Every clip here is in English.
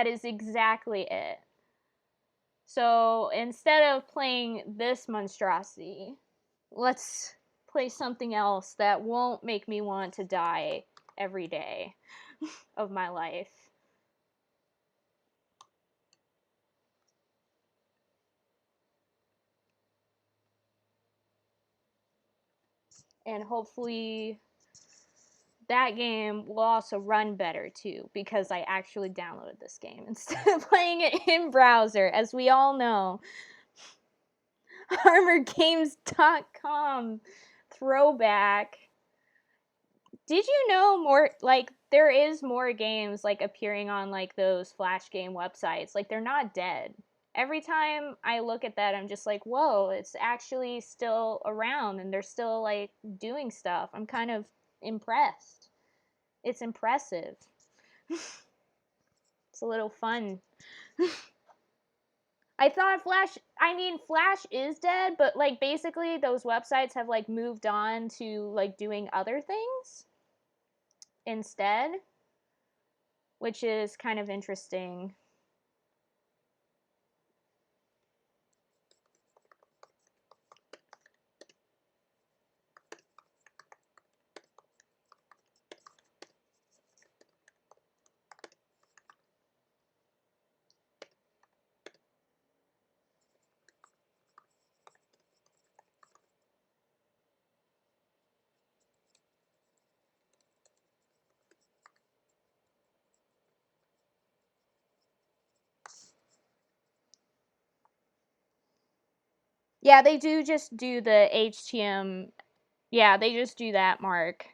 That is exactly it. So instead of playing this monstrosity, let's play something else that won't make me want to die every day of my life. And hopefully that game will also run better too, because I actually downloaded this game instead of playing it in browser, as we all know. ArmorGames.com throwback. Did you know more, like, there is more games, like, appearing on, like, those Flash game websites. Like, they're not dead. Every time I look at that, I'm just like, whoa, it's actually still around, and they're still, like, doing stuff. I'm kind of impressed. It's impressive. It's a little fun. I thought Flash is dead, but, like, basically those websites have, like, moved on to, like, doing other things instead, which is kind of interesting. Yeah, they do just do the HTML. Yeah, they just do that, Mark.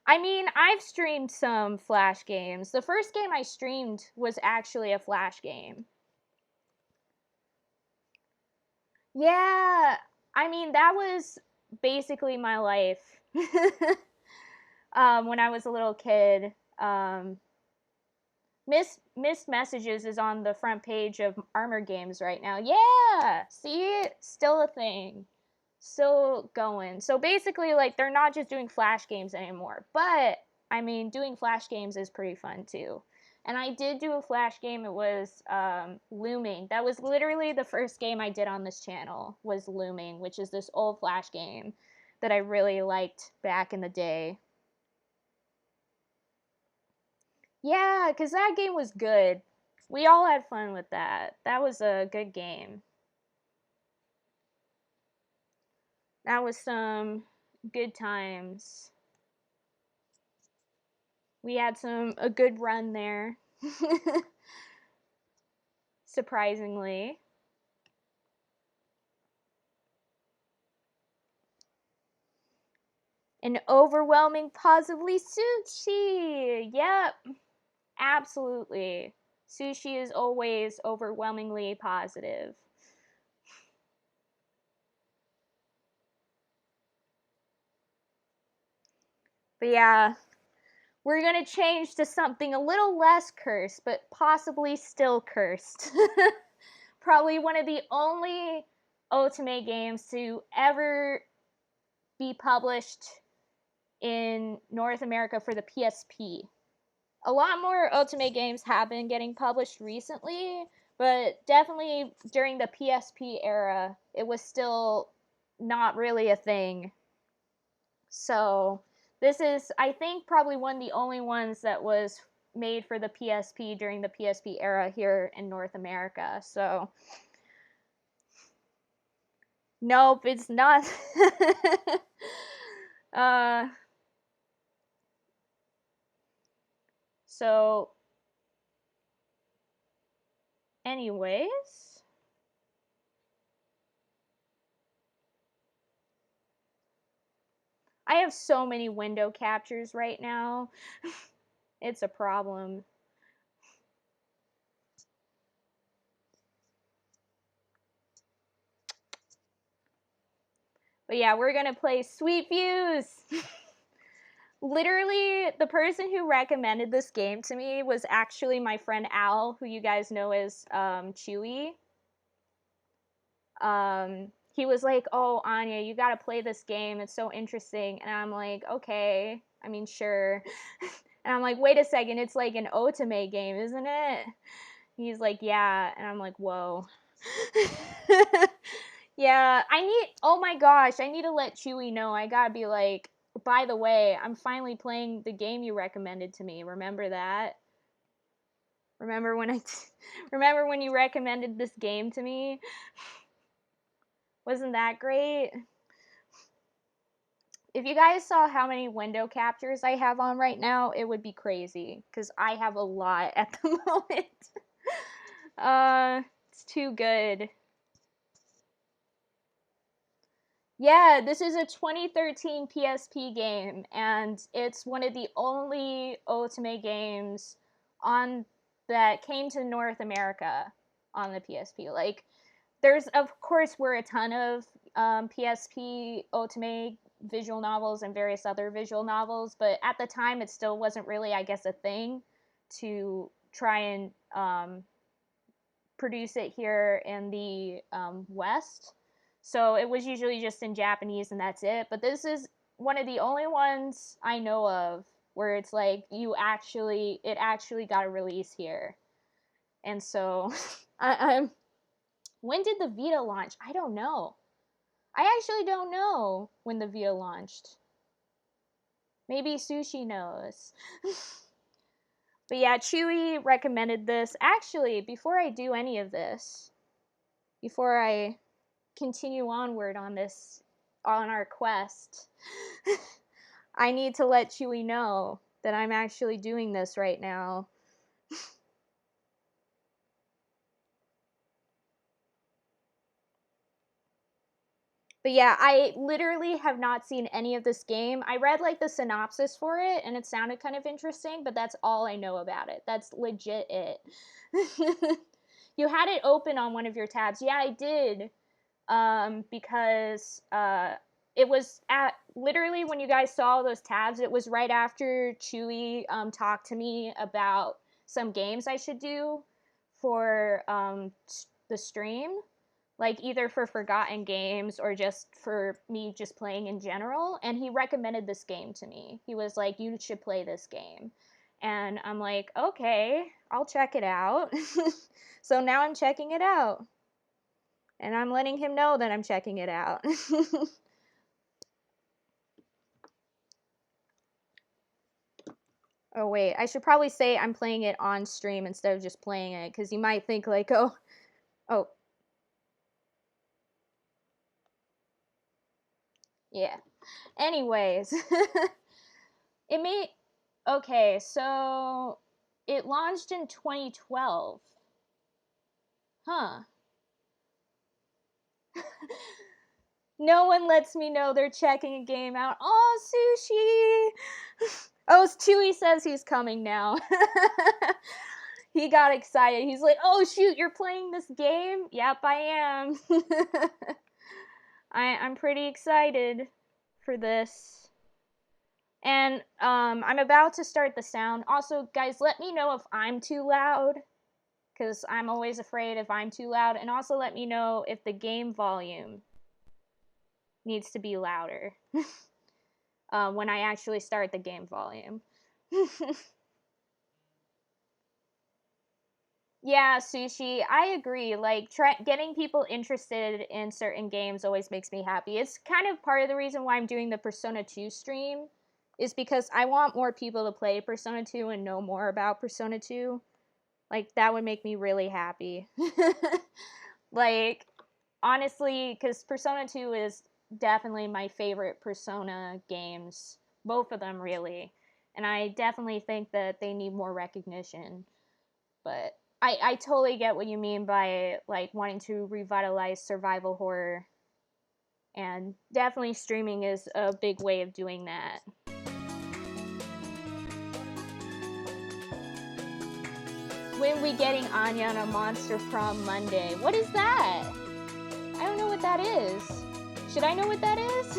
I mean, I've streamed some Flash games. The first game I streamed was actually a Flash game. Yeah, I mean, that was basically my life. When I was a little kid. Missed Messages is on the front page of Armor Games right now. Yeah! See? Still a thing. Still going. So basically, like, they're not just doing Flash games anymore. But, I mean, doing Flash games is pretty fun, too. And I did do a Flash game. It was Looming. That was literally the first game I did on this channel, was Looming, which is this old Flash game that I really liked back in the day. Yeah, because that game was good. We all had fun with that. That was a good game. That was some good times. We had a good run there. Surprisingly. An overwhelming positively sushi. Yep. Absolutely. Sushi is always overwhelmingly positive. But yeah, we're gonna change to something a little less cursed, but possibly still cursed. Probably one of the only otome games to ever be published in North America for the PSP. A lot more otome games have been getting published recently, but definitely during the PSP era, it was still not really a thing. So this is, I think, probably one of the only ones that was made for the PSP during the PSP era here in North America. So nope, it's not. So anyways, I have so many window captures right now. It's a problem. But yeah, we're gonna play Sweet Views. Literally, the person who recommended this game to me was actually my friend Al, who you guys know as Chewy. He was like, "Oh, Anya, you gotta play this game. It's so interesting." And I'm like, "Okay, I mean, sure." And I'm like, wait a second, it's like an otome game, isn't it? He's like, yeah. And I'm like, whoa. Yeah, oh my gosh, I need to let Chewy know. I gotta be like, by the way, I'm finally playing the game you recommended to me. Remember that? Remember when you recommended this game to me? Wasn't that great? If you guys saw how many window captures I have on right now, it would be crazy, because I have a lot at the moment. It's too good. Yeah, this is a 2013 PSP game, and it's one of the only otome games that came to North America on the PSP. Like, there's, of course, were a ton of PSP otome visual novels and various other visual novels, but at the time it still wasn't really, I guess, a thing to try and produce it here in the West. So it was usually just in Japanese and that's it. But this is one of the only ones I know of where it's like it actually got a release here. And so I'm when did the Vita launch? I don't know. I actually don't know when the Vita launched. Maybe Sushi knows. But yeah, Chewy recommended this. Actually, before I do any of this, before I continue onward on our quest, I need to let Chewy know that I'm actually doing this right now. But yeah, I literally have not seen any of this game. I read like the synopsis for it and it sounded kind of interesting, but that's all I know about it. That's legit it. You had it open on one of your tabs. Yeah, I did. Because it was at literally when you guys saw those tabs, it was right after Chewy talked to me about some games I should do for the stream, like either for forgotten games or just for me just playing in general. And he recommended this game to me. He was like, you should play this game. And I'm like, okay, I'll check it out. So now I'm checking it out. And I'm letting him know that I'm checking it out. Oh, wait. I should probably say I'm playing it on stream instead of just playing it, because you might think, like, oh. Yeah. Anyways. Okay, so it launched in 2012. Huh. No one lets me know they're checking a game out. Oh, Sushi! Oh, Chewy says he's coming now. He got excited. He's like, oh, shoot, you're playing this game? Yep, I am. I'm pretty excited for this. And I'm about to start the sound. Also, guys, let me know if I'm too loud, because I'm always afraid if I'm too loud. And also let me know if the game volume needs to be louder when I actually start the game volume. Yeah, Sushi, I agree. Like, getting people interested in certain games always makes me happy. It's kind of part of the reason why I'm doing the Persona 2 stream, is because I want more people to play Persona 2 and know more about Persona 2. Like, that would make me really happy. Like, honestly, because Persona 2 is definitely my favorite Persona games. Both of them, really. And I definitely think that they need more recognition. But I totally get what you mean by, like, wanting to revitalize survival horror. And definitely streaming is a big way of doing that. When we getting Anya on a Monster Prom Monday? What is that? I don't know what that is. Should I know what that is?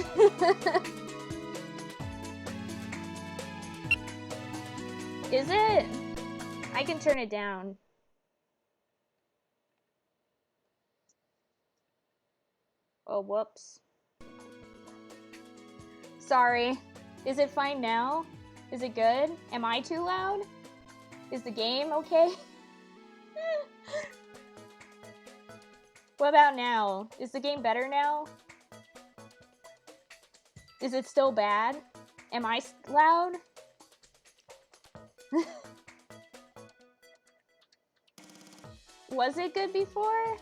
Is it? I can turn it down. Oh, whoops. Sorry. Is it fine now? Is it good? Am I too loud? Is the game okay? What about now? Is the game better now? Is it still bad? Am I loud? Was it good before?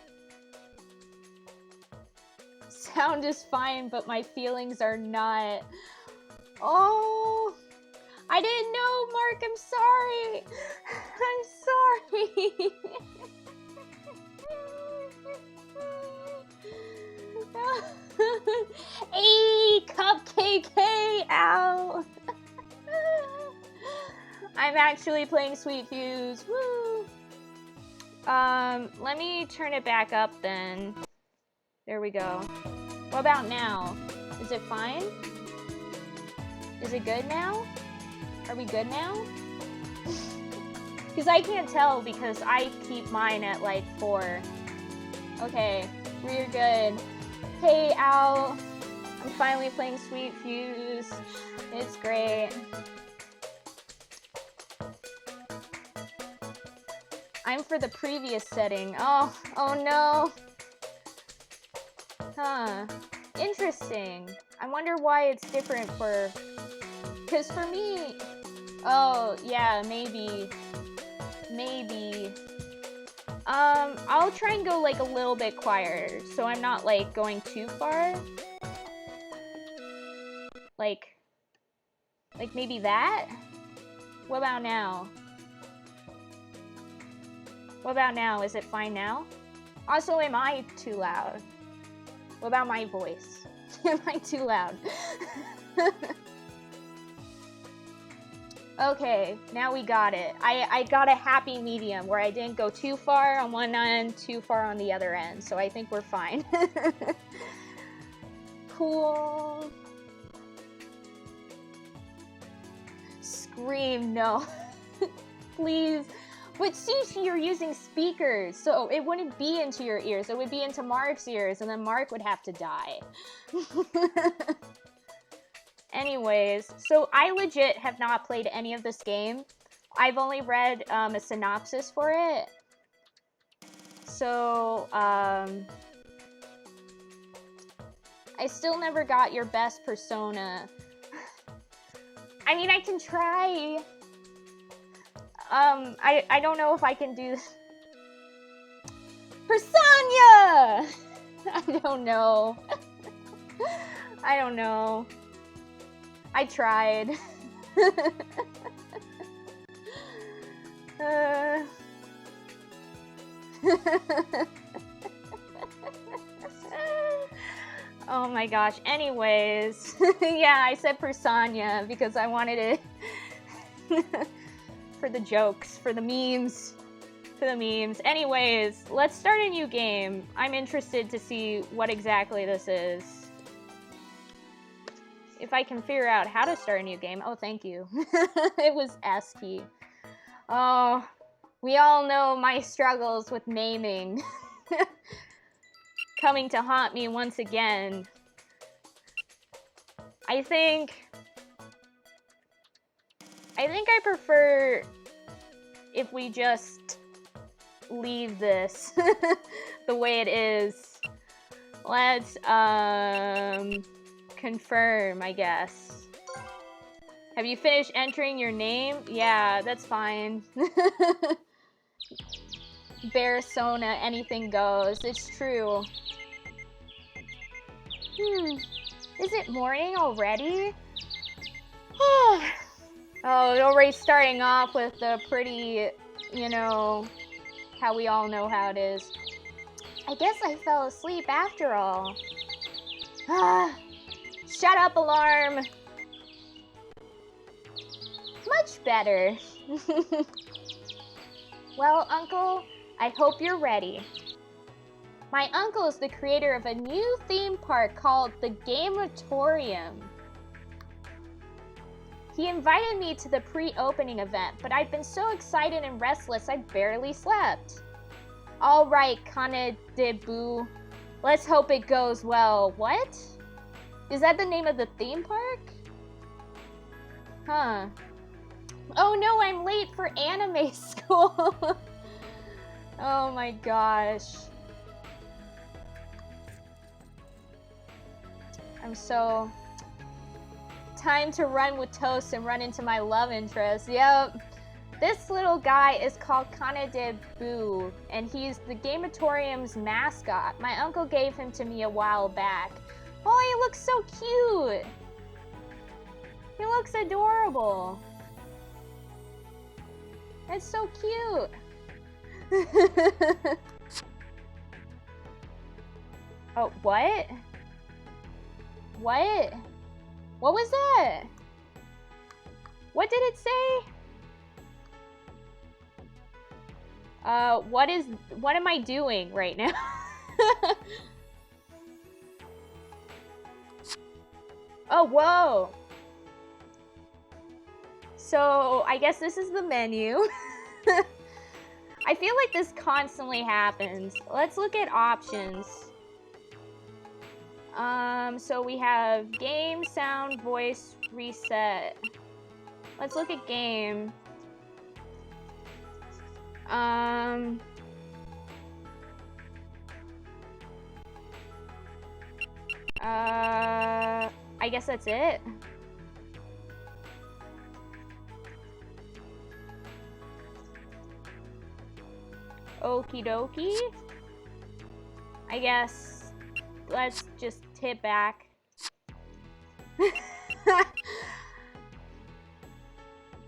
Sound is fine, but my feelings are not. Oh, I didn't know, Mark. I'm sorry. I'm sorry. Hey, Cupcake, hey, ow. I'm actually playing Sweet Fuse. Woo. Let me turn it back up then. There we go. What about now? Is it fine? Is it good now? Are we good now? Because I can't tell because I keep mine at like 4. Okay, we're good. Hey, Al. I'm finally playing Sweet Fuse. It's great. I'm for the previous setting. Oh no. Huh. Interesting. I wonder why it's different for... Because for me... Oh, yeah, maybe. Maybe. I'll try and go, like, a little bit quieter, so I'm not, like, going too far. Like maybe that? What about now? What about now? Is it fine now? Also, am I too loud? What about my voice? Am I too loud? Okay, now we got it. I got a happy medium where I didn't go too far on one end, too far on the other end. So I think we're fine. Cool. Scream, no. Please. But see, you're using speakers, so it wouldn't be into your ears. It would be into Mark's ears, and then Mark would have to die. Anyways, so I legit have not played any of this game. I've only read a synopsis for it. So, I still never got your best persona. I mean, I can try. I don't know if I can do this. Persona! I don't know. I don't know. I tried. Oh my gosh. Anyways, yeah, I said Persona because I wanted it for the jokes, for the memes. Anyways, let's start a new game. I'm interested to see what exactly this is. If I can figure out how to start a new game. Oh, thank you. It was S key. Oh, we all know my struggles with naming. Coming to haunt me once again. I think I prefer if we just leave this the way it is. Let's confirm, I guess. Have you finished entering your name? Yeah, that's fine. Bearsona, anything goes. It's true. Is it morning already? Oh, already starting off with the pretty, you know, how we all know how it is. I guess I fell asleep after all. Shut up, alarm! Much better. Well, Uncle, I hope you're ready. My uncle is the creator of a new theme park called the Gameatorium. He invited me to the pre-opening event, but I've been so excited and restless I barely slept. All right, Kanedebu. Let's hope it goes well. What? Is that the name of the theme park? Huh. Oh no, I'm late for anime school. Oh my gosh. I'm so... Time to run with Toast and run into my love interest. Yep. This little guy is called Kanade Boo, and he's the Gamatorium's mascot. My uncle gave him to me a while back. Oh, he looks so cute. He looks adorable. It's so cute. Oh, what? What? What was that? What did it say? What am I doing right now? Oh, whoa. So, I guess this is the menu. I feel like this constantly happens. Let's look at options. So we have game, sound, voice, reset. Let's look at game. I guess that's it. Okie dokie. I guess let's just hit back.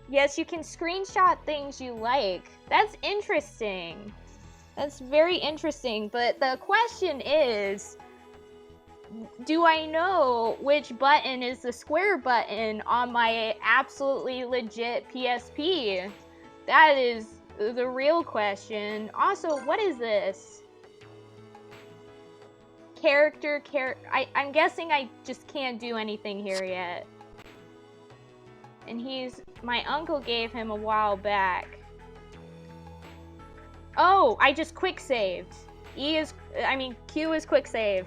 Yes, you can screenshot things you like. That's interesting. That's very interesting. But the question is, do I know which button is the square button on my absolutely legit PSP? That is the real question. Also, what is this? I'm guessing I just can't do anything here yet. And my uncle gave him a while back. Oh, I just quick saved. Q is quick save.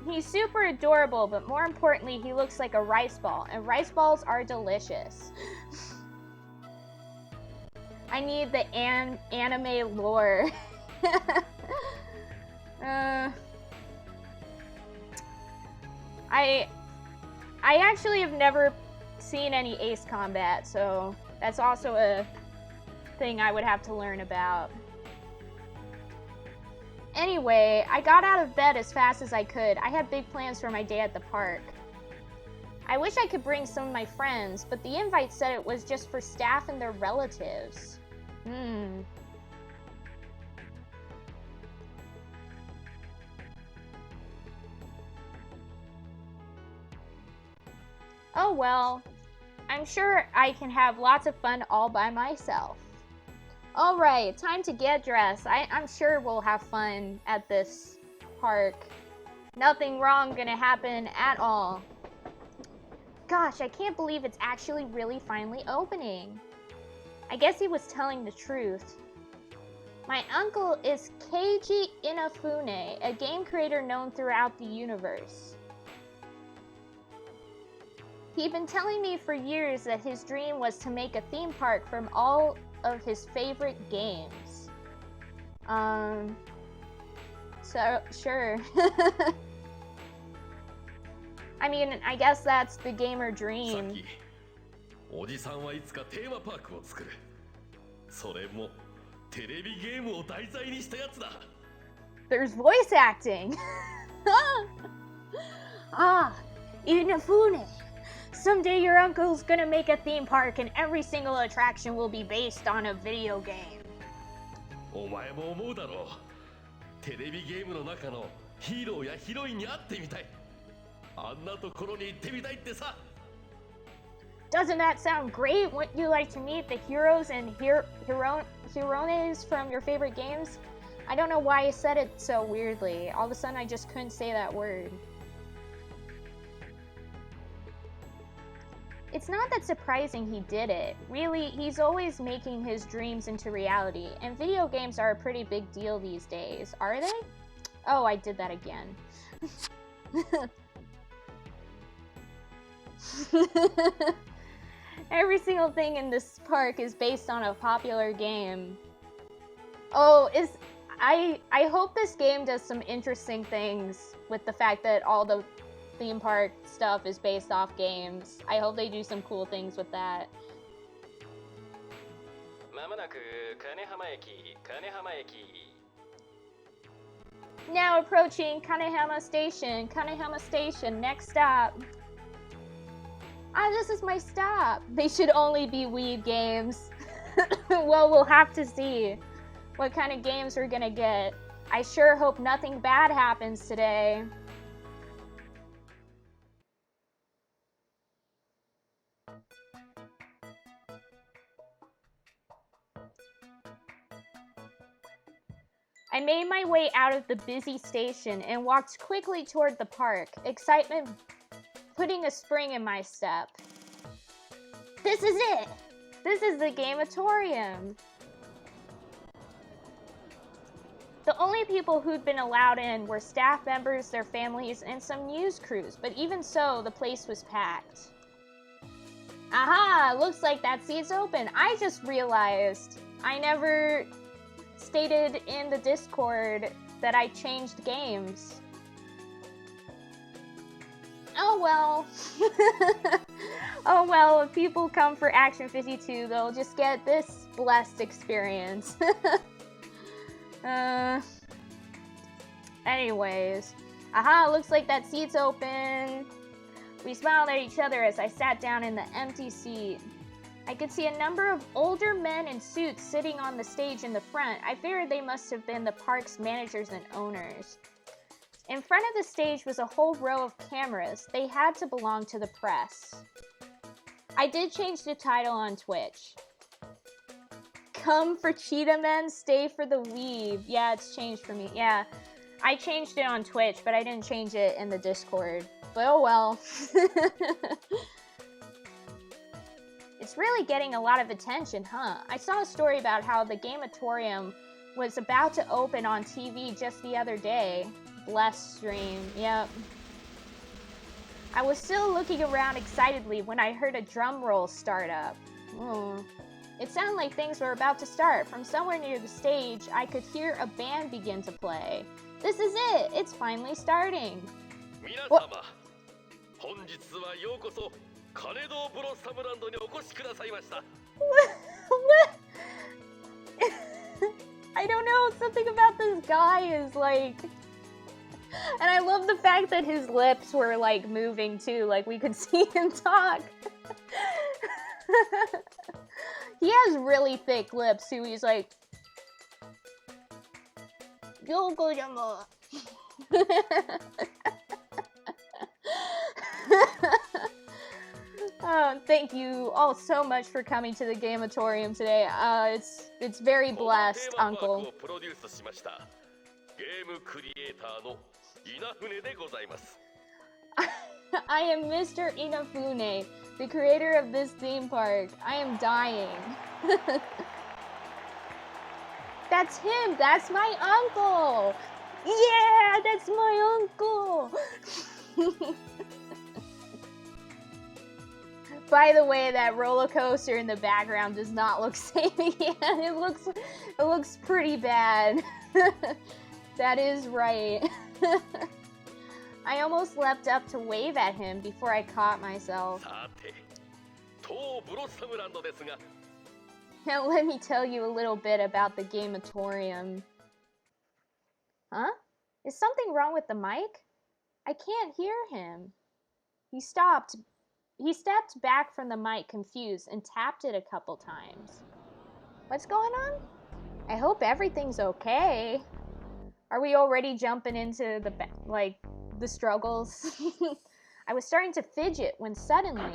He's super adorable, but more importantly, he looks like a rice ball, and rice balls are delicious. I need the anime lore. I actually have never seen any Ace Combat, so that's also a thing I would have to learn about. Anyway, I got out of bed as fast as I could. I had big plans for my day at the park. I wish I could bring some of my friends, but the invite said it was just for staff and their relatives. Oh well, I'm sure I can have lots of fun all by myself. Alright, time to get dressed. I'm sure we'll have fun at this park. Nothing wrong gonna happen at all. Gosh, I can't believe it's actually really finally opening. I guess he was telling the truth. My uncle is Keiji Inafune, a game creator known throughout the universe. He'd been telling me for years that his dream was to make a theme park from all of his favorite games. So, sure. I mean, I guess that's the gamer dream. There's voice acting. Ah, Inafune. Someday your uncle's gonna make a theme park and every single attraction will be based on a video game. Doesn't that sound great? Wouldn't you like to meet the heroes and heroines from your favorite games? I don't know why I said it so weirdly. All of a sudden I just couldn't say that word. It's not that surprising he did it. Really, he's always making his dreams into reality, and video games are a pretty big deal these days, are they? Oh, I did that again. Every single thing in this park is based on a popular game. Oh, I hope this game does some interesting things with the fact that all the theme park stuff is based off games. I hope they do some cool things with that. Now approaching Kanehama Station. Kanehama Station, next stop. Ah, this is my stop. They should only be weeb games. Well, we'll have to see what kind of games we're gonna get. I sure hope nothing bad happens today. I made my way out of the busy station and walked quickly toward the park, excitement putting a spring in my step. This is it! This is the Gameatorium! The only people who'd been allowed in were staff members, their families, and some news crews, but even so, the place was packed. Aha! Looks like that seat's open. I just realized I never stated in the Discord that I changed games. Oh well. Oh well, if people come for Action 52, they'll just get this blessed experience. Anyways. Aha, looks like that seat's open. We smiled at each other as I sat down in the empty seat. I could see a number of older men in suits sitting on the stage in the front. I figured they must have been the park's managers and owners. In front of the stage was a whole row of cameras. They had to belong to the press. I did change the title on Twitch. Come for Cheetah Men, stay for the weeb. Yeah, it's changed for me. Yeah, I changed it on Twitch, but I didn't change it in the Discord. But oh well. It's really getting a lot of attention, huh? I saw a story about how the Gameatorium was about to open on TV just the other day. Bless stream, yep. I was still looking around excitedly when I heard a drum roll start up. It sounded like things were about to start. From somewhere near the stage, I could hear a band begin to play. This is it! It's finally starting! What? What? I don't know, something about this guy is like... And I love the fact that his lips were like moving too, like we could see him talk. He has really thick lips too, he's like... Yoko-yama. Thank you all so much for coming to the Gameatorium today. It's very blessed, Uncle. I am Mr. Inafune, the creator of this theme park. I am dying. That's him! That's my uncle! Yeah, that's my uncle! By the way, that roller coaster in the background does not look safe. Yeah, it looks pretty bad. That is right. I almost leapt up to wave at him before I caught myself. Now let me tell you a little bit about the Gameatorium. Huh? Is something wrong with the mic? I can't hear him. He stepped back from the mic confused and tapped it a couple times. What's going on? I hope everything's okay. Are we already jumping into the struggles? I was starting to fidget when suddenly...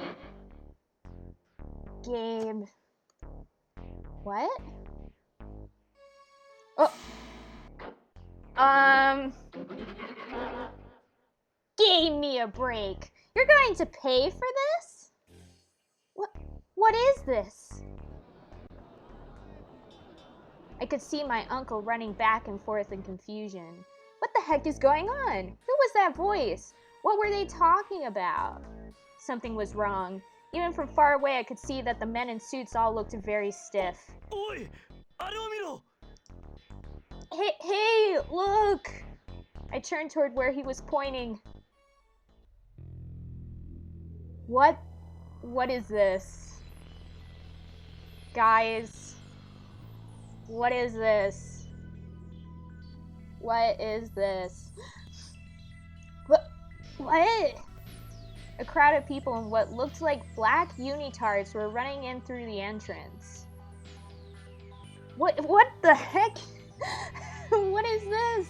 Gabe... What? Oh! Give me a break! You're going to pay for this? What is this? I could see my uncle running back and forth in confusion. What the heck is going on? Who was that voice? What were they talking about? Something was wrong. Even from far away, I could see that the men in suits all looked very stiff. Hey, look! I turned toward where he was pointing. What is this? Guys, what is this? What is this? What? A crowd of people in what looked like black unitards were running in through the entrance. What the heck? What is this?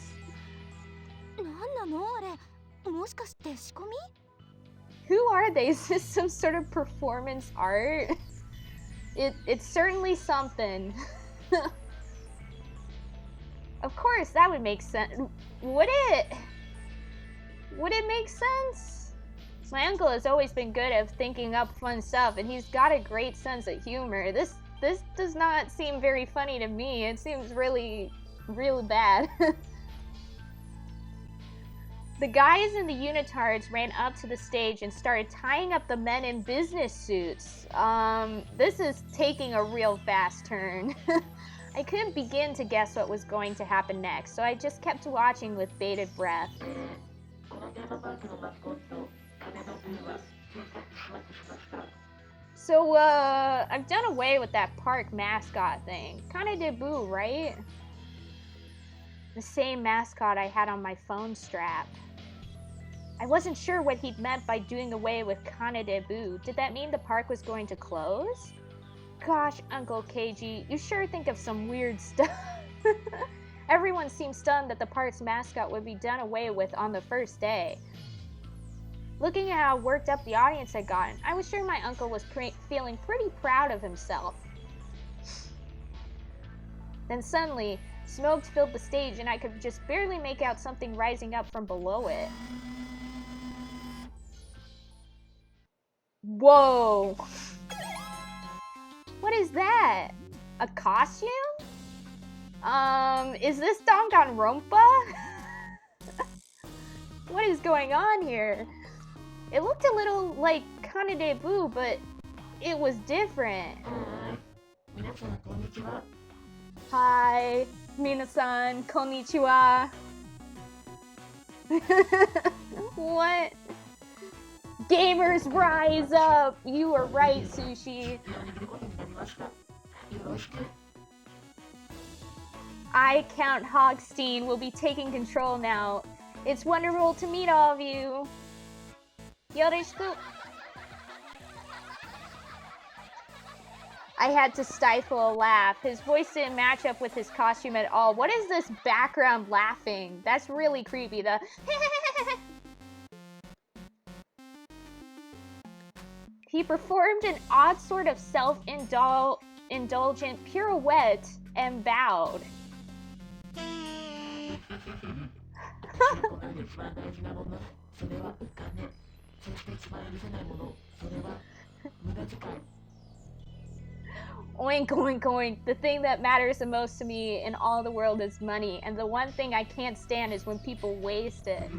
Who are they? Is this some sort of performance art? It's certainly something. Of course, that would make sense. Would it? Would it make sense? My uncle has always been good at thinking up fun stuff, and he's got a great sense of humor. This does not seem very funny to me. It seems really bad. The guys in the unitards ran up to the stage and started tying up the men in business suits. This is taking a real fast turn. I couldn't begin to guess what was going to happen next, so I just kept watching with bated breath. So, I've done away with that park mascot thing. Kinda debut, right? The same mascot I had on my phone strap. I wasn't sure what he'd meant by doing away with Kana Debut. Did that mean the park was going to close? Gosh, Uncle KG, you sure think of some weird stuff. Everyone seemed stunned that the park's mascot would be done away with on the first day. Looking at how worked up the audience had gotten, I was sure my uncle was feeling pretty proud of himself. Then suddenly, smoke filled the stage and I could just barely make out something rising up from below it. Whoa! What is that? A costume? Is this Danganronpa? What is going on here? It looked a little like Kana Debut, but it was different. Hi, minasan, konnichiwa. What? Gamers rise up! You were right, Sushi. I, Count Hogstein, will be taking control now. It's wonderful to meet all of you. Yoroshiku. I had to stifle a laugh. His voice didn't match up with his costume at all. What is this background laughing? That's really creepy. The He performed an odd sort of self-indulgent pirouette and bowed. Oink, oink, oink. The thing that matters the most to me in all the world is money, and the one thing I can't stand is when people waste it.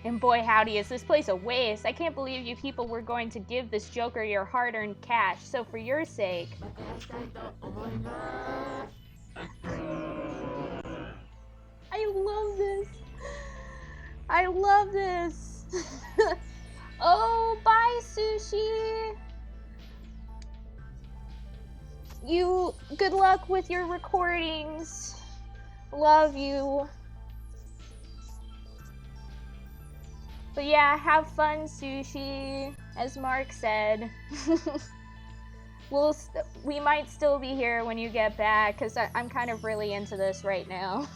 And boy howdy, is this place a waste. I can't believe you people were going to give this joker your hard-earned cash, so for your sake... I love this. I love this. Oh, bye, Sushi. You, good luck with your recordings. Love you. But yeah, have fun, Sushi, as Mark said. We might still be here when you get back, because I'm kind of really into this right now.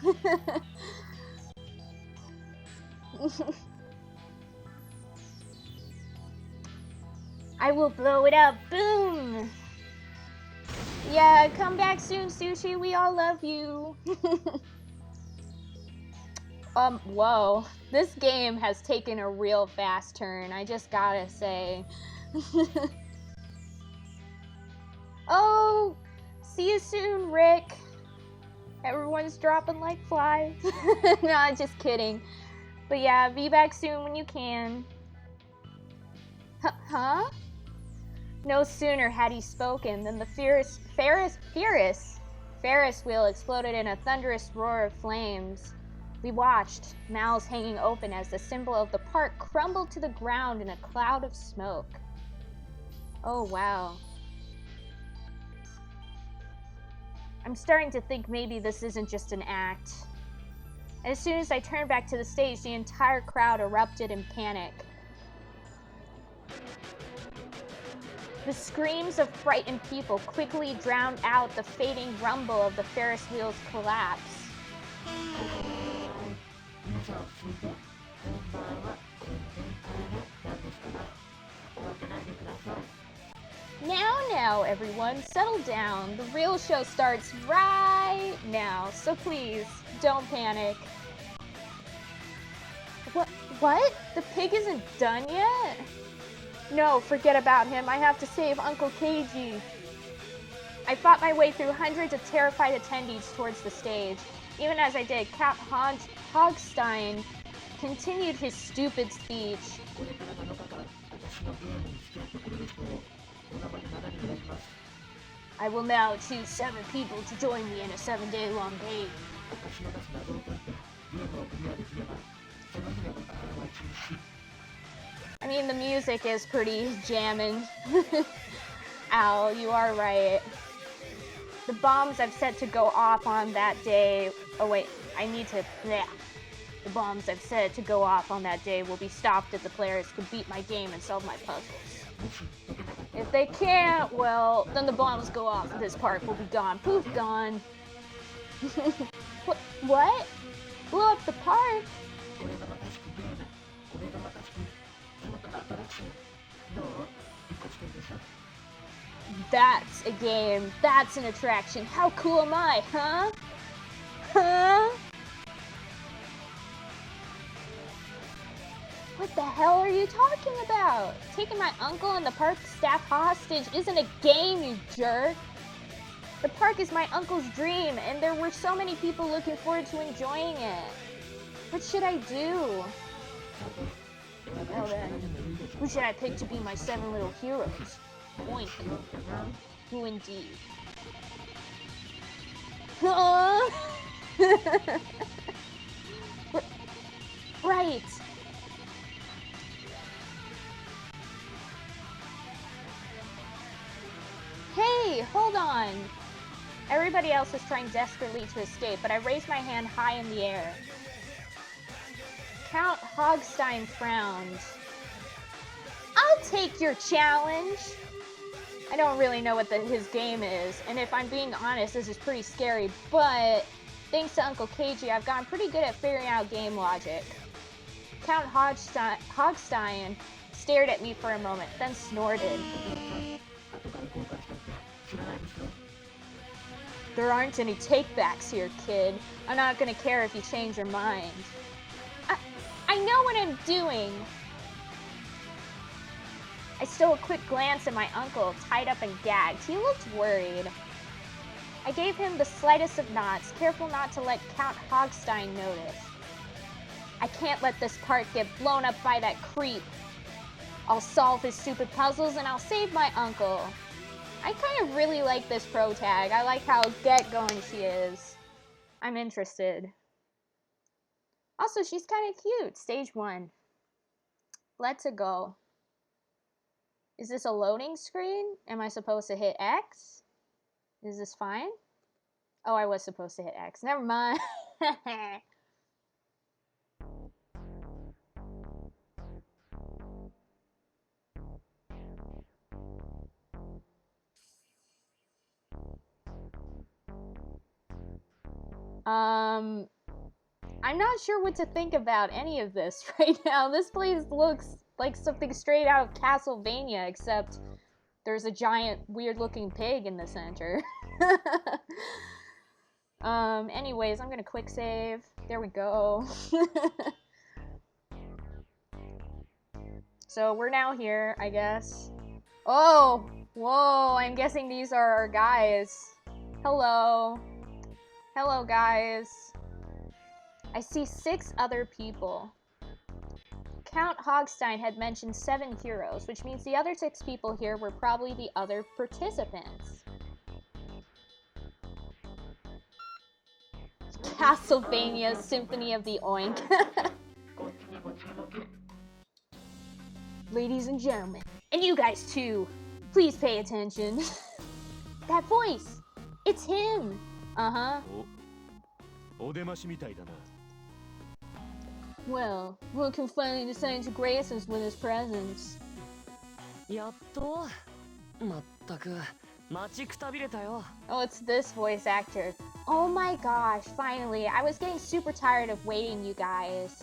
I will blow it up. Boom! Yeah, come back soon, Sushi. We all love you. Whoa. This game has taken a real fast turn, I just gotta say. See you soon, Rick. Everyone's dropping like flies. No, just kidding. But yeah, be back soon when you can. Huh? No sooner had he spoken than the Ferris wheel exploded in a thunderous roar of flames. We watched, mouths hanging open as the symbol of the park crumbled to the ground in a cloud of smoke. Oh, wow. I'm starting to think maybe this isn't just an act. As soon as I turned back to the stage, the entire crowd erupted in panic. The screams of frightened people quickly drowned out the fading rumble of the Ferris wheel's collapse. Now, everyone, settle down. The real show starts right now, so please, don't panic. What? The pig isn't done yet? No, forget about him. I have to save Uncle KG. I fought my way through hundreds of terrified attendees towards the stage. Even as I did, Count Hogstein continued his stupid speech. I will now choose 7 people to join me in a 7-day-long game. I mean, the music is pretty jammin'. Al, you are right. The bombs I've set to go off on that day... Oh wait, The bombs I've set to go off on that day will be stopped if the players can beat my game and solve my puzzles. If they can't, well, then the bombs go off and this park will be gone. Poof, gone. What? Blow up the park? That's a game. That's an attraction. How cool am I, huh? Huh? What the hell are you talking about? Taking my uncle and the park staff hostage isn't a game, you jerk. The park is my uncle's dream, and there were so many people looking forward to enjoying it. What should I do? Well then, who should I pick to be my 7 little heroes? Point. Who indeed? Right. Hey, hold on. Everybody else was trying desperately to escape, but I raised my hand high in the air. Count Hogstein frowned. I'll take your challenge. I don't really know what his game is, and if I'm being honest, this is pretty scary, but thanks to Uncle KG, I've gotten pretty good at figuring out game logic. Count Hogstein stared at me for a moment, then snorted. There aren't any takebacks here, kid. I'm not gonna care if you change your mind. I know what I'm doing. I stole a quick glance at my uncle, tied up and gagged. He looked worried. I gave him the slightest of nods, careful not to let Count Hogstein notice. I can't let this park get blown up by that creep. I'll solve his stupid puzzles and I'll save my uncle. I kind of really like this pro tag. I like how get-going she is. I'm interested. Also, she's kind of cute. Stage 1. Let's go. Is this a loading screen? Am I supposed to hit X? Is this fine? Oh, I was supposed to hit X. Never mind. I'm not sure what to think about any of this right now. This place looks like something straight out of Castlevania, except there's a giant, weird-looking pig in the center. Anyways, I'm gonna quick save. There we go. So we're now here, I guess. Oh! Whoa, I'm guessing these are our guys. Hello. Hello, guys. I see 6 other people. Count Hogstein had mentioned 7 heroes, which means the other 6 people here were probably the other participants. Castlevania Symphony of the Oink. Ladies and gentlemen, and you guys too, please pay attention. That voice! It's him! Uh-huh. Well, one can finally decide to grace us with his presence. Oh, it's this voice actor. Oh my gosh, finally. I was getting super tired of waiting, you guys.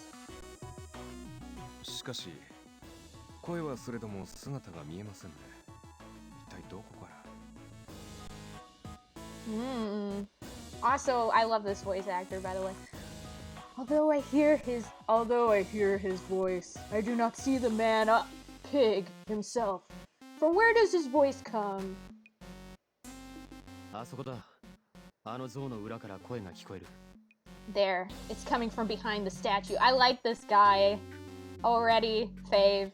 Also, I love this voice actor, by the way. Although I hear his voice, I do not see the man pig himself. From where does his voice come? There, it's coming from behind the statue. I like this guy already, fave.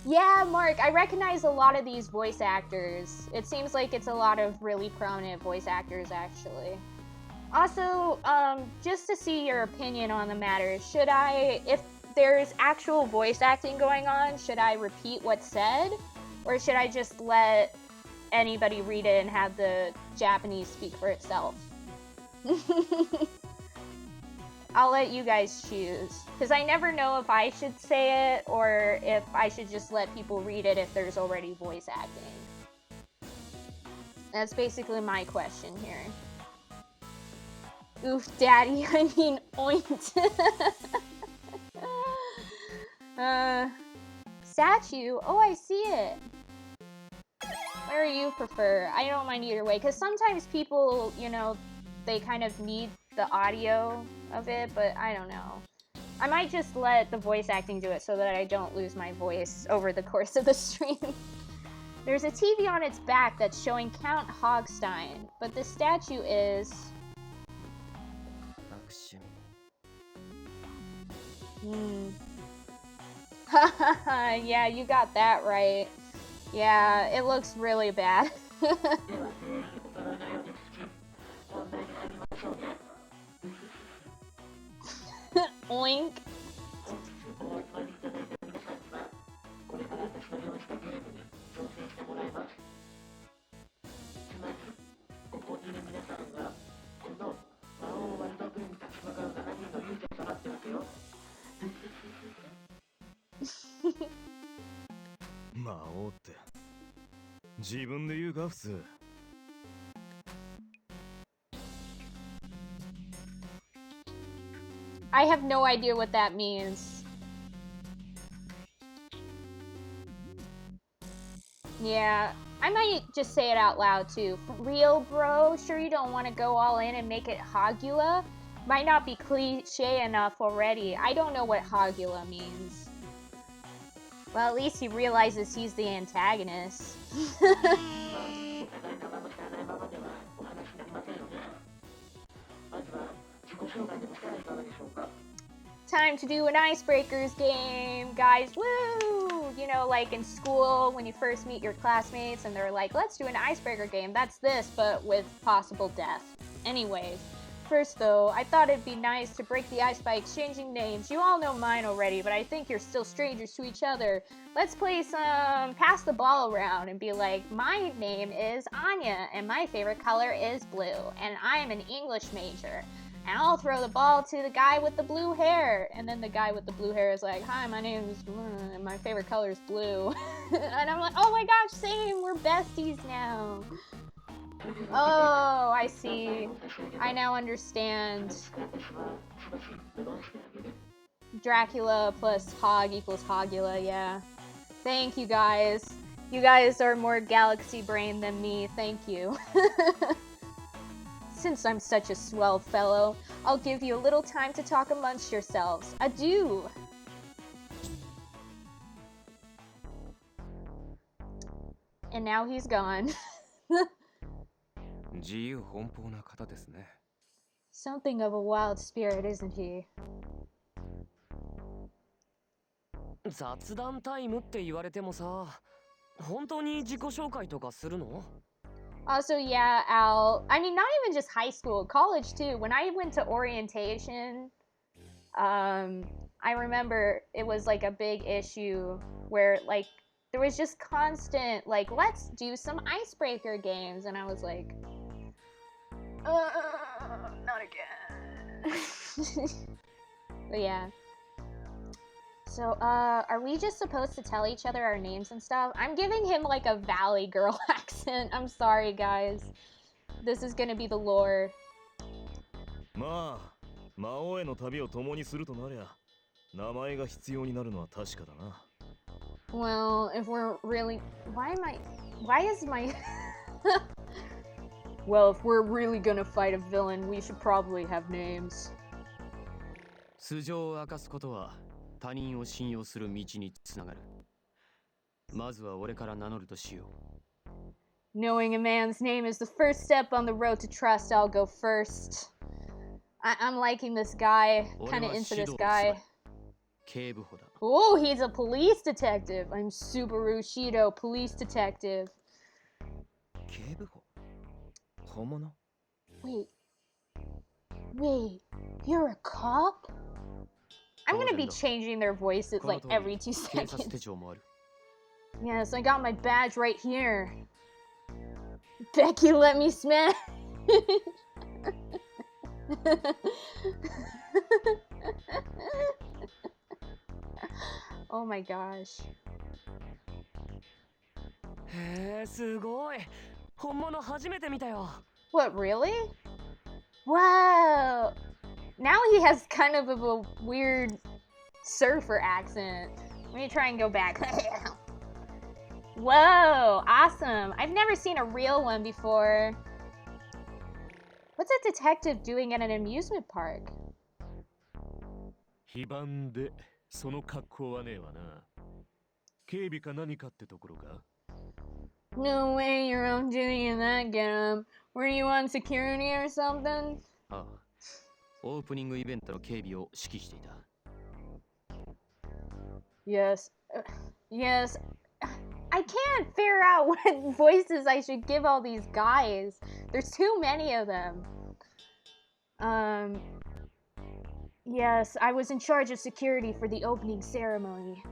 Yeah, Mark, I recognize a lot of these voice actors. It seems like it's a lot of really prominent voice actors, actually. Also, just to see your opinion on the matter, should I, if there's actual voice acting going on, should I repeat what's said? Or should I just let anybody read it and have the Japanese speak for itself? I'll let you guys choose, because I never know if I should say it or if I should just let people read it if there's already voice acting. That's basically my question here. Oof, daddy, I mean oint. Statue? Oh, I see it. Where do you prefer? I don't mind either way, because sometimes people, you know, they kind of need the audio of it, but I don't know. I might just let the voice acting do it so that I don't lose my voice over the course of the stream. There's a TV on its back that's showing Count Hogstein, but the statue is... Yeah, you got that right. Yeah, it looks really bad. Oink. I have no idea what that means. Yeah, I might just say it out loud too. For real, bro? Sure you don't want to go all in and make it Hogula? Might not be cliche enough already. I don't know what Hogula means. Well, at least he realizes he's the antagonist. Time to do an icebreakers game, guys. Woo! You know, like in school when you first meet your classmates and they're like, let's do an icebreaker game. That's this, but with possible death. Anyways, first though, I thought it'd be nice to break the ice by exchanging names. You all know mine already, but I think you're still strangers to each other. Let's play some pass the ball around and be like, my name is Anya and my favorite color is blue and I am an English major. And I'll throw the ball to the guy with the blue hair. And then the guy with the blue hair is like, hi, my name is and my favorite color is blue. And I'm like, oh my gosh, same, we're besties now. Oh, I see. I now understand. Dracula plus Hog equals Hogula, yeah. Thank you guys. You guys are more galaxy brain than me, thank you. Since I'm such a swell fellow, I'll give you a little time to talk amongst yourselves. Adieu! And now he's gone. 自由奔放な方ですね。 Something of a wild spirit, isn't he? 雑談タイムって言われてもさ、本当に自己紹介とかするの？ Also, yeah, Al. I mean, not even just high school, college too. When I went to orientation, I remember it was like a big issue where like there was just constant like, let's do some icebreaker games, and I was like, not again. But yeah. So, are we just supposed to tell each other our names and stuff? I'm giving him like a Valley Girl accent. I'm sorry, guys. This is gonna be the lore. まあ、魔王への旅を共にするとなりゃ、名前が必要になるのは確かだな。Well, if we're really... Why is my... Well, if we're really gonna fight a villain, we should probably have names. 素性を明かすことは他人を信用する道につながる。まずは俺から名乗るとしよう。Knowing a man's name is the first step on the road to trust. I'll go first. I'm liking this guy. Kind of into this guy. 警部補だ。 Oh, he's a police detective. I'm Subaru Shido, police detective. 警部補？本物？ Wait, you're a cop? I'm gonna be changing their voices like every 2 警察手 seconds. 帳もある。 Yes, I got my badge right here. Becky, let me smash. Oh my gosh. へえ、すごい。本物初めて見たよ。 What, really? Wow. Now he has kind of a weird surfer accent. Let me try and go back. Whoa, awesome. I've never seen a real one before. What's a detective doing at an amusement park? 非番でその格好はねえわな。警備か何かってところか？ No way, you're on duty in that getup. Were you on security or something? ああ、オープニングイベントの警備を指揮していた。 Yes. Yes. I can't figure out what voices I should give all these guys. There's too many of them. Yes, I was in charge of security for the opening ceremony.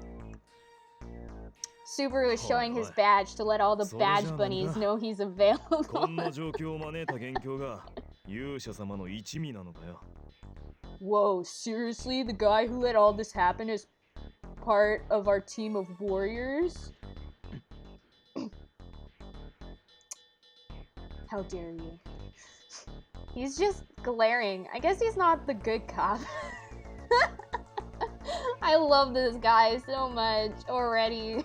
Subaru is showing his badge to let all the badge bunnies know he's こ available. んな状況を招いた元凶が勇者様の一味なのかよ。 Whoa, seriously? The guy who let all this happen is part of our team of warriors? How dare you? He's just glaring. I guess he's not the good cop. I love this guy so much already.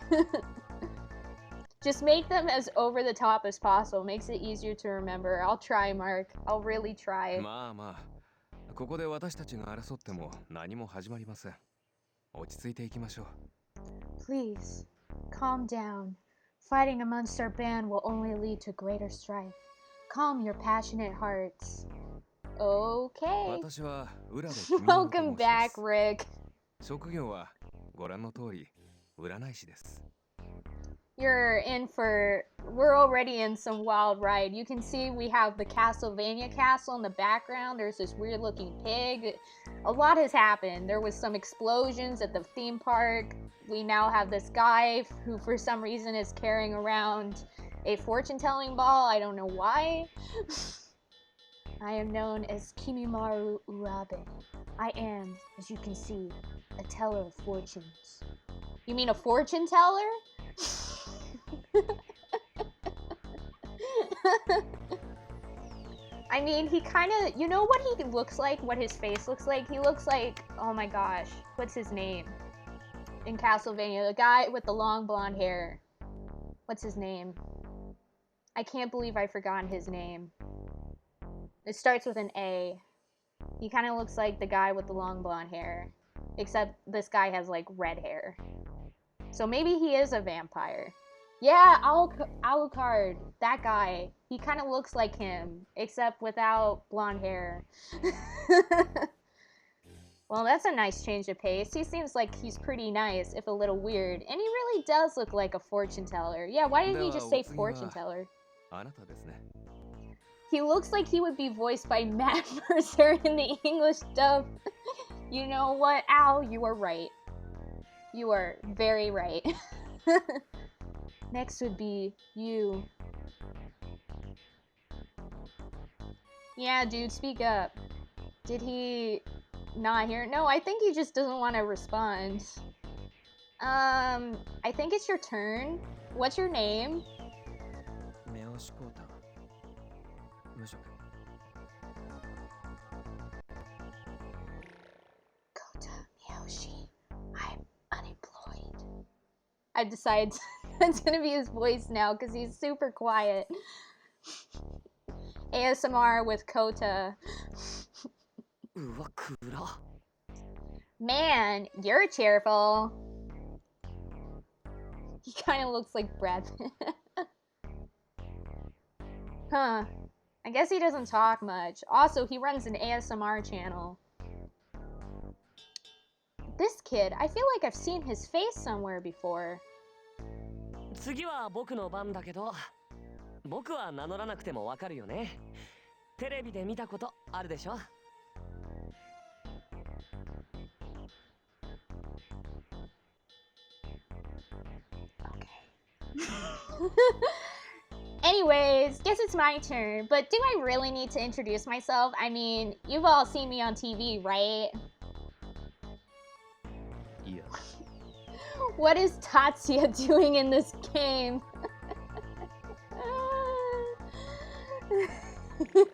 Just make them as over the top as possible. Makes it easier to remember. I'll try, Mark. I'll really try. まあまあ、ここで私たちが争っても何も始まりません。落ち着いていきましょう。 Please, calm down. Fighting amongst our band will only lead to greater strife. Calm your passionate hearts. Okay. 私は裏で君のことを Welcome 申しま back, す。 Rick. 職業はご覧の通り占い師です。 You're in for... We're already in some wild ride. You can see we have the Castlevania castle in the background. There's this weird looking pig. A lot has happened. There was some explosions at the theme park. We now have this guy who for some reason is carrying around a fortune-telling ball. I don't know why. I am known as Kimimaru Urabe. I am, as you can see, a teller of fortunes. You mean a fortune teller? I mean, he kind of... You know what he looks like? What his face looks like? He looks like... Oh my gosh. What's his name? In Castlevania. The guy with the long blonde hair. What's his name? I can't believe I forgot his name. It starts with an A. He kind of looks like the guy with the long blonde hair. Except this guy has, like, red hair. So maybe he is a vampire. Yeah, Alucard, that guy. He kind of looks like him, except without blonde hair. Well, that's a nice change of pace. He seems like he's pretty nice, if a little weird. And he really does look like a fortune teller. Yeah, why didn't he just say fortune teller? あなたですね。 He looks like he would be voiced by Matt Mercer in the English dub. You know what, Al? You are right. You are very right. Next would be you. Yeah, dude, speak up. Did he not hear? No, I think he just doesn't want to respond. I think it's your turn. What's your name? 目をしこうた。無職。 Kota Miyoshi. I'm unemployed. I've decided that's gonna be his voice now because he's super quiet. ASMR with Kota. うわ、暗っ。 Man, you're cheerful. He kind of looks like Brad Pitt. Huh. I guess he doesn't talk much. Also, he runs an ASMR channel. This kid, I feel like I've seen his face somewhere before. 次は僕の番だけど、僕は名乗らなくてもわかるよね。テレビで見たことあるでしょ。 Anyways, guess it's my turn. But do I really need to introduce myself? I mean, you've all seen me on TV, right? いや、 What is Tatsuya doing in this game?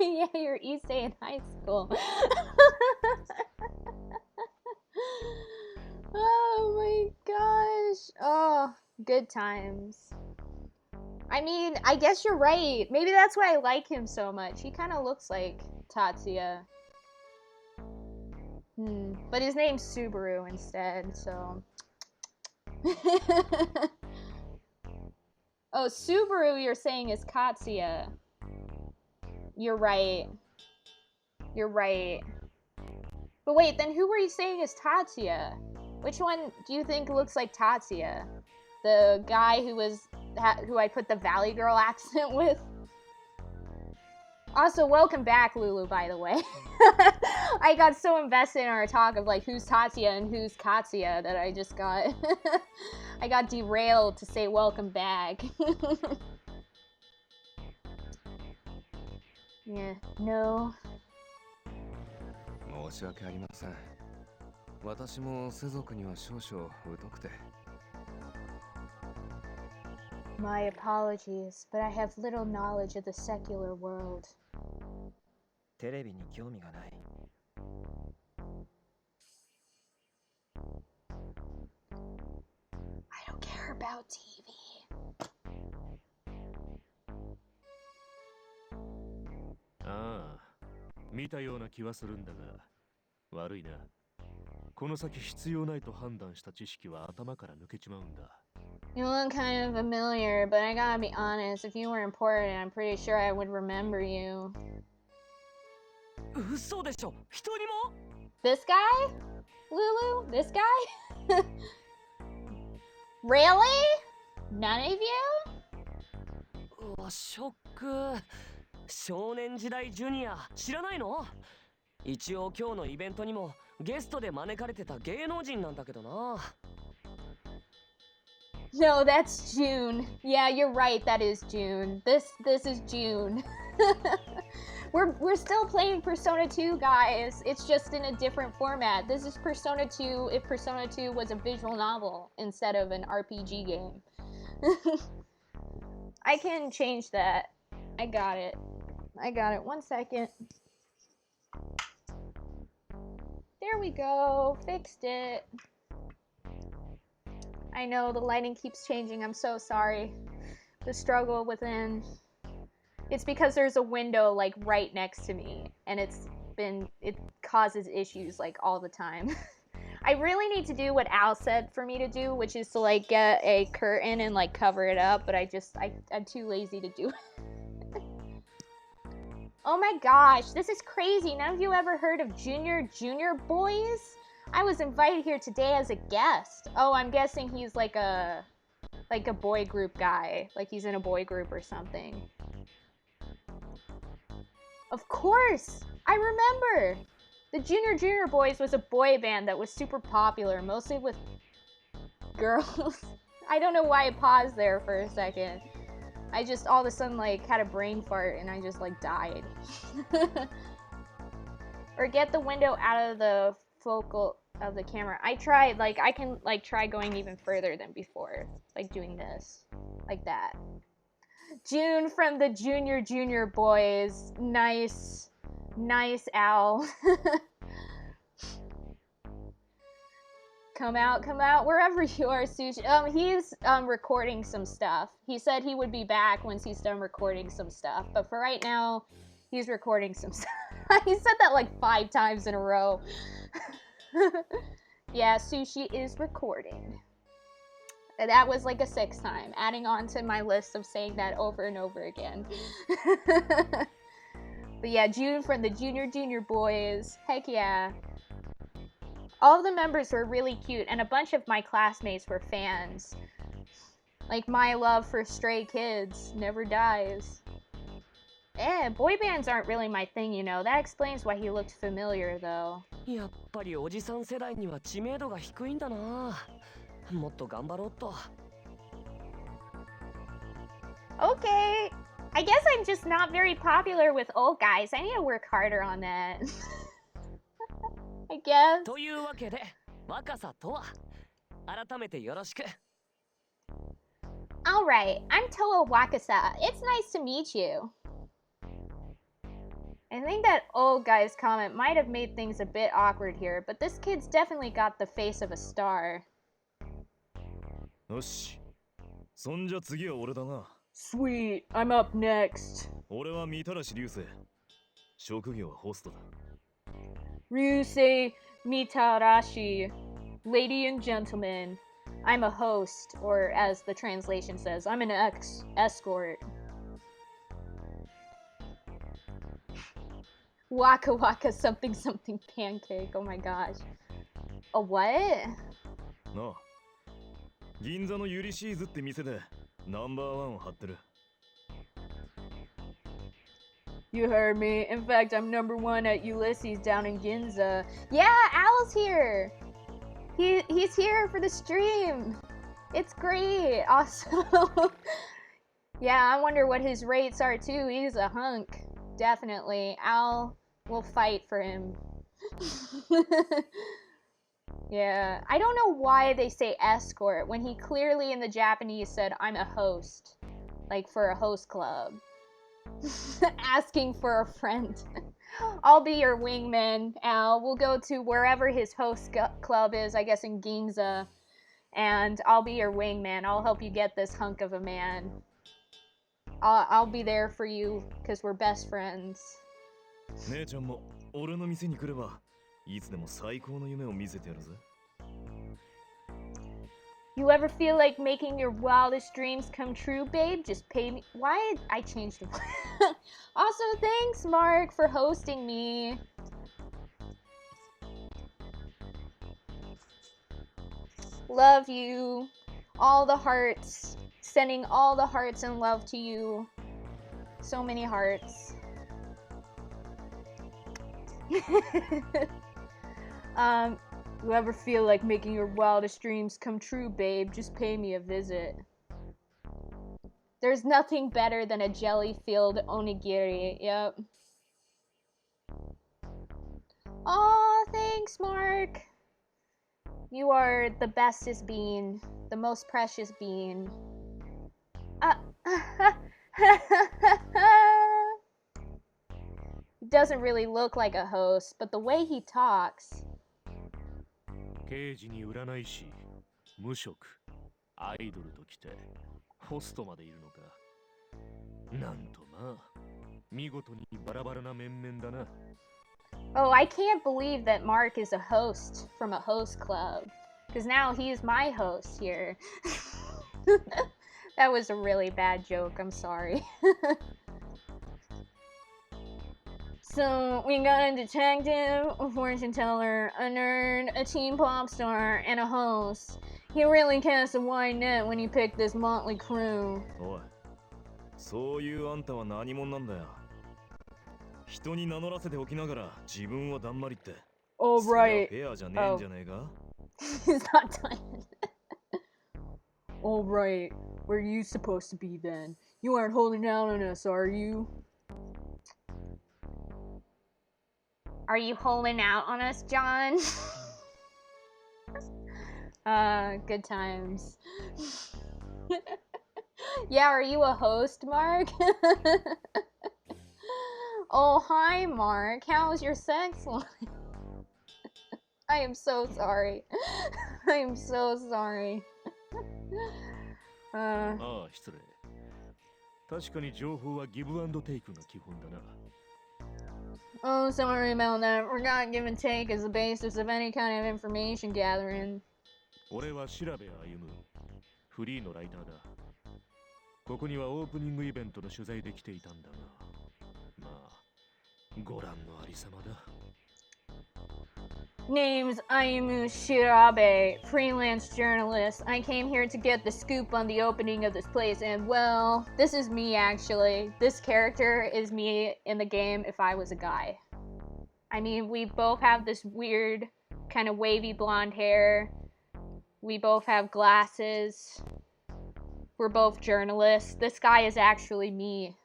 Yeah, you're Issei in high school. Oh my gosh. Oh, good times. I mean, I guess you're right. Maybe that's why I like him so much. He kind of looks like Tatsuya. But his name's Subaru instead, so... Oh, Subaru you're saying is Katsuya. You're right. You're right. But wait, then who were you saying is Tatsuya? Which one do you think looks like Tatsuya? The guy who I put the Valley Girl accent with? Also, welcome back, Lulu, by the way. I got so invested in our talk of like who's Tatsuya and who's Katsuya that I just got I got derailed to say welcome back. Yeah, no. 申し訳ありません。私も世俗には少々疎くて。 My apologies, but I have little knowledge of the secular world. テレビに興味がない。 I don't care about TV. ああ、見たような気はするんだが、悪いな。この先必要ないと判断した知識は頭から抜けちまうんだ。 You look kind of familiar, but I gotta be honest, if you were important, I'm pretty sure I would remember you. 嘘でしょ。一人も？ This guy? Lulu? This guy? Really? None of you? うわ、ショック。少年時代ジュニア知らないの？一応今日のイベントにもゲストで招かれてた芸能人なんだけどな。 No, that's June. Yeah, you're right. That is June. This is June. We're still playing Persona 2, guys. It's just in a different format. This is Persona 2 if Persona 2 was a visual novel instead of an RPG game. I can change that. I got it. 1 second. There we go. Fixed it. I know the lighting keeps changing. I'm so sorry. The struggle within. It's because there's a window like right next to me and it causes issues like all the time. I really need to do what Al said for me to do, which is to like get a curtain and like cover it up, but I'm too lazy to do it. Oh my gosh, this is crazy. None of you ever heard of Junior Boys? I was invited here today as a guest. Oh, I'm guessing he's like a boy group guy. Like he's in a boy group or something. Of course! I remember! The Junior Boys was a boy band that was super popular, mostly with girls. I don't know why I paused there for a second. I just all of a sudden like had a brain fart and I just like died. Or get the window out of the focal of the camera. I tried, like I can like try going even further than before. Like doing this. Like that. June from the Junior Boys. Nice. Nice, Al. Come out, wherever you are, Sushi. He's recording some stuff. He said he would be back once he's done recording some stuff, but for right now, he's recording some stuff. He said that like 5 times in a row. Yeah, Sushi is recording. And that was like a 6th time, adding on to my list of saying that over and over again. But yeah, June from the Junior Boys. Heck yeah. All of the members were really cute, and a bunch of my classmates were fans. Like, my love for Stray Kids never dies. Boy bands aren't really my thing, you know. That explains why he looked familiar, though. やっぱりおじさん世代には知名度が低いんだな。もっと頑張ろうっと。Okay. I guess I'm just not very popular with old guys. I need to work harder on that. I guess. というわけで、若さとは改めてよろしく。Alright, I'm Toa Wakasa. It's nice to meet you. I think that old guy's comment might have made things a bit awkward here, but this kid's definitely got the face of a star. よし。そんじゃ次は俺だな。Sweet, I'm up next. 俺は三たらし流星。職業はホストだ。Ryusei Mitarashi. Lady and gentlemen, I'm a host, or as the translation says, I'm an escort. Waka waka something something pancake, oh my gosh. A what? なあ。銀座のユリシーズって店でナンバーワンを張ってる。You heard me. In fact, I'm #1 at Ulysses down in Ginza. Yeah, Al's here. He's here for the stream. It's great. Awesome. Yeah, I wonder what his rates are too. He's a hunk. Definitely. Al will fight for him. Yeah, I don't know why they say escort when he clearly in the Japanese said I'm a host. Like for a host club. Asking for a friend. I'll be your wingman, Al. We'll go to wherever his host club is, I guess in Ginza. And I'll be your wingman. I'll help you get this hunk of a man. I'll be there for you, because we're best friends. 姉ちゃんも俺の店に来ればいつでも最高の夢を見せてやるぜ。You ever feel like making your wildest dreams come true, babe? Just pay me. Why did I change the Also, thanks, Mark, for hosting me. Love you. All the hearts. Sending all the hearts and love to you. So many hearts. You ever feel like making your wildest dreams come true, babe? Just pay me a visit. There's nothing better than a jelly-filled onigiri. Yep. Aw, thanks, Mark. You are the bestest bean. The most precious bean. He doesn't really look like a host, but the way he talks... 刑事に占い師、無職、アイドルときて、ホストまでいるのか。なんとまあ、見事にバラバラな面々だな。Oh, I can't believe that Mark is a host from a host club. Because now he's my host here. That was a really bad joke, I'm sorry. So, we got a detective, a fortune teller, a nerd, a teen pop star, and a host. He really cast a wide net when he picked this motley crew. おい、そういうあんたは何者なんだよ。人に名乗らせておきながら自分はだんまりって。Oh, それは right. フェアじゃねえんじゃねえか He's not done. All right. Where are you supposed to be then? You aren't holding out on us, are you? Are you holding out on us, John? Good times. Yeah, are you a host, Mark? Oh, hi, Mark. How's your sex life? I am so sorry. I am so sorry. ああ、失礼。確かに情報はギブアンドテイクが基本だな。Oh, sorry about that. Forgot give and take is the basis of any kind of information gathering. 俺は調べ歩む。フリーのライターだ。ここにはオープニングイベントの取材で来ていたんだが。まあ、ご覧のありさまだ。Name's Ayumu Shirabe, freelance journalist. I came here to get the scoop on the opening of this place, and well, this is me actually. This character is me in the game if I was a guy. I mean, we both have this weird, kind of wavy blonde hair. We both have glasses. We're both journalists. This guy is actually me.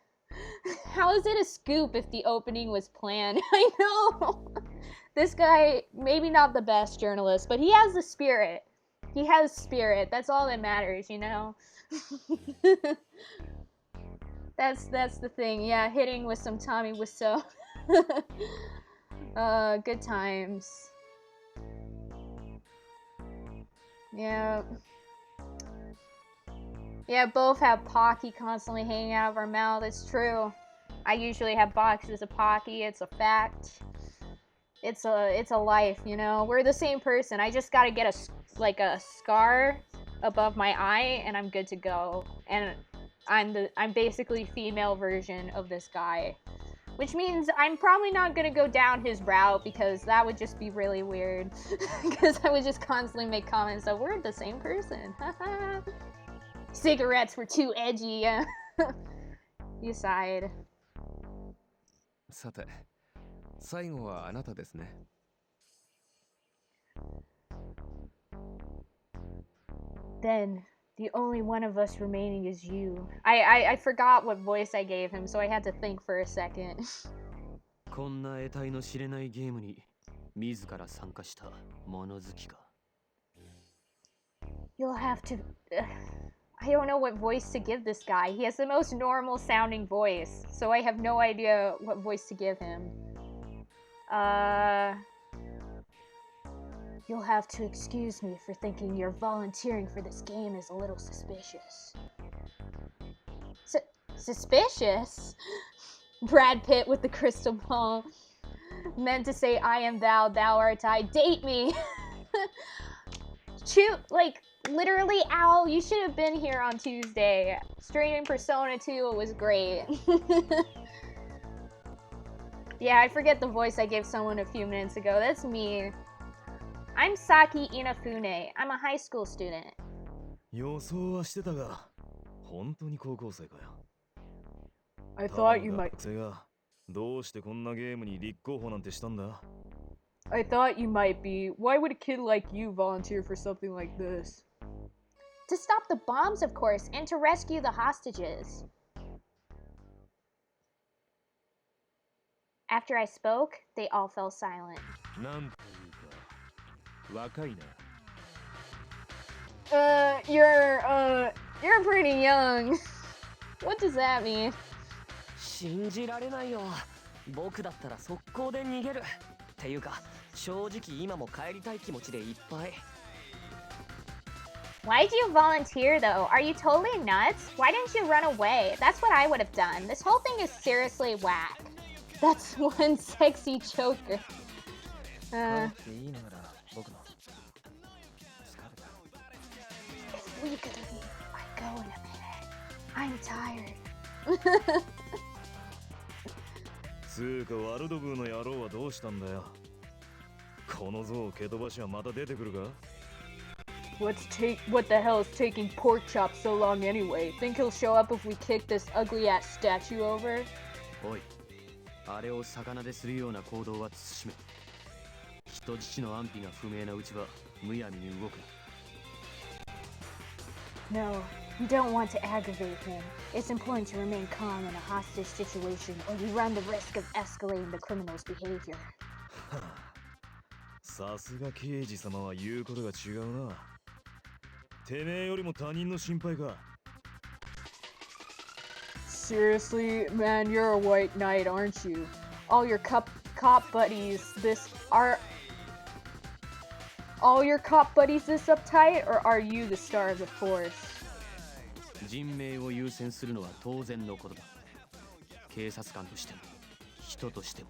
How is it a scoop if the opening was planned? I know! This guy, maybe not the best journalist, but he has the spirit. He has spirit. That's all that matters, you know? That's the thing. Yeah, hitting with some Tommy Wiseau. Good times. Yeah. Yeah, both have Pocky constantly hanging out of our mouth. It's true. I usually have boxes of Pocky. It's a fact. It's a life, you know. We're the same person. I just gotta get a scar above my eye, and I'm good to go. And I'm basically female version of this guy, which means I'm probably not gonna go down his route because that would just be really weird. Because I would just constantly make comments that we're the same person. Cigarettes were too edgy. You sighed. さて、最後はあなたですね。Then, the only one of us remaining is you. I forgot what voice I gave him, so I had to think for a second. こんな得体の知れないゲームに自ら参加した物好きか。You'll have to... I don't know what voice to give this guy. He has the most normal sounding voice, so I have no idea what voice to give him. You'll have to excuse me for thinking your volunteering for this game is a little suspicious. Suspicious? Brad Pitt with the crystal ball. Meant to say I am thou, thou art I. Date me! Like, literally, Al, you should have been here on Tuesday. Streaming Persona 2 was great. Yeah, I forget the voice I gave someone a few minutes ago. That's me. I'm Saki Inafune. I'm a high school student. 予想はしてたが、本当に高校生かよ。I thought you might... 学生がどうしてこんなゲームに立候補なんてしたんだ I thought you might be. Why would a kid like you volunteer for something like this? To stop the bombs, of course, and to rescue the hostages. After I spoke, they all fell silent. なんというか、若いな。You're pretty young. What does that mean? 信じられないよ。僕だったら速攻で逃げる。っていうか、正直今も帰りたい気持ちでいっぱい。Why'd you volunteer though? Are you totally nuts? Why didn't you run away? That's what I would have done. This whole thing is seriously whack. That's one sexy choker. 帰っていいなら僕の疲れた If we could leave, I'd go in a minute. I'm tired. つーかワルドブーの野郎はどうしたんだよ。この像を蹴飛ばしはまた出てくるか？ What the hell is taking pork chop so long anyway? Think he'll show up if we kick this ugly ass statue over? おい、あれを魚でするような行動は慎め。人質の安否が不明なうちはむやみに動くな。 No, we don't want to aggravate him. It's important to remain calm in a hostage situation, or we run the risk of escalating the criminal's behavior. さすが刑事様は言うことが違うな。てめえよりも他人の心配か。 Seriously, man, you're a white knight, aren't you? All your cop buddies this uptight, or are you the star of the force? 人命を優先するのは当然のことだ。警察官としても人としても。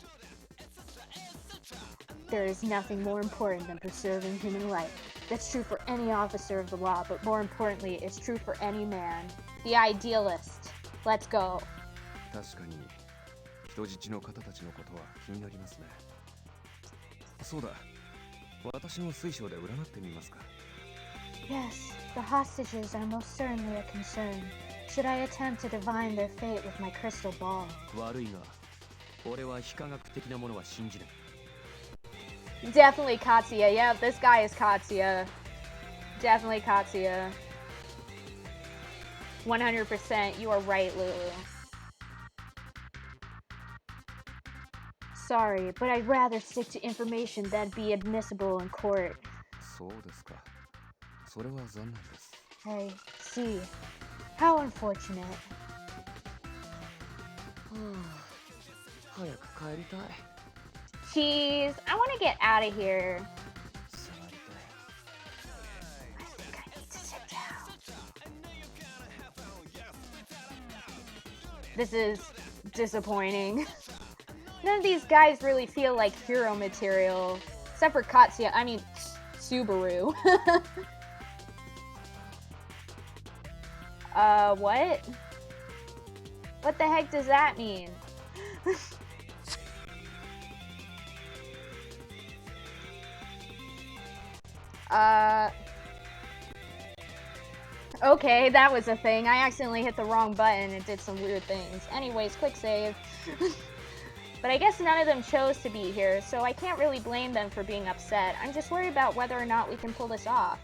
There is nothing more important than preserving human life. That's true for any officer of the law, but more importantly, it's true for any man. The idealist. Let's go. 確かに人質の方たちのことは気になりますね。そうだ、私の水晶で占ってみますか。 Yes, the hostages are most certainly a concern. Should I attempt to divine their fate with my crystal ball? 悪いが、俺は非科学的なものは信じない。 Definitely Katsuya. Yep, this guy is Katsuya. Definitely Katsuya. 100%. You are right, Lulu. Sorry, but I'd rather stick to information that'd be admissible in court. そうですか。それは残念です。 I see. How unfortunate. 早く帰りたい。 Jeez, I want to get out of here. 座りたい。 I think I need to sit down. This is disappointing. None of these guys really feel like hero material. Except for Katsuya, I mean, Subaru. What? What the heck does that mean? Okay, that was a thing. I accidentally hit the wrong button. It did some weird things. Anyways, quick save. But I guess none of them chose to be here, so I can't really blame them for being upset. I'm just worried about whether or not we can pull this off.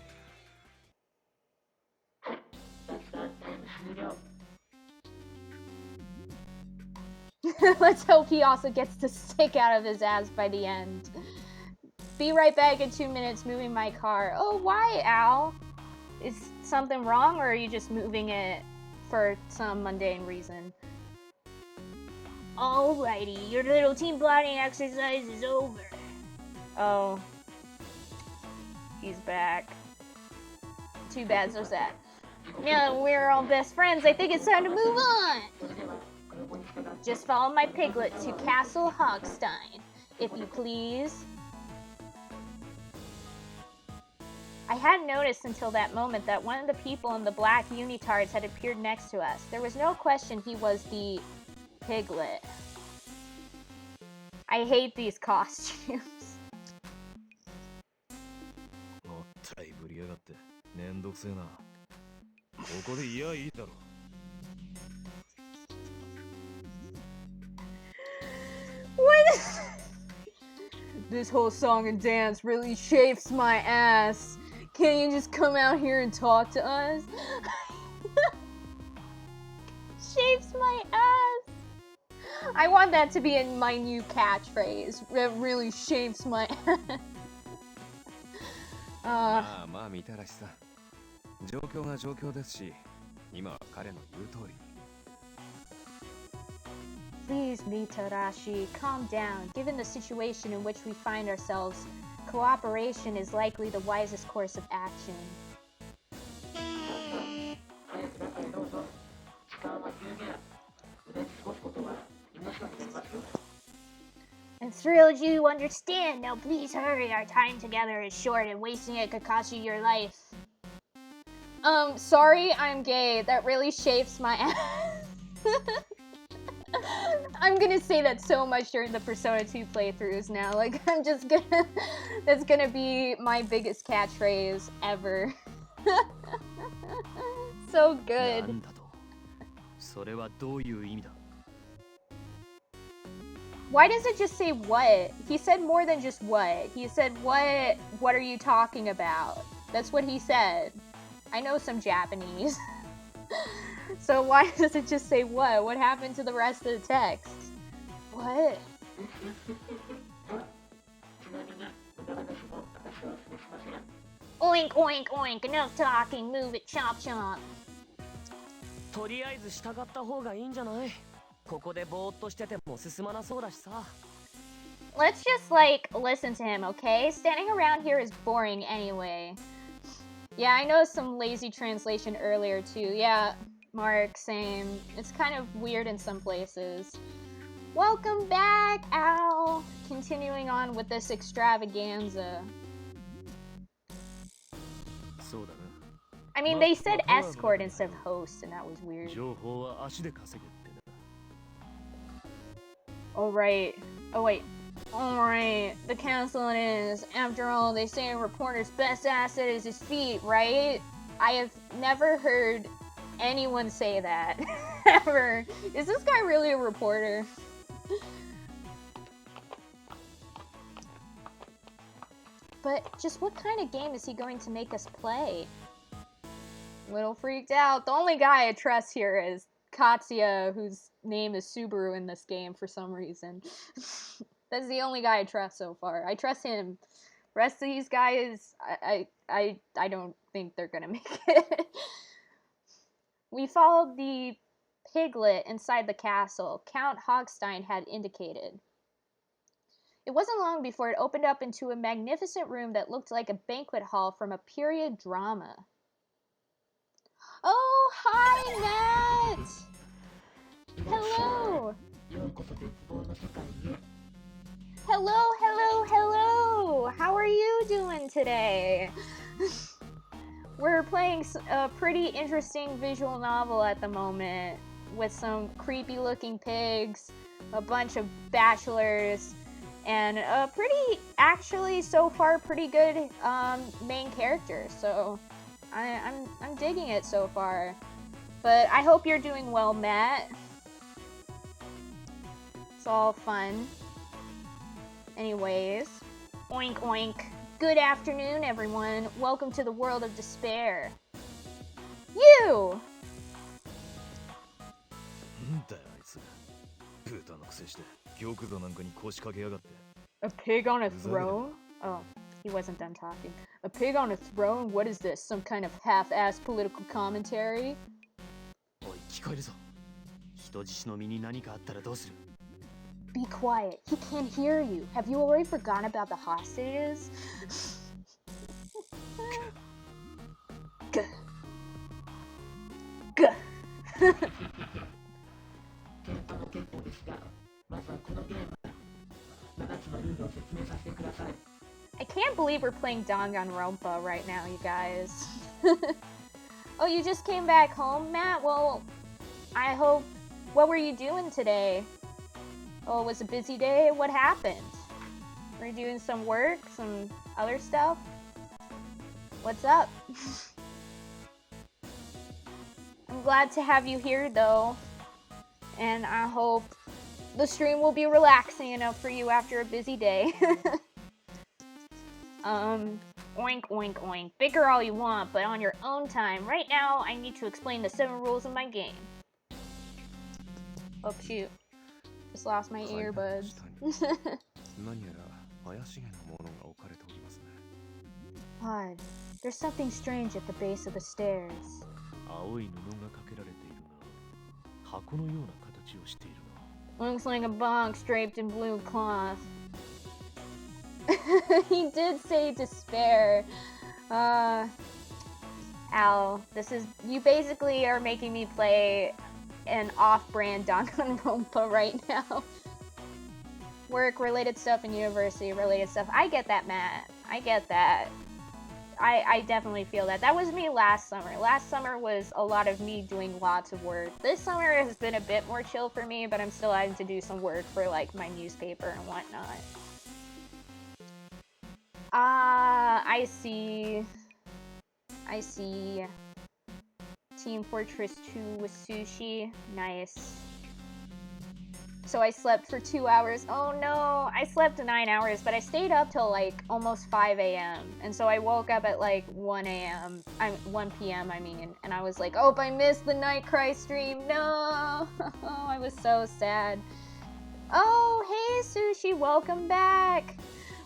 Let's hope he also gets the stick out of his ass by the end. Be right back in 2 minutes, moving my car. Oh, why, Al? Is something wrong, or are you just moving it for some mundane reason? Alrighty, your little team bonding exercise is over. Oh. He's back. Too bad, so sad. Now that we're all best friends, I think it's time to move on. Just follow my piglet to Castle Hogstein, if you please. I hadn't noticed until that moment that one of the people in the black unitards had appeared next to us. There was no question he was the piglet. I hate these costumes. もったいぶりやがってめんどくせえな。ここでいやいいだろ。What is... This whole song and dance really shapes my ass. Can't you just come out here and talk to us? Shapes my ass. I want that to be in my new catchphrase. It really shapes my ass. まあまあみたらしさ。状況が状況ですし、今は彼の言う通り。 Please, Mitarashi, calm down. Given the situation in which we find ourselves, cooperation is likely the wisest course of action. I'm thrilled you understand. Now please hurry. Our time together is short and wasting it could cost you your life. Sorry I'm gay. That really shapes my ass. I'm gonna say that so much during the Persona 2 playthroughs now. Like, I'm just gonna... That's gonna be my biggest catchphrase ever. So な good. んだとそれはどういう意味だ Why does it just say what? He said more than just what. He said, what are you talking about? That's what he said. I know some Japanese. So why does it just say what? What happened to the rest of the text? What? Oink, oink, oink. Enough talking. Move it, chomp, chomp. とりあえず従った方がいいんじゃない？ここでぼーっとしてても進まなそうだしさ。 Let's just, like, listen to him, okay? Standing around here is boring anyway. Yeah, I know some lazy translation earlier, too. Yeah, Mark, same. It's kind of weird in some places. Welcome back, Al! Continuing on with this extravaganza. そうだな I mean, they said escort instead of host, and that was weird. 情報は足で稼げってな Oh, right. Oh, wait. Alright, the council is. After all, they say a reporter's best asset is his feet, right? I have never heard anyone say that. Ever. Is this guy really a reporter? But just what kind of game is he going to make us play? Little freaked out. The only guy I trust here is Katsuya, whose name is Subaru in this game for some reason. That's the only guy I trust so far. I trust him. Rest of these guys, I don't think they're gonna make it. We followed the piglet inside the castle Count Hogstein had indicated. It wasn't long before it opened up into a magnificent room that looked like a banquet hall from a period drama. Oh, hi, Matt! Hello! Hello, hello, hello! How are you doing today? We're playing a pretty interesting visual novel at the moment with some creepy looking pigs, a bunch of bachelors, and a pretty, actually so far pretty good main character. So I'm digging it so far. But I hope you're doing well, Matt. It's all fun. Anyways, oink oink. Good afternoon, everyone. Welcome to the world of despair. You! なんだよあいつ豚のくせして玉座なんかに腰掛けやがって A pig on a throne? Oh, he wasn't done talking. A pig on a throne? What is this? Some kind of half-assed political commentary? おい聞こえるぞ人質の身に何かあったらどうする Be quiet. He can't hear you. Have you already forgotten about the hostages? Gah. Gah. I can't believe we're playing Danganronpa right now, you guys. Oh, you just came back home, Matt? Well, I hope... What were you doing today? Oh, it was a busy day? What happened? Were you doing some work? Some other stuff? What's up? I'm glad to have you here, though. And I hope the stream will be relaxing enough for you after a busy day. Oink, oink, oink. Bigger all you want, but on your own time. Right now, I need to explain the 7 rules of my game. Oh, shoot. Just lost my earbuds. 何やら怪しげなものが置かれておりますね Odd. There's something strange at the base of the stairs. 青い布がかけられているが箱のような形をしているな Looks like a box draped in blue cloth. He did say despair. Al, this is... You basically are making me play an off-brand Danganronpa right now. work-related stuff and university-related stuff. I get that, Matt. I get that. I definitely feel that. That was me last summer. Last summer was a lot of me doing lots of work. This summer has been a bit more chill for me, but I'm still having to do some work for like my newspaper and whatnot. I see. I see. Team Fortress 2 with sushi. Nice. So I slept for 2 hours. Oh no, I slept 9 hours, but I stayed up till like almost 5 a.m. And so I woke up at like 1 a.m. 1 p.m. I mean, and I was like, oh, I missed the Night Cry stream. No, I was so sad. Oh, hey Sushi, welcome back.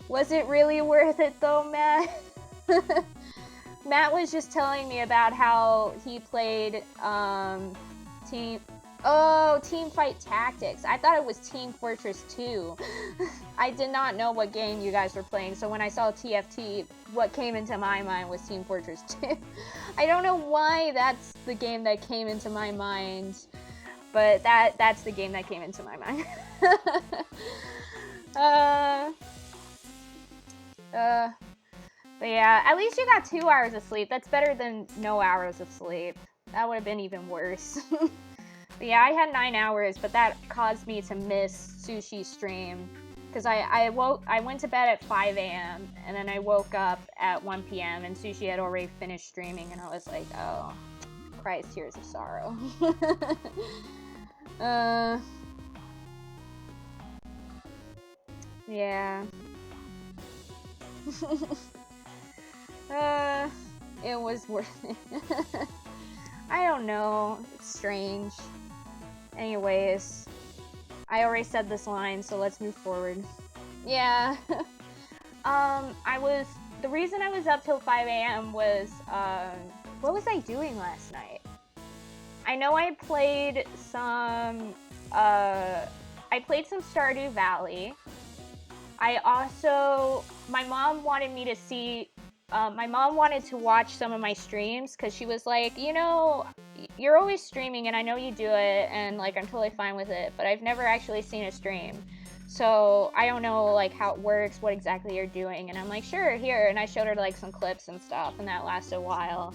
Was it really worth it though, Matt? Matt was just telling me about how he played Team Fight Tactics. I thought it was Team Fortress 2. I did not know what game you guys were playing, so when I saw TFT, what came into my mind was Team Fortress 2. I don't know why that's the game that came into my mind, but that's the game that came into my mind. But yeah, at least you got 2 hours of sleep. That's better than no hours of sleep. That would have been even worse. But yeah, I had 9 hours, but that caused me to miss Sushi's stream. Because I went to bed at 5 a.m. and then I woke up at 1 p.m. and Sushi had already finished streaming and I was like, oh, cries tears of sorrow. Yeah. It was worth it. I don't know. It's strange. Anyways, I already said this line, so let's move forward. Yeah. The reason I was up till 5 a.m. was, what was I doing last night? I know I played some Stardew Valley. My mom wanted me to see, my mom wanted to watch some of my streams because she was like, you know, you're always streaming and I know you do it and like I'm totally fine with it, but I've never actually seen a stream. So I don't know like how it works, what exactly you're doing. And I'm like, sure, here. And I showed her like some clips and stuff and that lasted a while.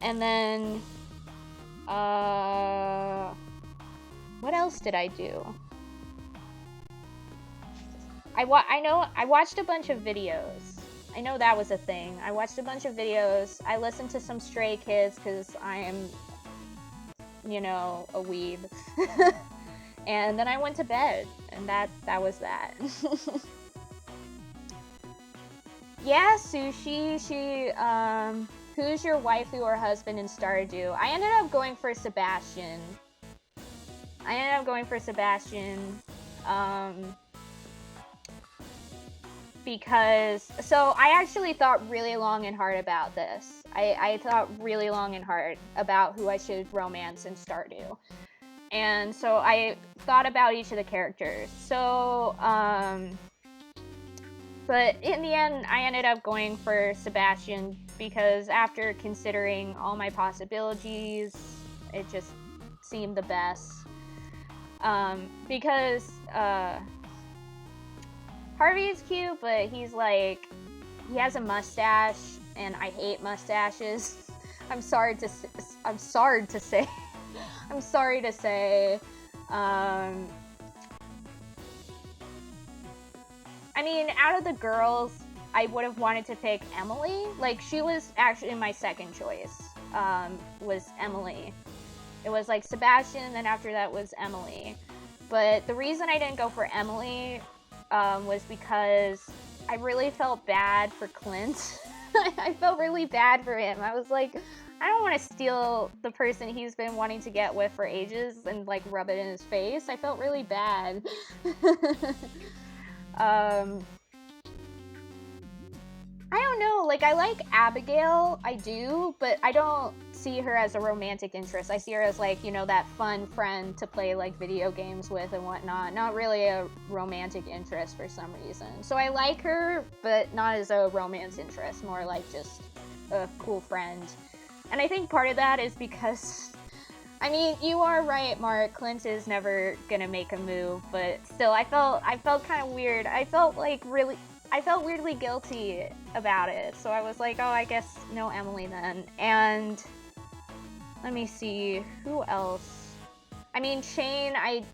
And then, what else did I do? I watched a bunch of videos. I know that was a thing. I watched a bunch of videos. I listened to some Stray Kids because I am, you know, a weeb. And then I went to bed, and that was that. Yeah, Sushi, who's your waifu or husband in Stardew? I ended up going for Sebastian. Because, so I actually thought really long and hard about this. I thought really long and hard about who I should romance in Stardew. And so I thought about each of the characters. So, but in the end, I ended up going for Sebastian because after considering all my possibilities, it just seemed the best. Because, Harvey is cute, but he's like, he has a mustache, and I hate mustaches. I'm sorry to say. I mean, out of the girls, I would have wanted to pick Emily. Like, she was actually my second choice, was Emily. It was like Sebastian, and then after that was Emily. But the reason I didn't go for Emily was because I really felt bad for Clint. I felt really bad for him. I was like, I don't want to steal the person he's been wanting to get with for ages and like rub it in his face. I felt really bad. I don't know, like I like Abigail, I do, but I don't see her as a romantic interest. I see her as like, you know, that fun friend to play like video games with and whatnot. Not really a romantic interest for some reason. So I like her, but not as a romance interest, more like just a cool friend. And I think part of that is because I mean, you are right, Mark. Clint is never gonna make a move, but still, I felt kind of weird. I felt weirdly guilty about it. So I was like, oh, I guess no Emily then. And let me see, who else? I mean, Shane, I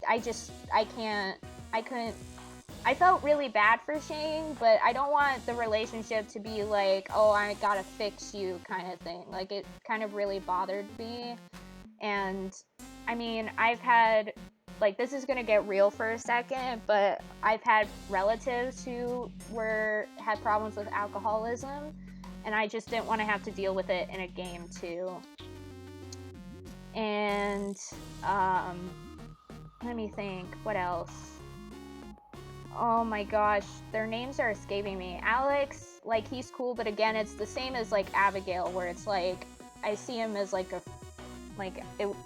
felt really bad for Shane, but I don't want the relationship to be like, oh, I gotta fix you kind of thing. Like, it kind of really bothered me. And I mean, I've had, like, this is gonna get real for a second, but I've had relatives who had problems with alcoholism, and I just didn't want to have to deal with it in a game too. And let me think, what else? Oh my gosh, their names are escaping me. Alex, like, he's cool, but again, it's the same as like Abigail, where it's like I see him as like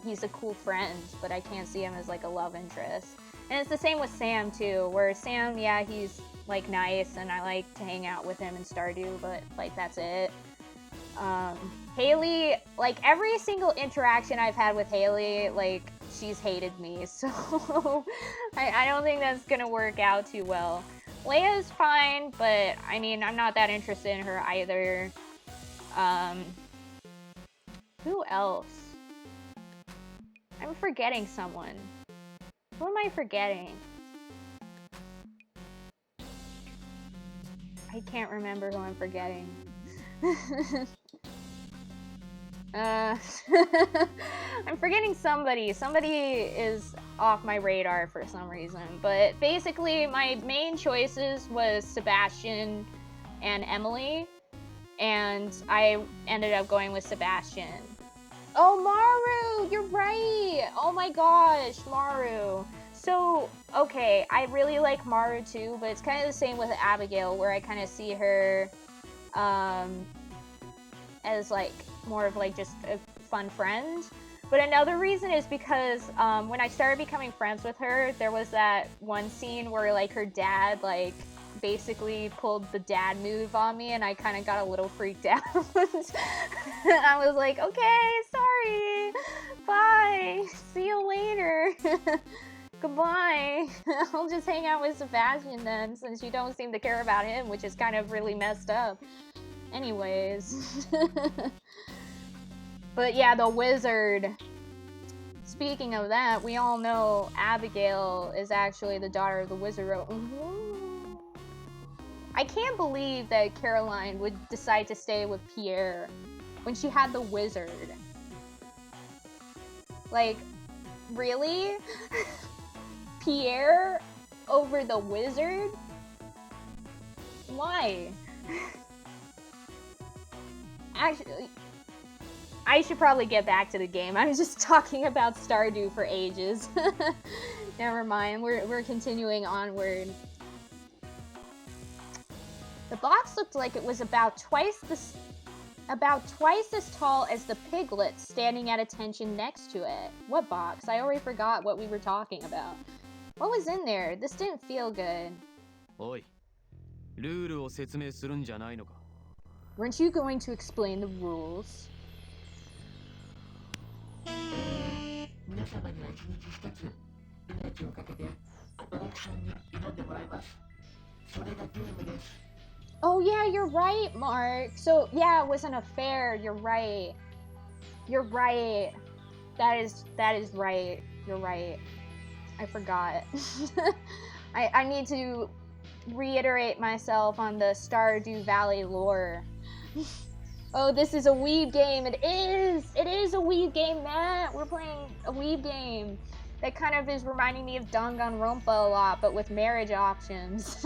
he's a cool friend, but I can't see him as like a love interest. And it's the same with Sam too, where Sam, yeah, he's like nice and I like to hang out with him in Stardew, but like that's it. Haley, like every single interaction I've had with Haley, like she's hated me, so I don't think that's gonna work out too well. Leia's fine, but I mean, I'm not that interested in her either. Who else? I'm forgetting someone. Who am I forgetting? I can't remember who I'm forgetting. I'm forgetting somebody. Somebody is off my radar for some reason. But basically, my main choices was Sebastian and Emily. And I ended up going with Sebastian. Oh, Maru! You're right! Oh my gosh, Maru. So, okay, I really like Maru too, but it's kind of the same with Abigail, where I kind of see her as like more of like just a fun friend. But another reason is because when I started becoming friends with her, there was that one scene where like her dad like basically pulled the dad move on me, and I kind of got a little freaked out. I was like, okay, sorry, bye, see you later. Goodbye. I'll just hang out with Sebastian then, since you don't seem to care about him, which is kind of really messed up. Anyways. But yeah, the wizard. Speaking of that, we all know Abigail is actually the daughter of the wizard. I can't believe that Caroline would decide to stay with Pierre when she had the wizard. Like, really? Pierre over the wizard? Why? Actually, I should probably get back to the game. I was just talking about Stardew for ages. Never mind, we're continuing onward. The box looked like it was about twice as tall as the piglet standing at attention next to it. What box? I already forgot what we were talking about. What was in there? This didn't feel good. Oi. ルールを説明するんじゃないのか? Weren't you going to explain the rules? 皆様には一日一つ命をかけてアトラクションに挑んでもらいます。それがゲームです。 Oh yeah, you're right, Mark. So yeah, it wasn't a fair. You're right. You're right. That is right. You're right. I forgot. I need to reiterate myself on the Stardew Valley lore. Oh, this is a weeb game. It is a weeb game, Matt. We're playing a weeb game. That kind of is reminding me of Danganronpa a lot, but with marriage options.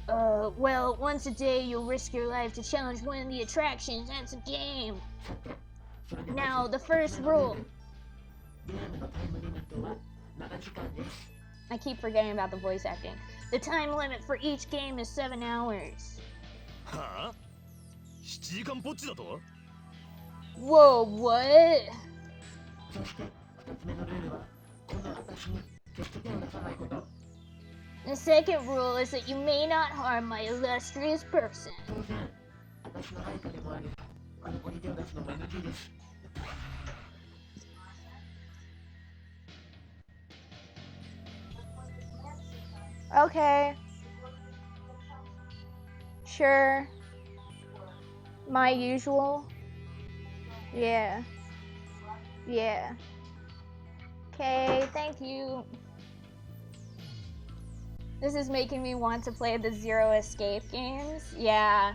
Well, once a day you'll risk your life to challenge one of the attractions. That's a game. Now, the first rule. I keep forgetting about the voice acting. The time limit for each game is 7 hours. はあ ?7 時間ぽっちだと Whoa, what? そして2つ目のルールはこの私に決して手を出さないこと。 The second rule is that you may not harm my illustrious person. 当然、私の配下でもあり、この子に手を出すのも NG です。Okay. Sure. My usual. Yeah. Yeah. Okay, thank you. This is making me want to play the Zero Escape games. Yeah.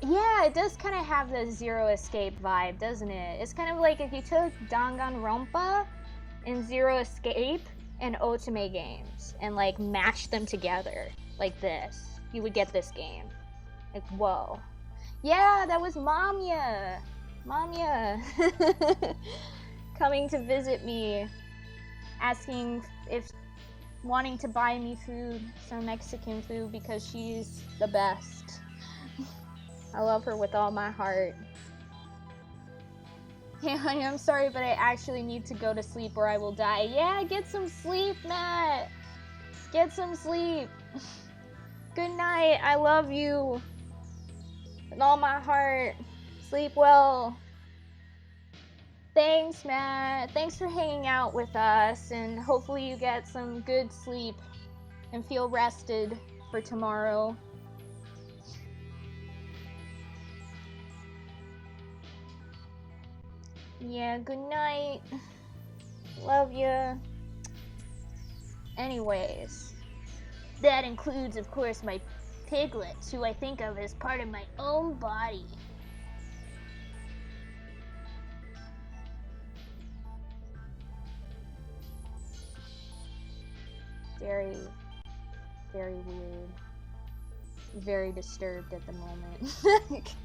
Yeah, it does kind of have the Zero Escape vibe, doesn't it? It's kind of like if you took Danganronpa and Zero Escape and otome games and like mashed them together like this, you would get this game. Like, whoa. Yeah, that was Mamiya. Mamiya. Coming to visit me, asking if wanting to buy me food, some Mexican food, because she's the best. I love her with all my heart. Yeah, honey, I'm sorry, but I actually need to go to sleep or I will die. Yeah, get some sleep, Matt. Get some sleep. Good night. I love you with all my heart. Sleep well. Thanks, Matt. Thanks for hanging out with us, and hopefully you get some good sleep and feel rested for tomorrow. Yeah, good night. Love ya. Anyways, that includes, of course, my piglets, who I think of as part of my own body. Very, very weird. Very disturbed at the moment.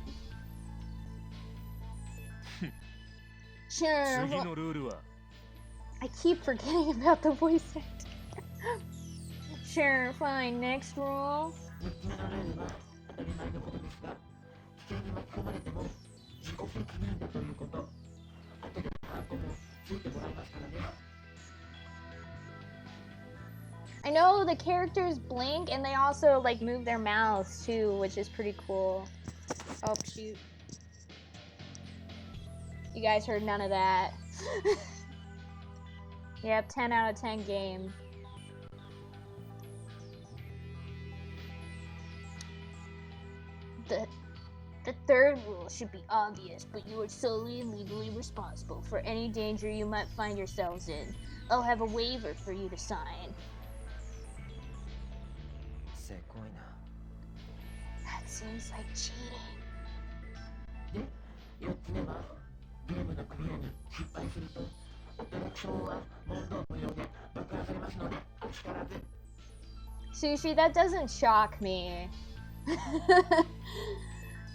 Sure. 次のルールは I keep forgetting about the voice acting. Sure, fine. Next rule. 3つ目のルールは当たり前のことですが、危険に巻き込まれても自己責任だということ。後でハンコもついてもらいますからね。I know the characters blink and they also like move their mouths too, which is pretty cool. Oh shoot. You guys heard none of that. Yep, 10 out of 10 game. The third rule should be obvious, but you are solely and legally responsible for any danger you might find yourselves in. I'll have a waiver for you to sign. せこいな。 That seems like cheating. で、4つ目はゲームのクリアに失敗するとアトラクションは問答無用で爆破されますのであしからず。 Sushi, that doesn't shock me.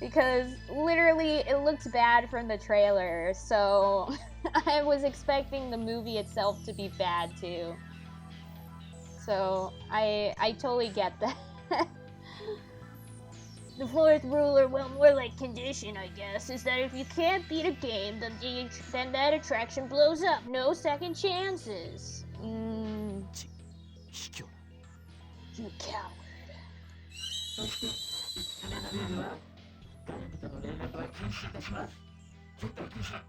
Because literally it looked bad from the trailer, so I was expecting the movie itself to be bad too. So I totally get that. The fourth rule, or well, more like condition, I guess, is that if you can't beat a game, then that attraction blows up. No second chances. You coward. そして5つ目のルールは誰にとの連絡は禁止いたします。絶対禁止。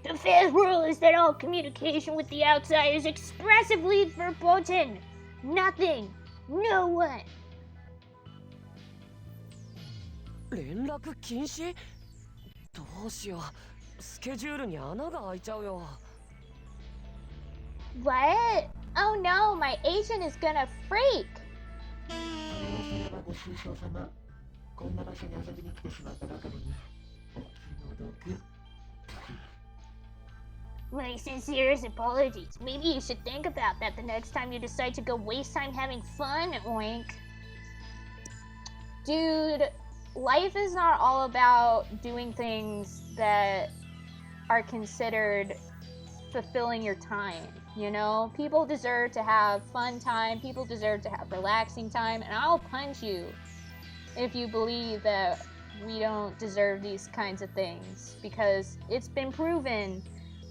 The fifth rule is that all communication with the outside is expressively verboten. Nothing. No one. 連絡禁止？どうしよう。スケジュールに穴が開いちゃうよ。 What? Oh no, my agent is gonna freak. それをすればご愁傷様。こんな場所に遊びに来てしまったばかりにお気の毒。 My sincerest apologies. Maybe you should think about that the next time you decide to go waste time having fun, oink. Dude, life is not all about doing things that are considered fulfilling your time, you know? People deserve to have fun time, people deserve to have relaxing time, and I'll punch you if you believe that we don't deserve these kinds of things, because it's been proven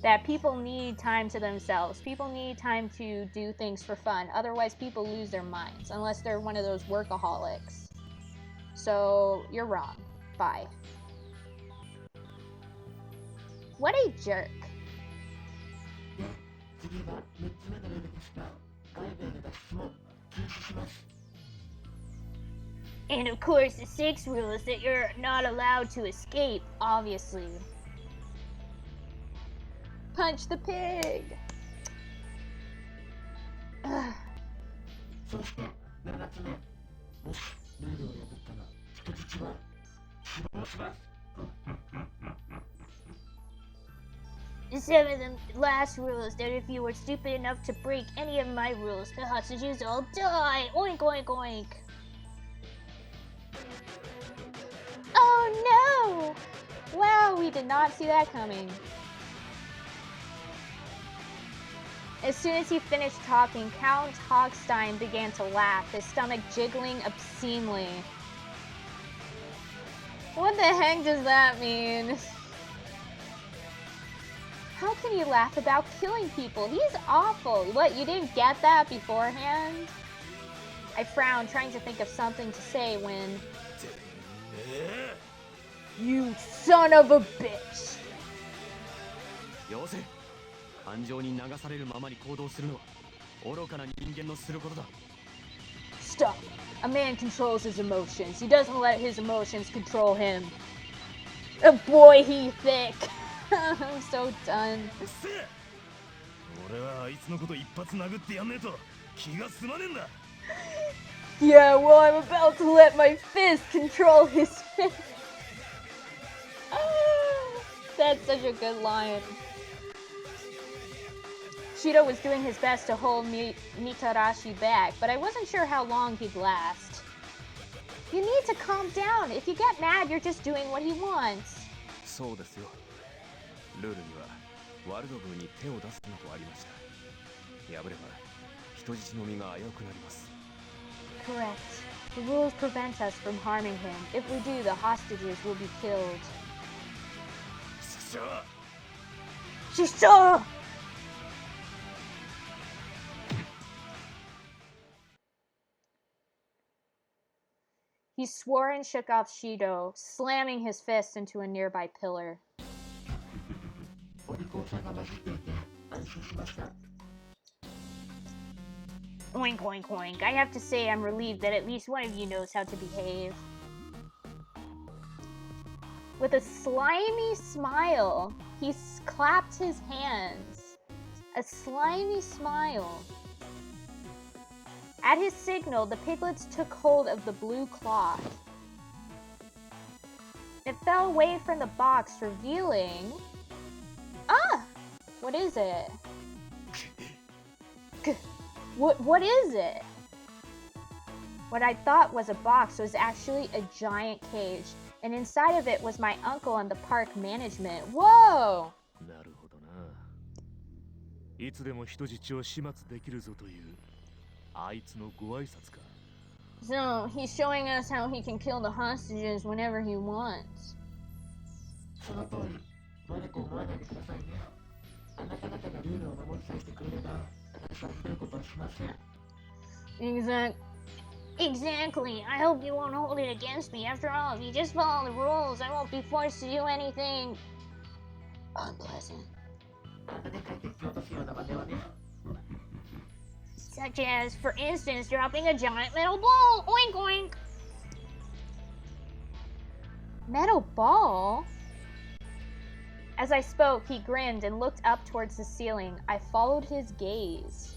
that people need time to themselves. People need time to do things for fun. Otherwise, people lose their minds, unless they're one of those workaholics. So, you're wrong. Bye. What a jerk. で、次は3つ目のルールですが、外部への脱出も禁止します。 And of course, the sixth rule is that you're not allowed to escape, obviously. Punch the pig! Ugh. そして7つ目、もしルールを破ったら人質は死亡します。 The seventh and last rule is that if you were stupid enough to break any of my rules, the hostages all die! Oink oink oink! Oh no! Wow, we did not see that coming. As soon as he finished talking, Count Hogstein began to laugh, his stomach jiggling obscenely. What the heck does that mean? How can you laugh about killing people? He's awful. What, you didn't get that beforehand? I frowned, trying to think of something to say when... You son of a bitch! よせ、感情に流されるままに行動するのは愚かな人間のすることだ。 Stop. A man controls his emotions. He doesn't let his emotions control him. Oh boy, he thick. I'm so done. 俺はあいつのこと一発殴ってやんねえと気が済まねえんだ。 Yeah, well, I'm about to let my fist control his fist. That's such a good line. Shido was doing his best to hold Mitarashi back, but I wasn't sure how long he'd last. You need to calm down. If you get mad, you're just doing what he wants. そうですよ。ルールにはワルド部に手を出すなとありました。破れば人質の身が危うくなります。 Correct. The rules prevent us from harming him. If we do, the hostages will be killed. 師匠! He swore and shook off Shido, slamming his fist into a nearby pillar. お利口さんが混じっていて安心しました。 Oink oink oink. I have to say I'm relieved that at least one of you knows how to behave. With a slimy smile, he clapped his hands. A slimy smile. At his signal, the piglets took hold of the blue cloth. It fell away from the box, revealing... Ah! What is it? What is it? What I thought was a box was actually a giant cage, and inside of it was my uncle and the park management. Whoa! なるほどな。いつでも人質を始末できるぞというあいつのご挨拶か。 So, he's showing us how he can kill the hostages whenever he wants. その通り、悪く思わないでくださいね。あなた方がルールを守りさえしてくれれば、私はひどいことはしません。Exactly. I hope you won't hold it against me. After all, if you just follow the rules, I won't be forced to do anything unpleasant. あんなで解決しようとするような真似はね。 Such as, for instance, dropping a giant metal ball. Oink oink. Metal ball? As I spoke, he grinned and looked up towards the ceiling. I followed his gaze.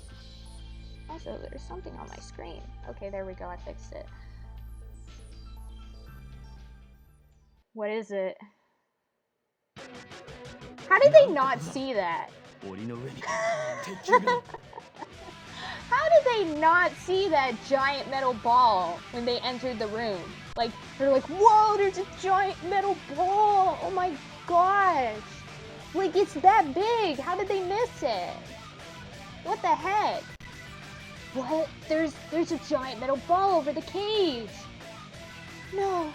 Also, there's something on my screen. Okay, there we go. I fixed it. What is it? How did they not see that? 檻の上に鉄球が。 How did they not see that giant metal ball when they entered the room? Like, they're like, whoa, there's a giant metal ball! Oh my gosh! Like, it's that big! How did they miss it? What the heck? What? There's a giant metal ball over the cage! No.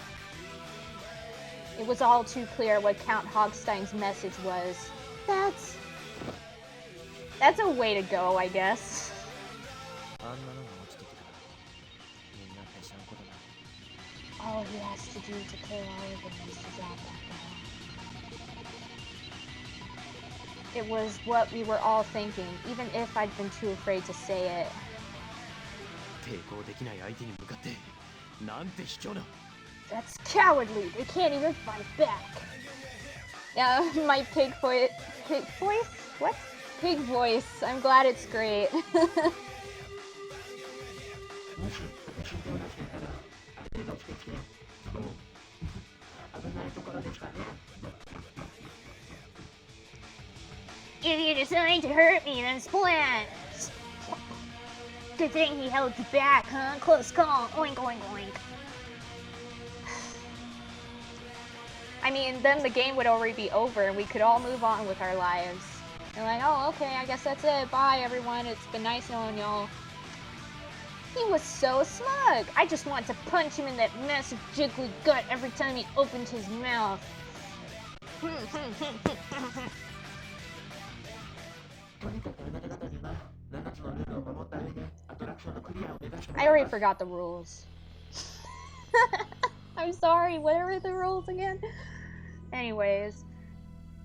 It was all too clear what Count Hogstein's message was. That's a way to go, I guess. あんなのが落ちてきたらみんなぺしゃんこだな。 All he has to do to kill all of them is to drop that it was what we were all thinking, even if I'd been too afraid to say it. 抵抗できない相手に向かってなんて卑怯な。 That's cowardly. They can't even fight back. Yeah, my pig voice. Pig voice? What? Pig voice. I'm glad it's great. もし私を手を出してたら手がつけて危ないところですかね。 If you decide to hurt me, then splat. Good thing he held you back, huh? Close call. Oink, oink, oink. I mean, then the game would already be over and we could all move on with our lives. And like, oh, okay, I guess that's it. Bye, everyone. It's been nice knowing y'all. He was so smug. I just want to punch him in that massive jiggly gut every time he opened his mouth. I already forgot the rules. I'm sorry, what are the rules again? Anyways,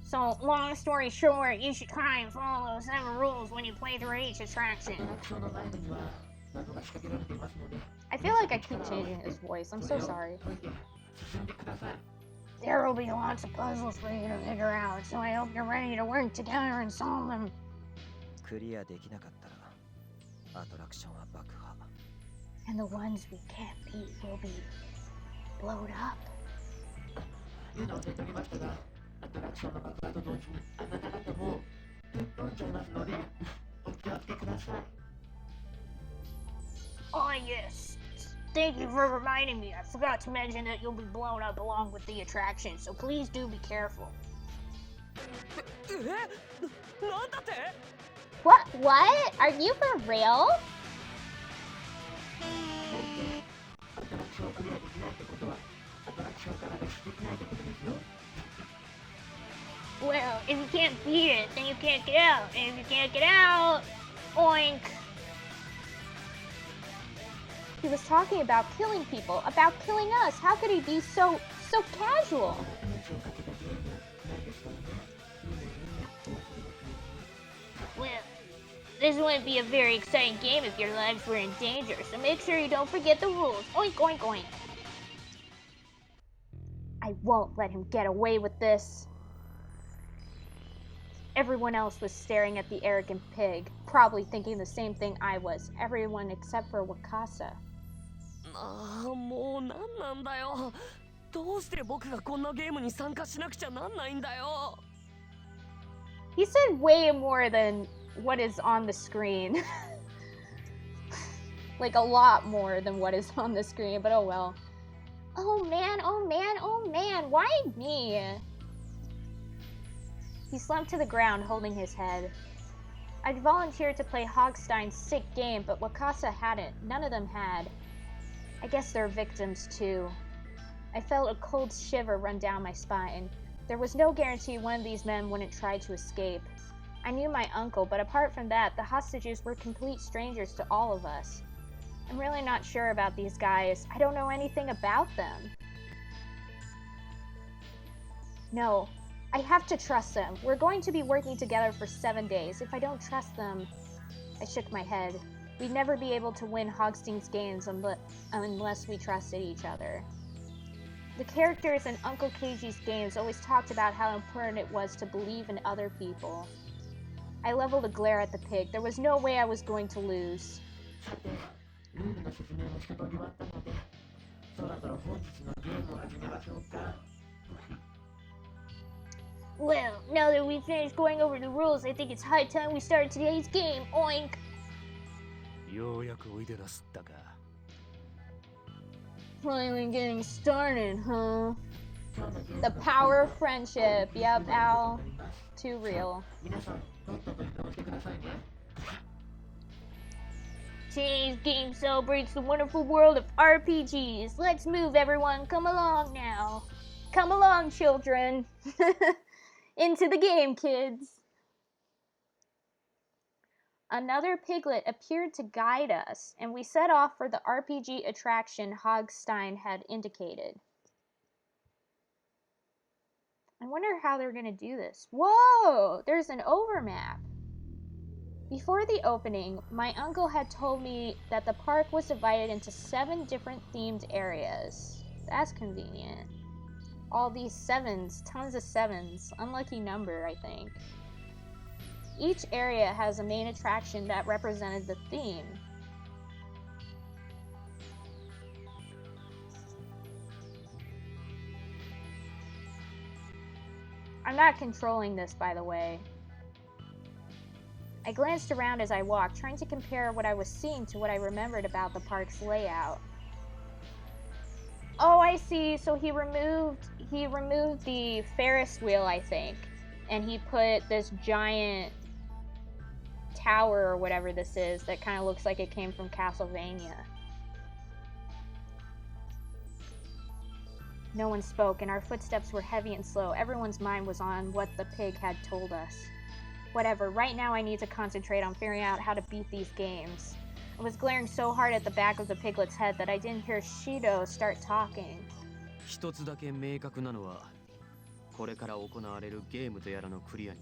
so long story short, you should try and follow those 7 rules when you play through each attraction. I feel like I keep changing his voice, I'm so sorry. There will be lots of puzzles for you to figure out, so I hope you're ready to work together and solve them. クリアできなかったらアトラクションは爆破。 And the ones we can't beat will be blown up. いうのを出ておりましたが、アトラクションの爆破と同時にあなた方もぶっ飛んじゃいますので、お気をつけください。 Oh yes. Thank you for reminding me. I forgot to mention that you'll be blown up along with the attraction, so please do be careful. なんだって？ What? What? Are you for real? Well, if you can't beat it, then you can't get out. And if you can't get out, oink. He was talking about killing people, about killing us. How could he be so casual? Well, this wouldn't be a very exciting game if your lives were in danger, so make sure you don't forget the rules. Oink, oink, oink. I won't let him get away with this. Everyone else was staring at the arrogant pig, probably thinking the same thing I was. Everyone except for Wakasa. ああ、もうなんなんだよ。どうして僕がこんなゲームに参加しなくちゃなんないんだよ。 He said way more than what is on the screen. Like a lot more than what is on the screen, but oh well. Oh man, oh man, oh man, why me? He slumped to the ground, holding his head. I'd volunteered to play Hogstein's sick game, but Wakasa hadn't. None of them had. I guess they're victims too. I felt a cold shiver run down my spine. There was no guarantee one of these men wouldn't try to escape. I knew my uncle, but apart from that, the hostages were complete strangers to all of us. I'm really not sure about these guys. I don't know anything about them. No, I have to trust them. We're going to be working together for 7 days. If I don't trust them... I shook my head. We'd never be able to win Hogstein's games unless we trusted each other. The characters in Uncle Keiji's games always talked about how important it was to believe in other people. I leveled a glare at the pig. There was no way I was going to lose. さて、ルールの説明も一通り終わったので、そろそろ本日のゲームを始めましょうか。 Well, now that we've finished going over the rules, I think it's high time we start today's game. Oink! ようやくおいでなすったか。 Finally getting started, huh? The power of friendship. Yep, Al. Too real. 皆さん、とっとと移動してくださいね。 Today's game celebrates the wonderful world of RPGs. Let's move, everyone. Come along now. Come along, children. Into the game, kids. Another piglet appeared to guide us, and we set off for the RPG attraction Hogstein had indicated. I'm wonder how they're gonna do this. Whoa! There's an overmap. Before the opening, my uncle had told me that the park was divided into 7 different themed areas. That's convenient. All these 7s, tons of 7s. Unlucky number, I think. Each area has a main attraction that represented the theme. I'm not controlling this, by the way. I glanced around as I walked, trying to compare what I was seeing to what I remembered about the park's layout. Oh, I see. So he removed the Ferris wheel, I think, and he put this giant tower or whatever this is that kind of looks like it came from Castlevania. No one spoke, and our footsteps were heavy and slow. Everyone's mind was on what the pig had told us. Whatever, right now I need to concentrate on figuring out how to beat these games. I was glaring so hard at the back of the piglet's head that I didn't hear Shido start talking. 一つだけ明確なのは、これから行われるゲームとやらのクリアに、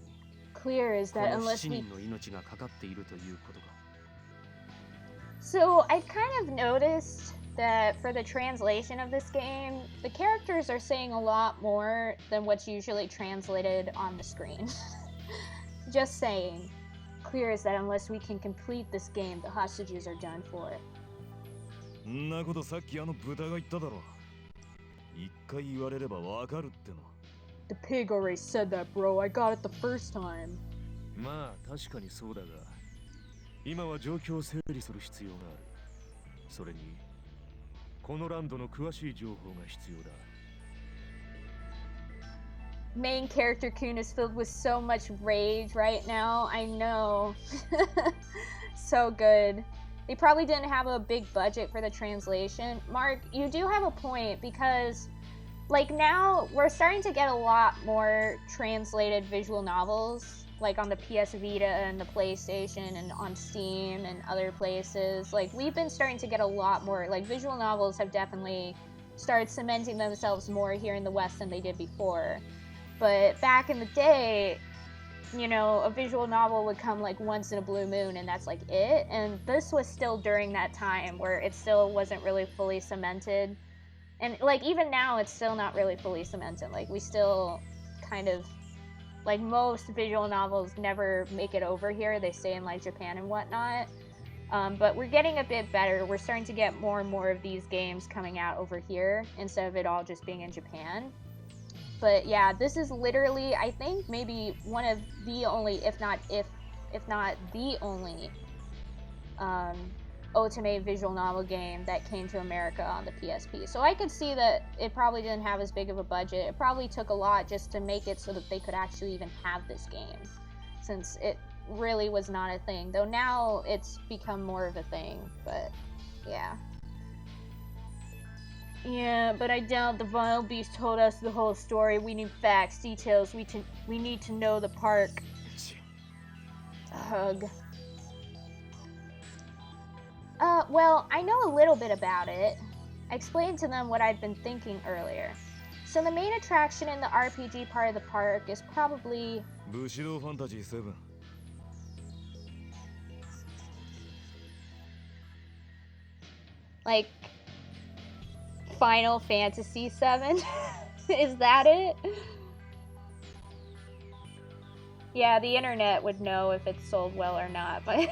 Clear is こ that の unless 7 we... 人の命がかかっているということか。So, I've kind of noticed that for the translation of this game, the characters are saying a lot more than what's usually translated on the screen. Just saying. Clear is that unless we can complete this game, the hostages are done for. んなことさっきあの豚が言っただろ。一回言われればわかるっての。The pig already said that, bro. I got it the first time. まあ確かにそうだが、今は状況を整理する必要がある。それにこのランドの詳しい情報が必要だ。Main character Kun is filled with so much rage right now. I know. So good. They probably didn't have a big budget for the translation. Mark, you do have a point because, like, now we're starting to get a lot more translated visual novels, like on the PS Vita and the PlayStation and on Steam and other places. Like, we've been starting to get a lot more, like, visual novels have definitely started cementing themselves more here in the West than they did before. But back in the day, you know, a visual novel would come like once in a blue moon and that's like it. And this was still during that time where it still wasn't really fully cemented. And like even now it's still not really fully cemented. Like we still kind of, like most visual novels never make it over here. They stay in like Japan and whatnot. But we're getting a bit better. We're starting to get more and more of these games coming out over here instead of it all just being in Japan. But yeah, this is literally, I think, maybe one of the only, if not the only, otome visual novel game that came to America on the PSP. So I could see that it probably didn't have as big of a budget. It probably took a lot just to make it so that they could actually even have this game, since it really was not a thing. Though now it's become more of a thing, but yeah. Yeah, but I doubt the Vile Beast told us the whole story. We need facts, details. We need to know the park. Hug. Well, I know a little bit about it. I explained to them what I'd been thinking earlier. So the main attraction in the RPG part of the park is probably... Bushido Fantasy 7. like... Final Fantasy 7? Is that it? Yeah, the internet would know if it's sold well or not, but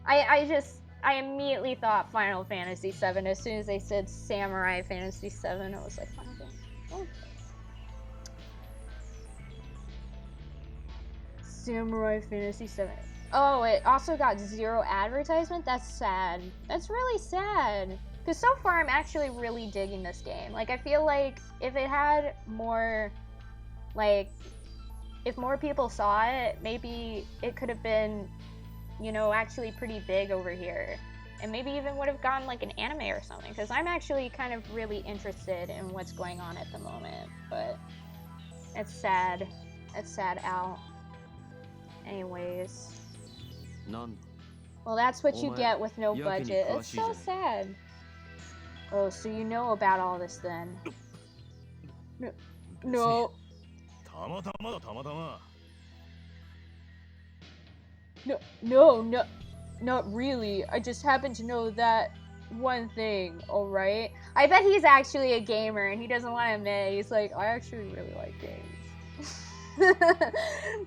I immediately thought Final Fantasy 7 as soon as they said Samurai Fantasy 7. I was like, Final Fantasy. Oh. Samurai Fantasy 7. Oh, it also got 0 advertisement? That's sad. That's really sad. Because so far, I'm actually really digging this game. Like, I feel like if it had more, like, if more people saw it, maybe it could have been, you know, actually pretty big over here. And maybe even would have gotten, like, an anime or something. Because I'm actually kind of really interested in what's going on at the moment. But it's sad. It's sad, Al. Anyways. None. Well, that's what you get with no budget. It's so sad. Oh, so you know about all this then. No. たまたまだたまたま。 No, not really. I just happen to know that one thing, alright? I bet he's actually a gamer and he doesn't want to admit it. He's like, I actually really like games.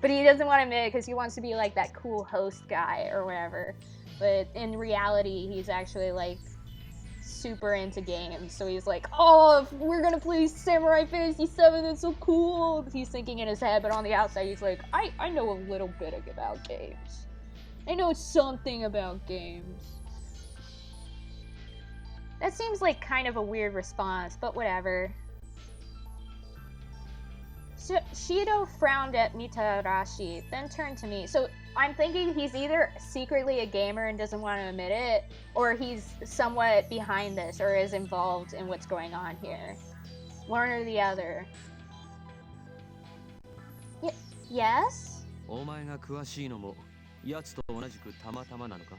But he doesn't want to admit it because he wants to be like that cool host guy or whatever. But in reality, he's actually like super into games. So he's like, oh, if we're gonna play Samurai Fantasy 7, that's so cool. He's thinking in his head, but on the outside, he's like, I know a little bit about games. I know something about games. That seems like kind of a weird response, but whatever. Shido frowned at Mitarashi, then turned to me. So I'm thinking he's either secretly a gamer and doesn't want to admit it, or he's somewhat behind this, or is involved in what's going on here. One or the other. Yes? お前が詳しいのも奴と同じくたまたまなのか?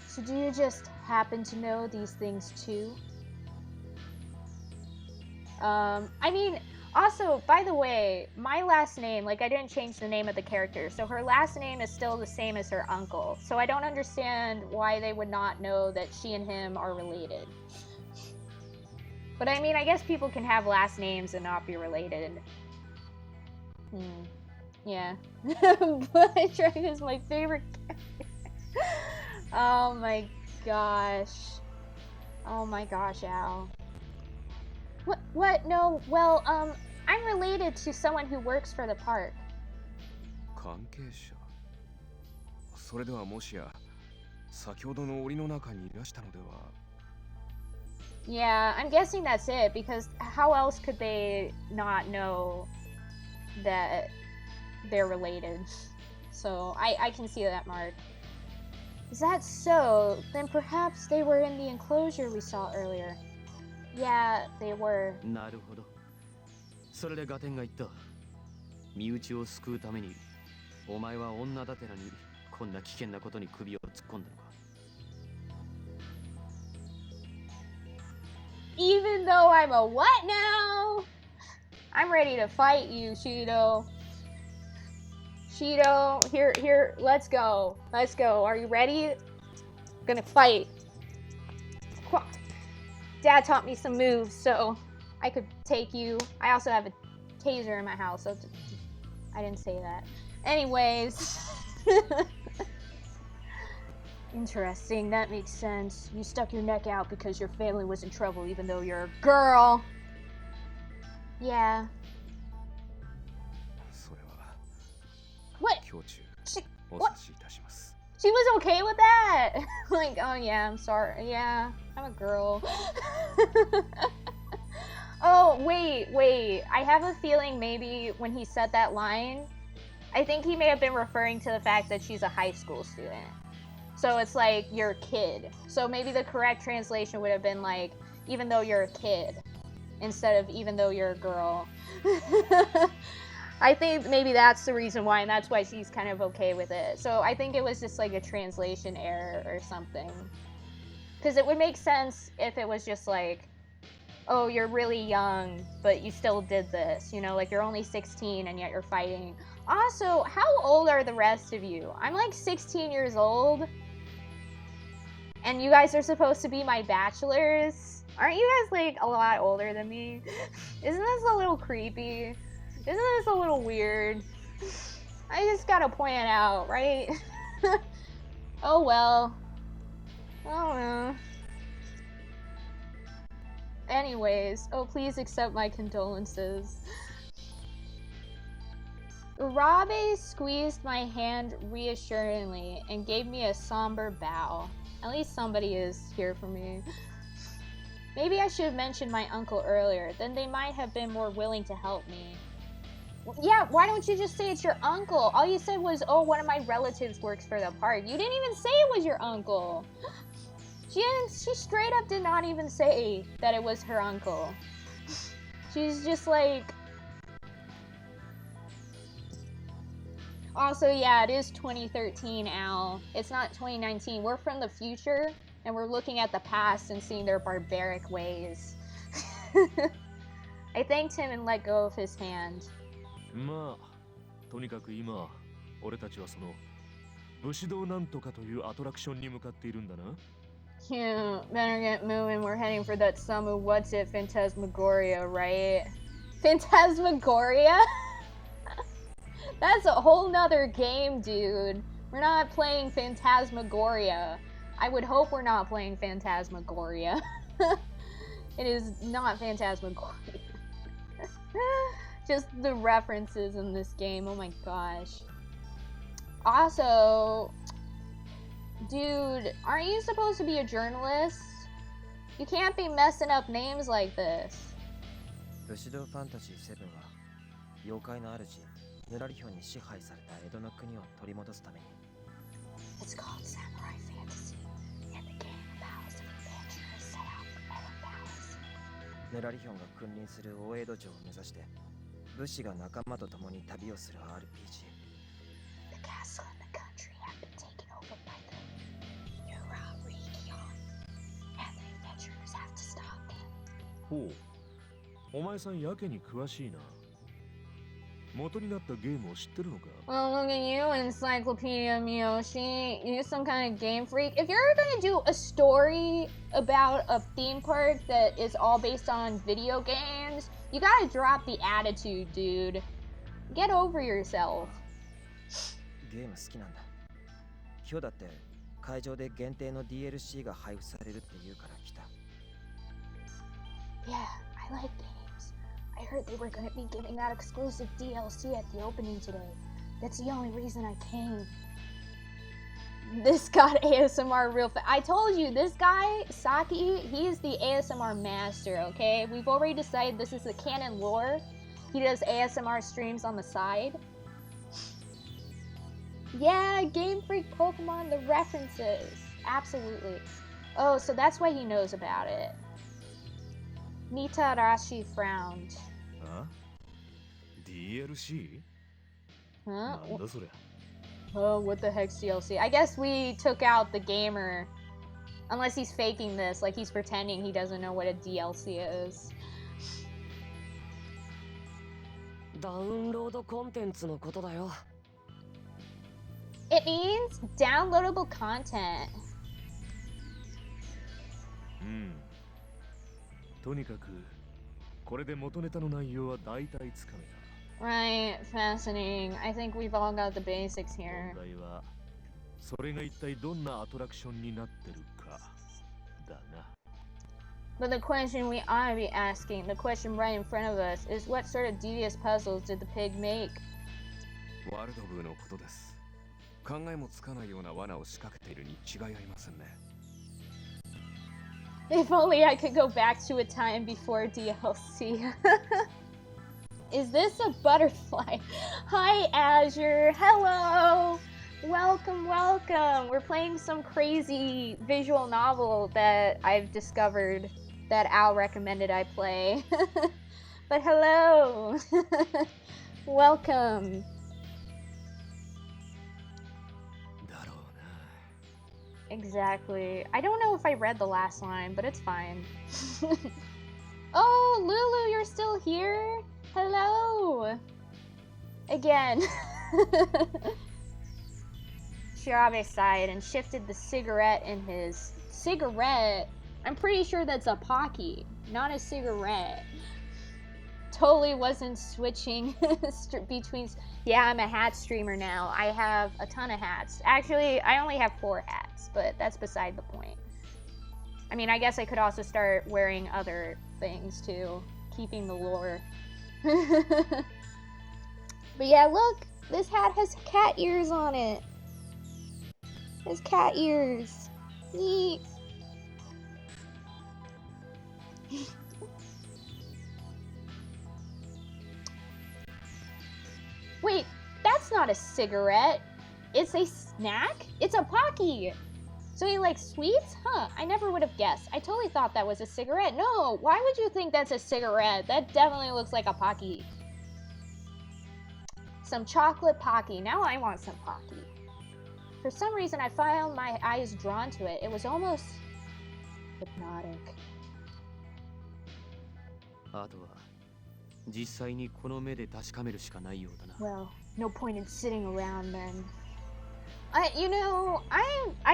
So do you just happen to know these things too? I mean, also, by the way, my last name, like, I didn't change the name of the character, so her last name is still the same as her uncle. So I don't understand why they would not know that she and him are related. But I mean, I guess people can have last names and not be related. Yeah. But Dragon is my favorite character. Oh my gosh. Oh my gosh, Al. What? No, well, I'm related to someone who works for the park. 関係者。それではもしや先ほどの檻の中にいらしたのでは。 Yeah, I'm guessing that's it, because how else could they not know that they're related? So I can see that, Mark. Is that so? Then perhaps they were in the enclosure we saw earlier. Yeah, they were. なるほど。それでガテンが言った。身内を救うために、お前は女だてらにこんな危険なことに首を突っ込んだのか。Even though I'm a what now? I'm ready to fight you, Shido. Shido, here, let's go. Let's go. Are you ready? Gonna fight. Dad taught me some moves, so I could take you. I also have a taser in my house, so I didn't say that. Anyways. Interesting, that makes sense. You stuck your neck out because your family was in trouble even though you're a girl. Yeah. それは What? 胸中 お What? 察しいたします。 She was okay with that? Like, oh yeah, I'm sorry. Yeah, I'm a girl. Oh, wait. I have a feeling maybe when he said that line, I think he may have been referring to the fact that she's a high school student. So it's like, you're a kid. So maybe the correct translation would have been like, even though you're a kid, instead of even though you're a girl. I think maybe that's the reason why, and that's why she's kind of okay with it. So I think it was just like a translation error or something. Because it would make sense if it was just like, oh, you're really young, but you still did this. You know, like you're only 16 and yet you're fighting. Also, how old are the rest of you? I'm like 16 years old. And you guys are supposed to be my bachelors. Aren't you guys like a lot older than me? Isn't this a little creepy? Isn't this a little weird? I just gotta point it out, right? Oh well. I don't know. Anyways, oh please accept my condolences. Urabe squeezed my hand reassuringly and gave me a somber bow. At least somebody is here for me. Maybe I should have mentioned my uncle earlier, then they might have been more willing to help me. Yeah, why don't you just say it's your uncle? All you said was, oh, one of my relatives works for the park. You didn't even say it was your uncle. She straight up did not even say that it was her uncle. She's just like... Also, yeah, it is 2013, Al. It's not 2019. We're from the future, and we're looking at the past and seeing their barbaric ways. I I thanked him and let go of his hand. まあとにかく今俺たちはその武士道なんとかというアトラクションに向かっているんだな。 Better get moving. We're heading for that Samu What's It Phantasmagoria, right? Phantasmagoria? That's a whole nother game, dude. We're not playing Phantasmagoria. I would hope we're not playing Phantasmagoria. It is not Phantasmagoria. Just the references in this game, oh my gosh. Also, dude, aren't you supposed to be a journalist? You can't be messing up names like this. 武士道ファンタジー7は妖怪の主ヌラリヒョンに支配された江戸の国を取り戻すために It's called Samurai Fantasy, and the game allows an adventurer set out from Melon Palace. ヌラリヒョンが君臨する大江戸城を目指して武士が仲間と共に旅をする RPG。 The castle and the country have been taken over by the Nura Region, and the adventurers have to stop them. ほう、お前さんやけに詳しいな。元になったゲームを知ってるのか？ Well, look at you, Encyclopedia Miyoshi. You're some kind of game freak. If you're gonna do a story about a theme park that is all based on video games, you gotta drop the attitude, dude. Get over yourself. ゲーム好きなんだ。今日だって会場で限定の DLC が配布されるって言うから来た。 Yeah, I like games. I heard they were gonna be giving out exclusive DLC at the opening today. That's the only reason I came. This got ASMR real fast. I told you, this guy, Saki, he is the ASMR master, okay? We've already decided this is the canon lore. He does ASMR streams on the side. Yeah, Game Freak Pokemon, the references. Absolutely. Oh, so that's why he knows about it. Mitarashi frowned. あ DLC? Huh? なんだそれ。 Oh, what the heck's DLC? I guess we took out the gamer. Unless he's faking this, like he's pretending he doesn't know what a DLC is. ダウンロードコンテンツのことだよ。 It means downloadable content. うん。とにかくこれで元ネタの内容は大体つかめた。 Right, fascinating. I think we've all got the basics here. 問題はそれが一体どんなアトラクションになってるかだな。 But the question we ought to be asking, the question right in front of us, is what sort of devious puzzles did the pig make? ワールドブーのことです。考えもつかないような罠を仕掛けているに違いありませんね。 If only I could go back to a time before DLC. Is this a butterfly? Hi, Azure. Hello. Welcome, welcome. We're playing some crazy visual novel that I've discovered that Al recommended I play. But hello. Welcome. だろうな。 Exactly. I don't know if I read the last line, but it's fine. Oh, Lulu, you're still here? Hello. Again. Shirabe sighed and shifted the cigarette in his... Cigarette? I'm pretty sure that's a Pocky, not a cigarette. Totally wasn't switching between... Yeah, I'm a hat streamer now. I have a ton of hats. Actually, I only have 4 hats, but that's beside the point. I mean, I guess I could also start wearing other things too, keeping the lore. But yeah, look! This hat has cat ears on it. It has cat ears. Neat. Wait, that's not a cigarette. It's a snack? It's a Pocky. So you like sweets? Huh, I never would have guessed. I totally thought that was a cigarette. No, why would you think that's a cigarette? That definitely looks like a Pocky. Some chocolate Pocky. Now I want some Pocky. For some reason, I found my eyes drawn to it. It was almost hypnotic. あとは実際にこの目で確かめるしかないようだな。 Well, no point in sitting around then. I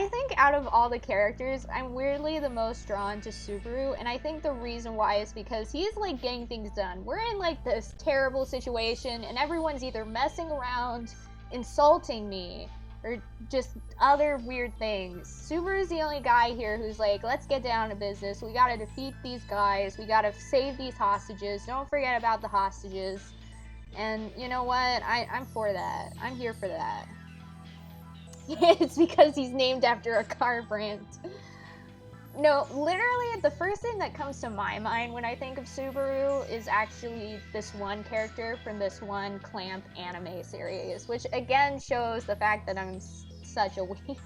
think out of all the characters, I'm weirdly the most drawn to Subaru, and I think the reason why is because he's like getting things done. We're in like this terrible situation, and everyone's either messing around, insulting me, or just other weird things. Subaru's the only guy here who's like, let's get down to business. We gotta defeat these guys. We gotta save these hostages. Don't forget about the hostages. And you know what? I'm for that. I'm here for that. It's because he's named after a car brand. No, literally, the first thing that comes to my mind when I think of Subaru is actually this one character from this one Clamp anime series, which again shows the fact that I'm such a weeb.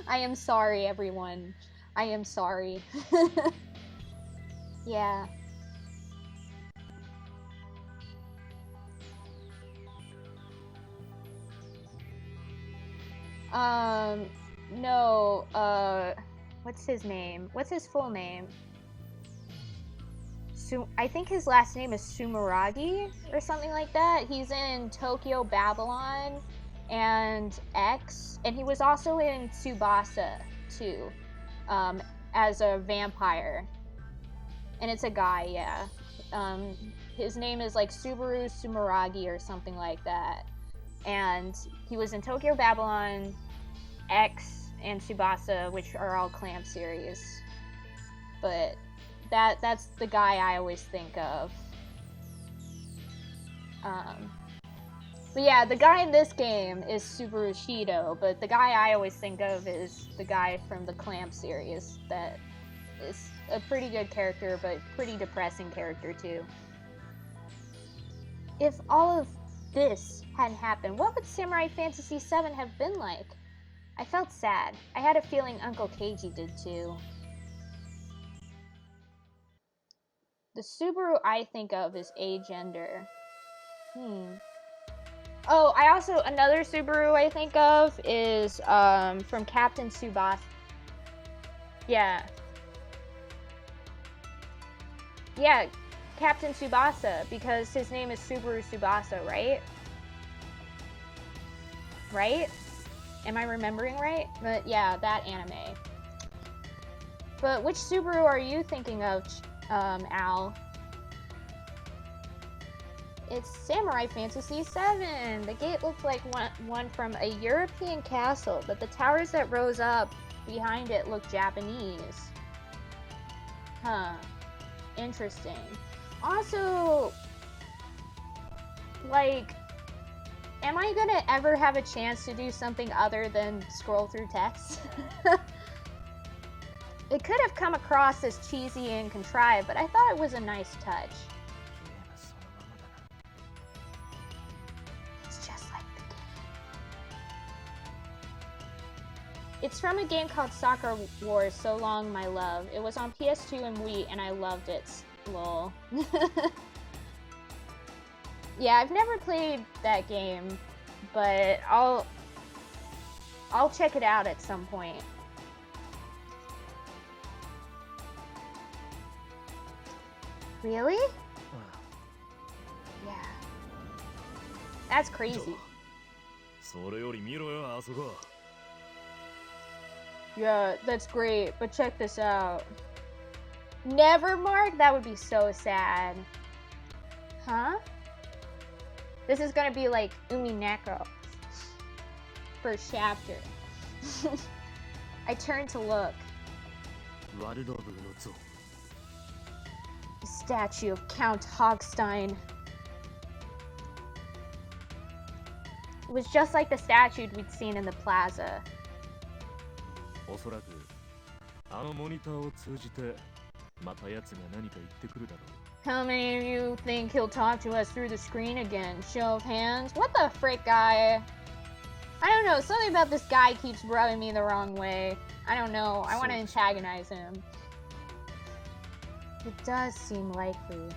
I am sorry, everyone. I am sorry. Yeah. No, what's his name? What's his full name? I think his last name is Sumeragi or something like that. He's in Tokyo Babylon and X, and he was also in Tsubasa too, as a vampire. And it's a guy, yeah. His name is like Subaru Sumeragi or something like that. And he was in Tokyo Babylon, X, and Tsubasa, which are all Clamp series. But that's the guy I always think of. But yeah, the guy in this game is Subaru Shido, but the guy I always think of is the guy from the Clamp series that is a pretty good character, but pretty depressing character too. If all of this hadn't happened, what would Samurai Fantasy VII have been like? I felt sad. I had a feeling Uncle Keiji did too. The Subaru I think of is agender. Oh, another Subaru I think of is from Captain Tsubasa. Yeah. Yeah, Captain Tsubasa, because his name is Subaru Tsubasa, right? Right? Am I remembering right? But yeah, that anime. But which Subaru are you thinking of, Al? It's Samurai Fantasy VII! The gate looks like one from a European castle, but the towers that rose up behind it look Japanese. Huh. Interesting. Also, like, am I gonna ever have a chance to do something other than scroll through text? It could have come across as cheesy and contrived, but I thought it was a nice touch. It's just like the game. It's from a game called Soccer Wars, So Long My Love. It was on PS2 and Wii, and I loved it. Lol. Yeah, I've never played that game, but I'll check it out at some point. Really? Yeah. That's crazy. それより見ろよ、あそこ。 Yeah, that's great, but check this out. Never, Mark? That would be so sad. Huh? This is gonna be like Umineko. First chapter. I turned to look. The statue of Count Hogstein. It was just like the statue we'd seen in the plaza. おそらくあのモニターを通じてまた奴が何か言ってくるだろう。 How many of you think he'll talk to us through the screen again? Show of hands? What the frick, guy? I don't know, something about this guy keeps rubbing me the wrong way. I don't know, I want to antagonize him. It does seem likely.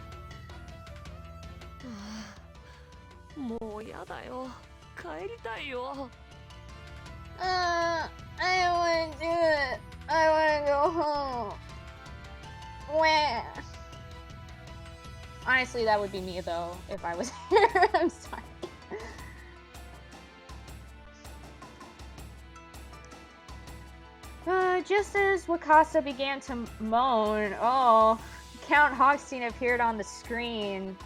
もうやだよ。帰りたいよ。I don't want to do it. I want to go home. Where? Honestly, that would be me, though, if I was here. I'm sorry. Just as Wakasa began to moan, oh, Count Hogstein appeared on the screen.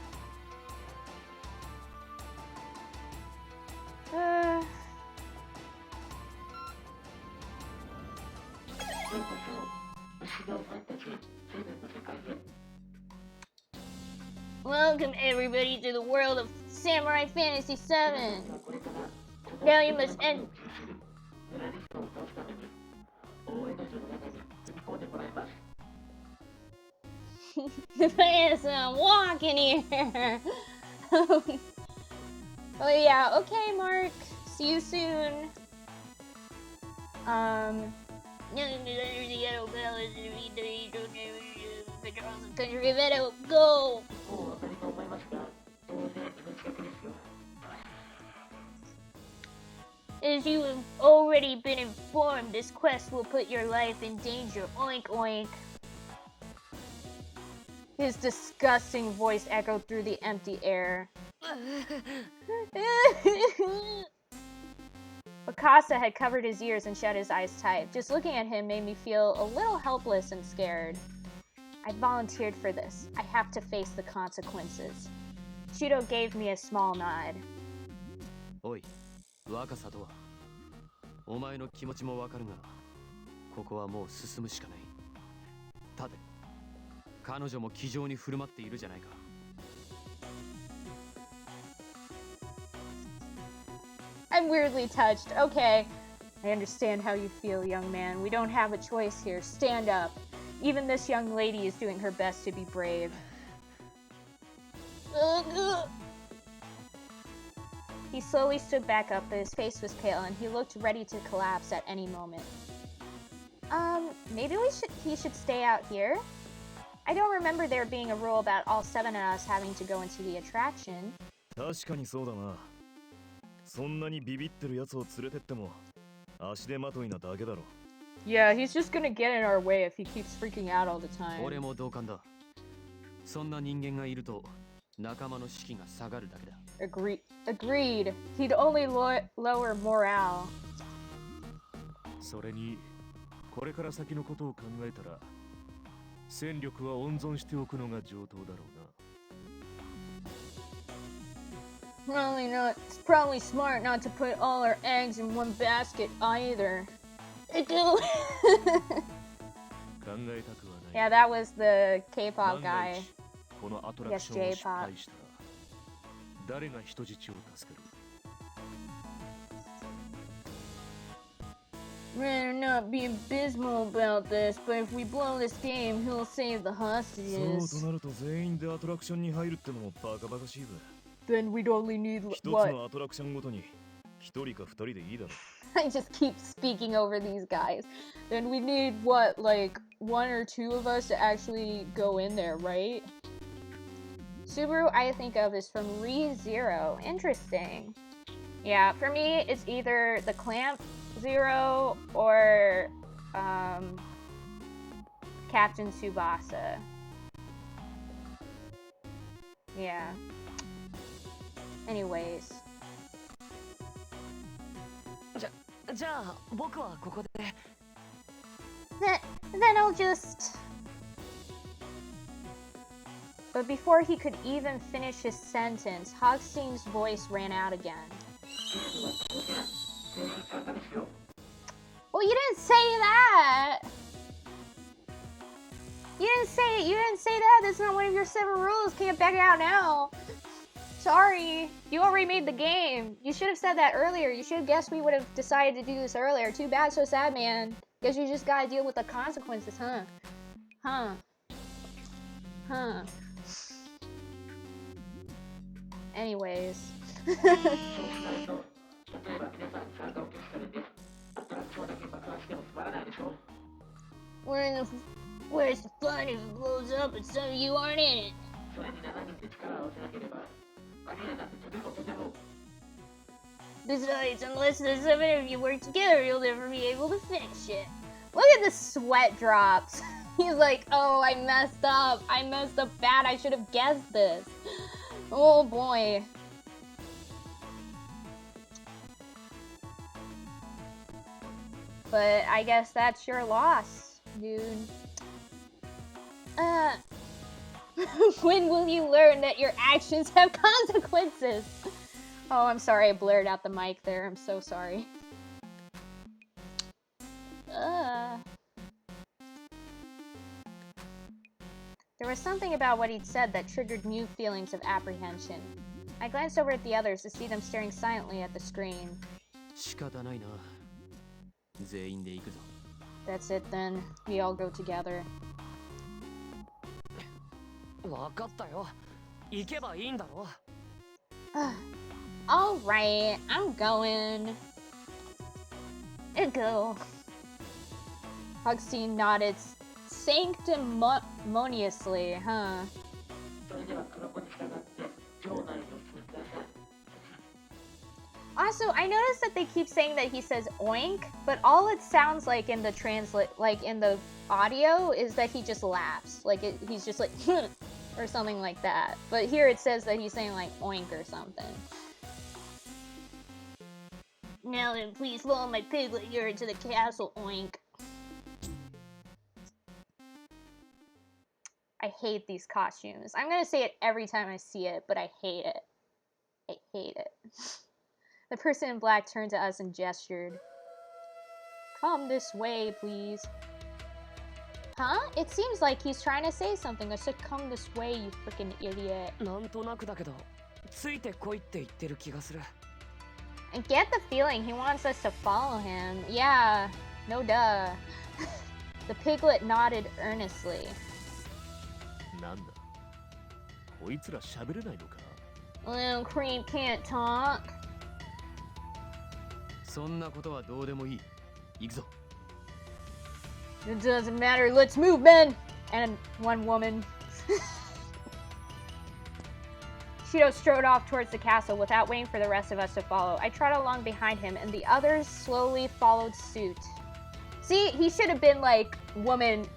Welcome everybody to the world of Samurai Fantasy 7. Now you must end. There's some walking here. Oh yeah, okay, Mark. See you soon. Go. As you have already been informed, this quest will put your life in danger. Oink oink. His disgusting voice echoed through the empty air. Wakasa had covered his ears and shut his eyes tight. Just looking at him made me feel a little helpless and scared. I volunteered for this. I have to face the consequences. Shido gave me a small nod. Oi, Wakasaとは。お前の気持ちもわかるが、ここはもう進むしかない。立て。彼女も気丈に振る舞っているじゃないか。I'm weirdly touched. Okay. I understand how you feel, young man. We don't have a choice here. Stand up. Even this young lady is doing her best to be brave. He slowly stood back up, but his face was pale, and he looked ready to collapse at any moment. Maybe he should stay out here? I don't remember there being a rule about all 7 of us having to go into the attraction. 確かにそうだな。そんなにビビってるやつを連れてっても足手まといなだけだろ。Yeah, he's just gonna get in our way if he keeps freaking out all the time. 俺も同感だ。そんな人間がいると仲間の士気が下がるだけだ。Agreed. He'd only lower morale. それにこれから先のことを考えたら戦力は温存しておくのが上等だろうな。Probably not. It's probably smart not to put all our eggs in one basket either. Yeah, that was the K-pop guy. このアトラクションを失敗したら誰が人質を助ける? Rather not be abysmal about this, but if we blow this game, he'll save the hostages. そうとなると全員でアトラクションに入るってのもバカバカしいぜ。Then we'd only need 一つ what? のアトラクションごとに一人か二人でいいだろ。I just keep speaking over these guys. Then we need what, like 1 or 2 of us to actually go in there, right? Subaru I think of is from ReZero. Interesting. Yeah, for me it's either the Clamp Zero or Captain Tsubasa. Yeah. Anyways. じゃあ僕はここで。Then I'll just... But before he could even finish his sentence, Hogstein's voice ran out again. Well, you didn't say that! You didn't say that! That's not one of your 7 rules! Can't back out now! Sorry! You already made the game! You should have said that earlier! You should have guessed we would have decided to do this earlier! Too bad, so sad, man! Guess you just gotta deal with the consequences, huh? Huh. Anyways. Where's the fun if it blows up and some of you aren't in it? Besides, unless the 7 of you work together, you'll never be able to finish it. Look at the sweat drops. He's like, oh, I messed up. I messed up bad. I should have guessed this. Oh boy. But I guess that's your loss, dude. When will you learn that your actions have consequences? Oh, I'm sorry, I blurred out the mic there. I'm so sorry. There was something about what he'd said that triggered new feelings of apprehension. I glanced over at the others to see them staring silently at the screen. 仕方ないな。全員で行くぞ。 That's it then. We all go together. わかったよ。行けばいいんだろ。Alright, I'm going. Go. Huxtine nodded sanctimoniously, huh? それでは黒子に従って城内にお進みください。 Also, I noticed that they keep saying that he says oink, but all it sounds like in the in the audio is that he just laughs. Like he's just like or something like that. But here it says that he's saying like oink or something. Now then, please follow my piglet here into the castle, oink. I hate these costumes. I'm gonna say it every time I see it, but I hate it. I hate it. The person in black turned to us and gestured. Come this way, please. Huh? It seems like he's trying to say something. I said come this way, you freaking idiot. なんとなくだけど、ついてこいって言ってる気がする。 I get the feeling he wants us to follow him. Yeah, no duh. The piglet nodded earnestly. なんだこいつら喋れないのか Little cream can't talk. そんなことはどうでもいい。行くぞ。 It doesn't matter. Let's move, men! And one woman. Shido strode off towards the castle without waiting for the rest of us to follow. I trotted along behind him, and the others slowly followed suit. See, he should have been like woman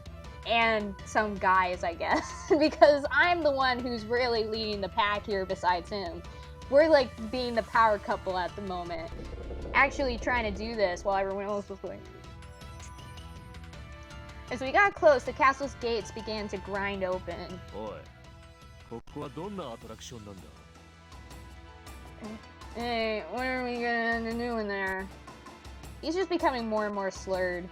and some guys, I guess, because I'm the one who's really leading the pack here besides him. We're like being the power couple at the moment. Actually trying to do this while everyone else was going. As we got close, the castle's gates began to grind open. おいここはどんなアトラクションなんだ Hey, what are we gonna do in there? He's just becoming more and more slurred.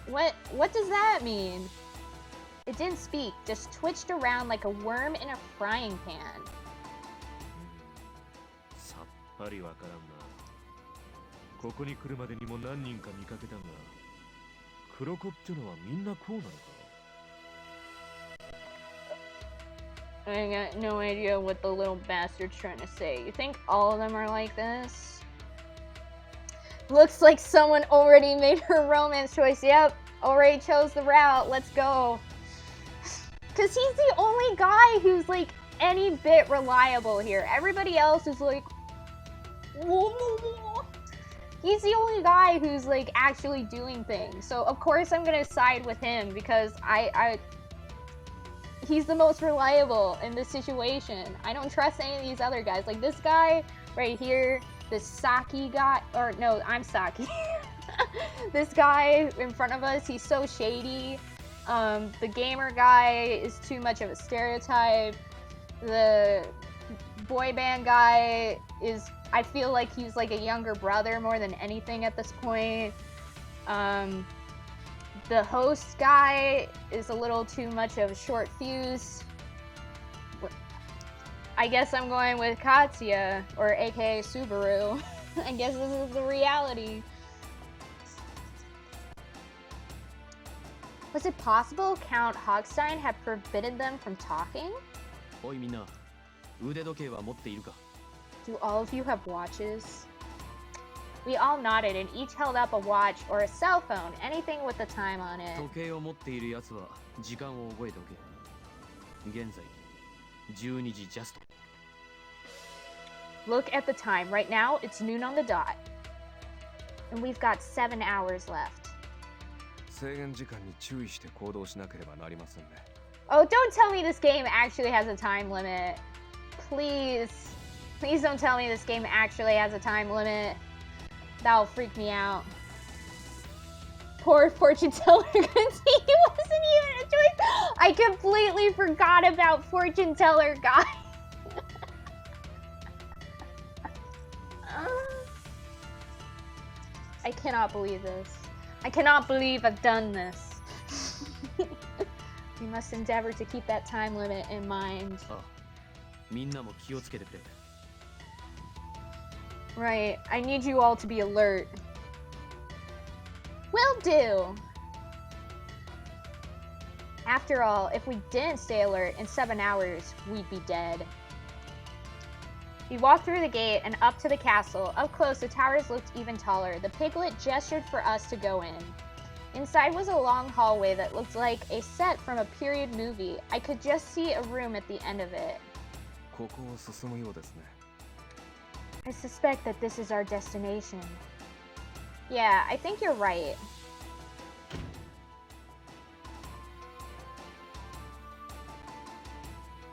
What does that mean? It didn't speak, just twitched around like a worm in a frying pan. さっぱりわからんなここに来るまでにも何人か見かけたが黒子ってのはみんなこうなのか I got no idea what the little bastard's trying to say. You think all of them are like this? Looks like someone already made her romance choice. Yep, already chose the route. Let's go. Because he's the only guy who's like any bit reliable here. Everybody else is like... He's the only guy who's like actually doing things. So of course I'm gonna side with him because he's the most reliable in this situation. I don't trust any of these other guys. Like this guy right here, this Saki guy, or no, I'm Saki. This guy in front of us, he's so shady. The gamer guy is too much of a stereotype. The boy band guy is, I feel like he's like a younger brother more than anything at this point. The host guy is a little too much of a short fuse. I guess I'm going with Katsuya, or aka Subaru. I guess this is the reality. Was it possible Count Hogstein had forbidden them from talking? おいみんな、腕時計は持っているか Do all of you have watches? We all nodded and each held up a watch or a cell phone, anything with the time on it. 時計を持っているやつは時間を覚えておけ。現在、12時ジャスト。 Look at the time. Right now, it's noon on the dot. And we've got 7 hours left. 制限時間に注意して行動しなければなりませんね。 Oh, don't tell me this game actually has a time limit. Please. Please don't tell me this game actually has a time limit. That'll freak me out. Poor fortune teller, because he wasn't even a choice. I completely forgot about fortune teller guy. I cannot believe this. I cannot believe I've done this. We must endeavor to keep that time limit in mind. あ、みんなも気をつけてくれ。 Right, I need you all to be alert. Will do! After all, if we didn't stay alert in 7 hours, we'd be dead. We walked through the gate and up to the castle. Up close, the towers looked even taller. The piglet gestured for us to go in. Inside was a long hallway that looked like a set from a period movie. I could just see a room at the end of it. ここを進むようですね。 I suspect that this is our destination. Yeah, I think you're right.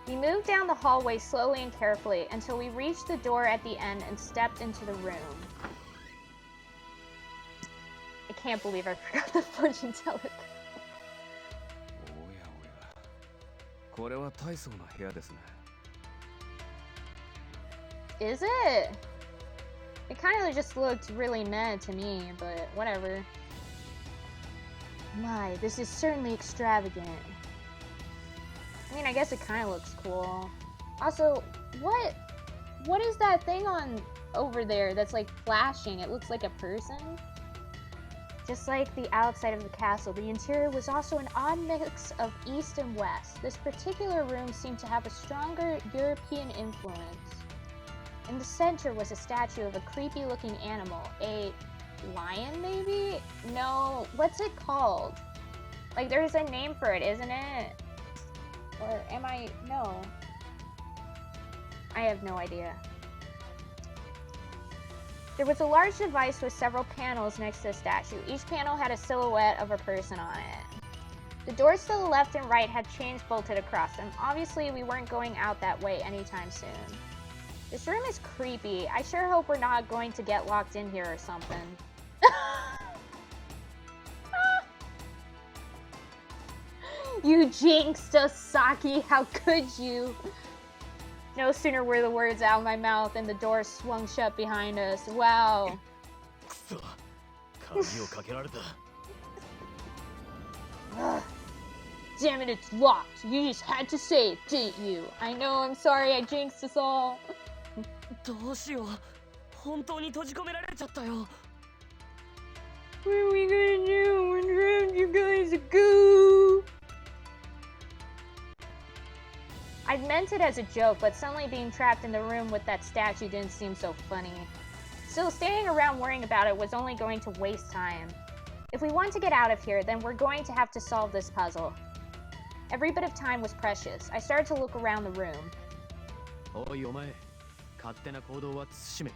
We moved down the hallway slowly and carefully until we reached the door at the end and stepped into the room. I can't believe I forgot the fortune teller. おやおや。これは大層な部屋ですね。 Is it? It kind of just looked really meh to me, but whatever. My, this is certainly extravagant. I mean, I guess it kind of looks cool. Also, what is that thing on over there that's like flashing? It looks like a person. Just like the outside of the castle, the interior was also an odd mix of east and west. This particular room seemed to have a stronger European influence. In the center was a statue of a creepy-looking animal. A lion, maybe? No, what's it called? Like, there's a name for it, isn't it? Or am I... No. I have no idea. There was a large device with several panels next to the statue. Each panel had a silhouette of a person on it. The doors to the left and right had chains bolted across them. Obviously, we weren't going out that way anytime soon. This room is creepy. I sure hope we're not going to get locked in here or something. You jinxed us, Saki. How could you? No sooner were the words out of my mouth than the door swung shut behind us. Wow. くそ、鍵をかけられた。 Ugh. Damn it, it's locked. You just had to say it, didn't you? I know, I'm sorry, I jinxed us all. どうしよう。本当に閉じ込められちゃったよ。 What are we gonna do when you guys go? I meant it as a joke, but suddenly being trapped in the room with that statue didn't seem so funny. Still, standing around worrying about it was only going to waste time. If we want to get out of here, then we're going to have to solve this puzzle. Every bit of time was precious. I started to look around the room. おいお前、勝手な行動は慎め。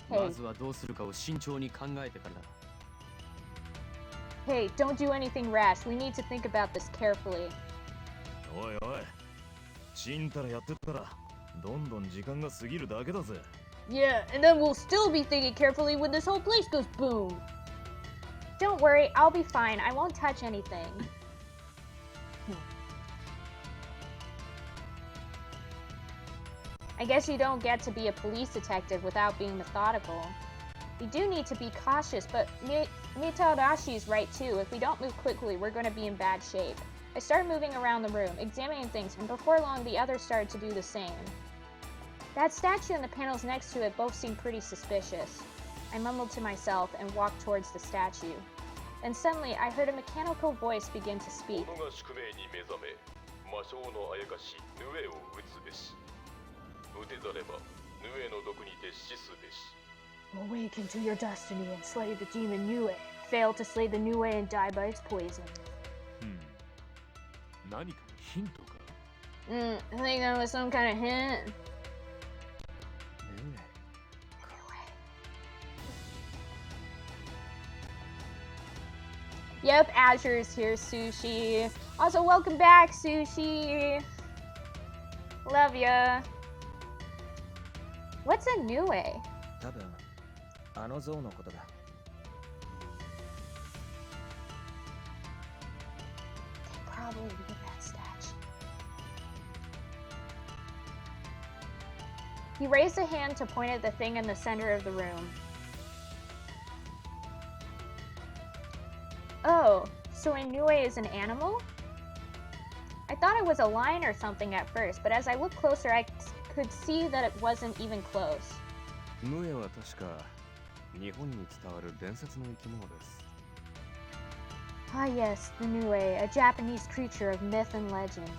Hey. まずはどうするかを慎重に考えてからだ。 Hey, don't do anything rash. We need to think about this carefully. おいおい、ちんたらやってったらどんどん時間が過ぎるだけだぜ。 Yeah, and then we'll still be thinking carefully when this whole place goes boom. Don't worry, I'll be fine. I won't touch anything. I guess you don't get to be a police detective without being methodical. We do need to be cautious, but Mitarashi's right too. If we don't move quickly, we're going to be in bad shape. I started moving around the room, examining things, and before long the others started to do the same. That statue and the panels next to it both seemed pretty suspicious. I mumbled to myself and walked towards the statue. Then suddenly, I heard a mechanical voice begin to speak. 己が宿命に目覚め魔性のあやかしヌエを打つべし打てざればヌエの毒にて死すべし Awaken to your destiny and slay the demon Nue. Fail to slay the Nue and die by its poison. 何かのヒントか。 I think that was some kind of hint. Yep, Azure's here, Sushi. Also, welcome back, Sushi. Love ya. What's a new way? 多分あの像のことだ。 Probably look at that statue. He raised a hand to point at the thing in the center of the room. Oh, so Inoue is an animal? I thought it was a lion or something at first, but as I looked closer, I could see that it wasn't even close. ヌエは確か日本に伝わる伝説の生き物です。 Ah yes, the Nue, a Japanese creature of myth and legend.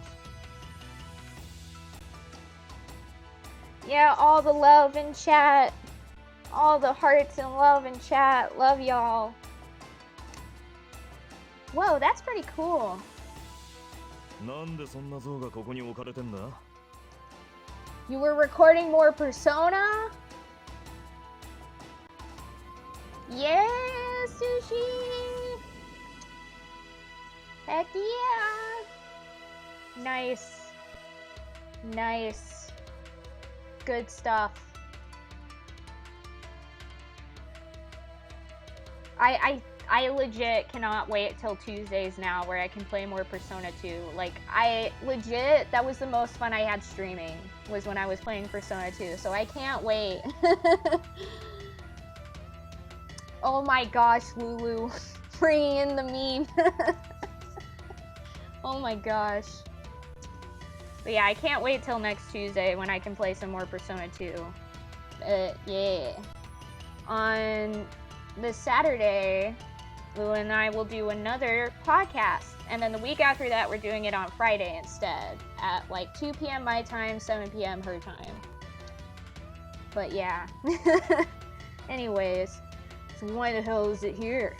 Yeah, all the love in chat. All the hearts and love in chat. Love y'all. Whoa, that's pretty cool. なんでそんな像がここに置かれてんだ？ You were recording more Persona? Yeah, Sushi! Heck yeah! Nice. Nice. Good stuff. I legit cannot wait till Tuesdays now where I can play more Persona 2. Like, that was the most fun I had streaming, was when I was playing Persona 2, so I can't wait. Oh my gosh, Lulu. Bringing in the meme. Oh my gosh. But yeah, I can't wait till next Tuesday when I can play some more Persona 2. Yeah. On this Saturday, Lulu and I will do another podcast. And then the week after that, we're doing it on Friday instead. At like 2 p.m. my time, 7 p.m. her time. But yeah. Anyways, so why the hell is it here?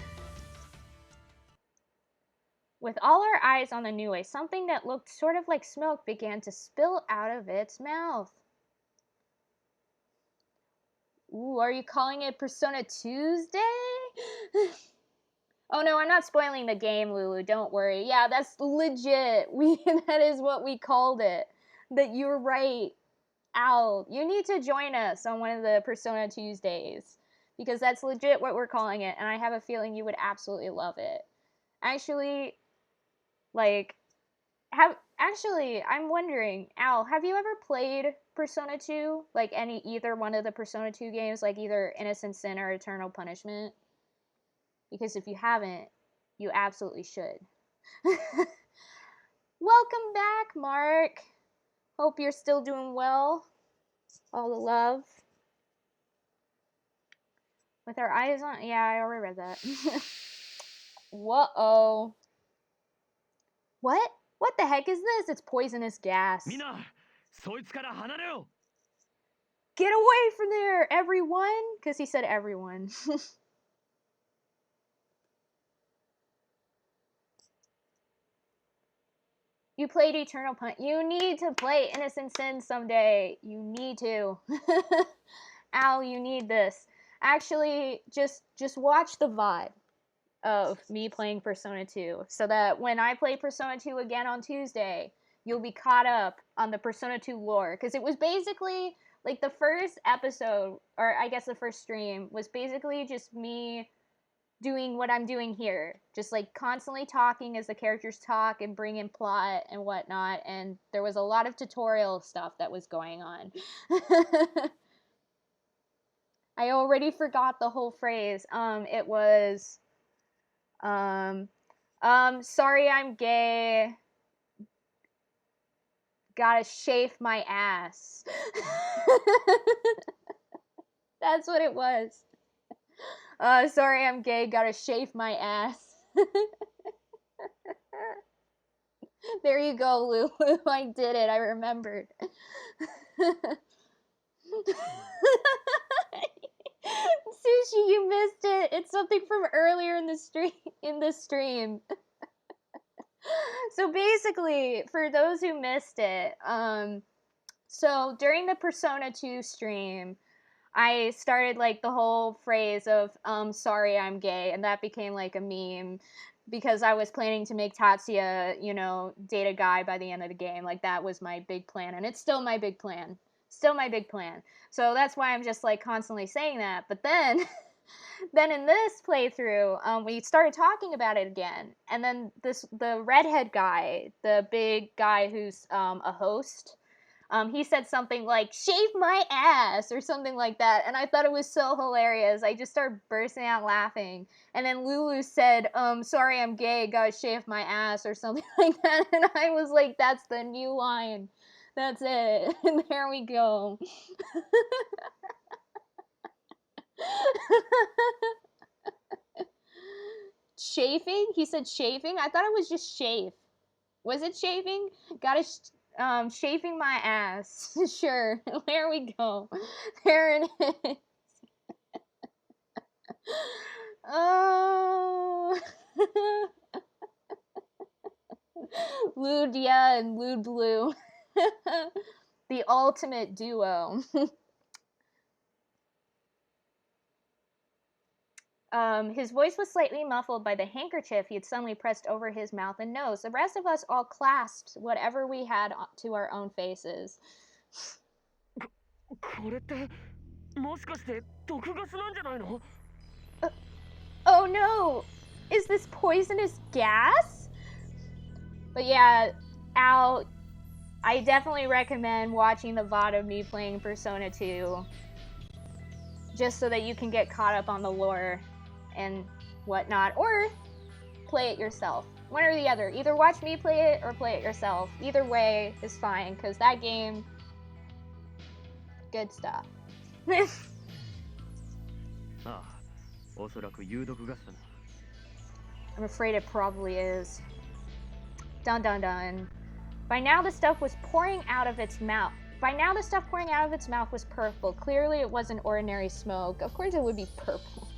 With all our eyes on the Nue, something that looked sort of like smoke began to spill out of its mouth. Ooh, are you calling it Persona Tuesday? Oh no, I'm not spoiling the game, Lulu, don't worry. Yeah, that's legit. That is what we called it. That you're right. Al, you need to join us on one of the Persona Tuesdays. Because that's legit what we're calling it, and I have a feeling you would absolutely love it. Actually, like, I'm wondering, Al, have you ever played Persona 2? Like, either one of the Persona 2 games, like either Innocent Sin or Eternal Punishment? Because if you haven't, you absolutely should. Welcome back, Mark. Hope you're still doing well. All the love. With our eyes on... Yeah, I already read that. Whoa. What? What the heck is this? It's poisonous gas. みんな、そいつから離れよ。 Get away from there, everyone! Because he said everyone. You played Eternal Punishment. You need to play Innocent Sin someday. You need to. Al, you need this. Actually, just watch the VOD of me playing Persona 2, so that when I play Persona 2 again on Tuesday, you'll be caught up on the Persona 2 lore. Because it was basically, like, the first episode, or I guess the first stream, was basically just me doing what I'm doing here. Just, like, constantly talking as the characters talk and bring in plot and whatnot, and there was a lot of tutorial stuff that was going on. I already forgot the whole phrase. It was... sorry I'm gay. Gotta shave my ass. That's what it was. Sorry I'm gay, gotta shave my ass. There you go, Lulu. I did it, I remembered. Sushi, you missed it. It's something from earlier in the stream. So basically, for those who missed it, so during the Persona 2 stream, I started like the whole phrase of sorry I'm gay, and that became like a meme because I was planning to make Tatsuya, you know, date a guy by the end of the game. Like, that was my big plan, and it's still my big plan. Still my big plan. So that's why I'm just, like, constantly saying that. But then, then in this playthrough, we started talking about it again. And then the redhead guy, the big guy who's a host, he said something like, "Shave my ass," or something like that. And I thought it was so hilarious. I just started bursting out laughing. And then Lulu said, "Sorry, I'm gay, gotta shave my ass," or something like that. And I was like, that's the new line. That's it. And there we go. Chafing? He said chafing? I thought it was just chafe. Was it shaving? Chafing my ass. Sure. There we go. There it is. Oh. Ludia and Lude Blue. The ultimate duo. His voice was slightly muffled by the handkerchief he had suddenly pressed over his mouth and nose. The rest of us all clasped whatever we had to our own faces. これってもしかして毒ガスなんじゃないの? Oh no! Is this poisonous gas? But yeah, Al, I definitely recommend watching the VOD of me playing Persona 2. Just so that you can get caught up on the lore and whatnot. Or play it yourself. One or the other. Either watch me play it or play it yourself. Either way is fine, because that game... good stuff. ああ、おそらく有毒ガスだな。 I'm afraid it probably is. Dun dun dun. By now the stuff was pouring out of its mouth. By now the stuff pouring out of its mouth was purple. Clearly it wasn't ordinary smoke. Of course it would be purple.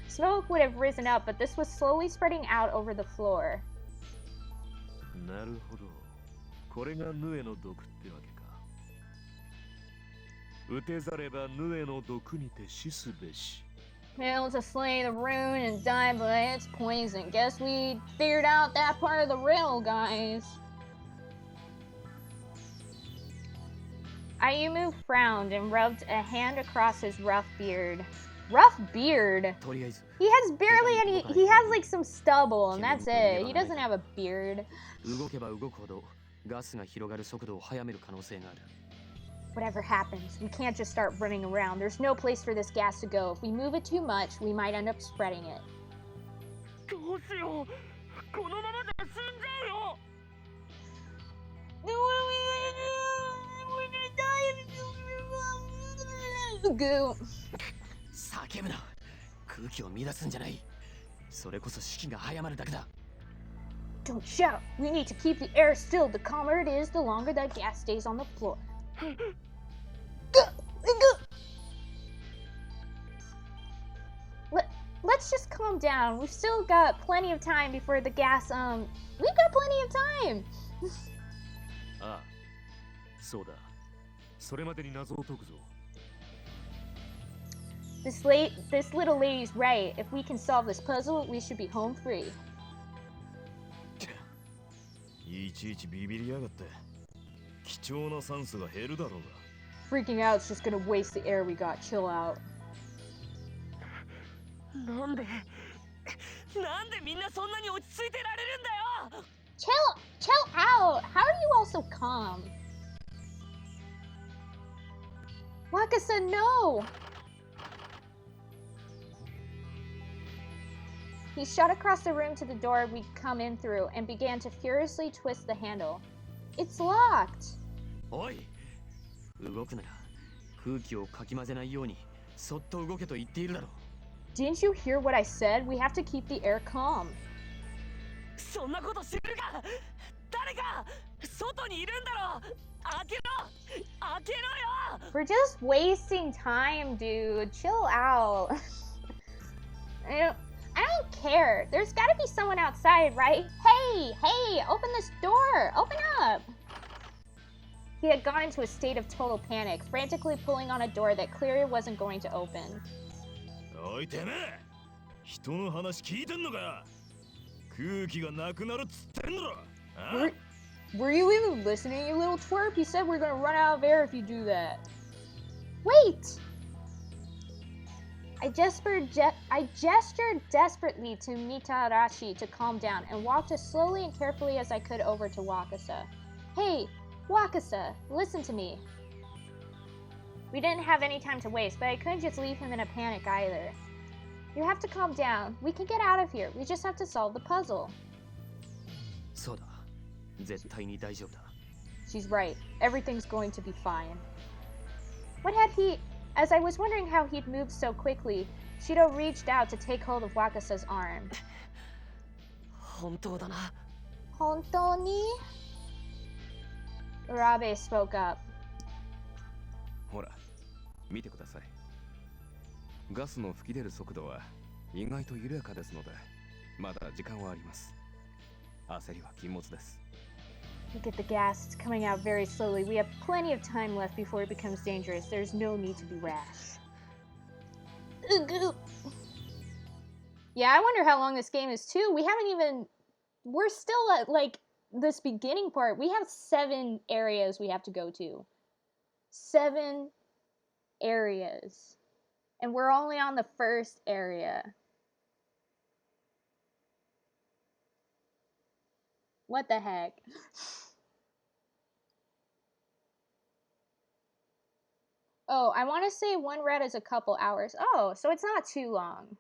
Smoke would have risen up, but this was slowly spreading out over the floor. なるほど。これがヌエの毒ってわけか。打てざればヌエの毒にて死すべし。 Failed to slay the rune and die by its poison. Guess we figured out that part of the riddle, guys. Ayumu frowned and rubbed a hand across his rough beard. Rough beard? とりあえず He has barely any. He has like some stubble, and that's it. He doesn't have a beard. 動けば動くほどガスが広がる速度を速める可能性がある。 Whatever happens, we can't just start running around. There's no place for this gas to go. If we move it too much, we might end up spreading it. どうしよう。このままじゃ死んじゃうよ。 What are we gonna do? We're gonna die. Goo. 叫ぶな。空気を乱すんじゃない。それこそ士気が早まるだけだ。 Don't shout. We need to keep the air still. The calmer it is, the longer that gas stays on the floor. Let's just calm down. We've still got plenty of time before the gas, we've got plenty of time. ああ、そうだ。それまでに謎を解くぞ。 This little lady's right. If we can solve this puzzle, we should be home free. いちいちビビりやがって。貴重な酸素が減るだろうが。 Freaking out's just gonna waste the air we got. Chill out. なんでみんなそんなに落ち着いてられるんだよ。 Chill out. How are you all so calm? Waka said no. He shot across the room to the door we'd come in through and began to furiously twist the handle. It's locked. おい、動くなら空気をかき混ぜないようにそっと動けと言っているだろう。 Didn't you hear what I said? We have to keep the air calm. そんなこと知るか。誰か外にいるんだろ。開けろよ。 We're just wasting time, dude. Chill out. I don't care. There's gotta be someone outside, right? Hey, open this door. Open up. He had gone into a state of total panic, frantically pulling on a door that clearly wasn't going to open. おいてめえ、人の話聞いてんのか。空気がなくなるっつってんだろ。あ Were you even listening, you little twerp? He said we're gonna run out of air if you do that. Wait! I gestured desperately to Mitarashi to calm down and walked as slowly and carefully as I could over to Wakasa. Hey, Wakasa, listen to me. We didn't have any time to waste, but I couldn't just leave him in a panic either. You have to calm down. We can get out of here. We just have to solve the puzzle. そうだ。絶対に大丈夫だ。 She's right. Everything's going to be fine. What had he... As I was wondering how he'd moved so quickly, Shido reached out to take hold of Wakasa's arm. 本当だな。 Hontoni? Urabe spoke up. ほら、見てください。ガスの吹き出る速度は意外と緩やかですので、まだ時間はあります。焦りは禁物です。Look at the gas. It's coming out very slowly. We have plenty of time left before it becomes dangerous. There's no need to be rash. Yeah, I wonder how long this game is too. We haven't even... We're still at, like, this beginning part. We have 7 areas we have to go to. 7 areas. And we're only on the first area. What the heck? Oh, I want to say one red is a couple hours. Oh, so it's not too long.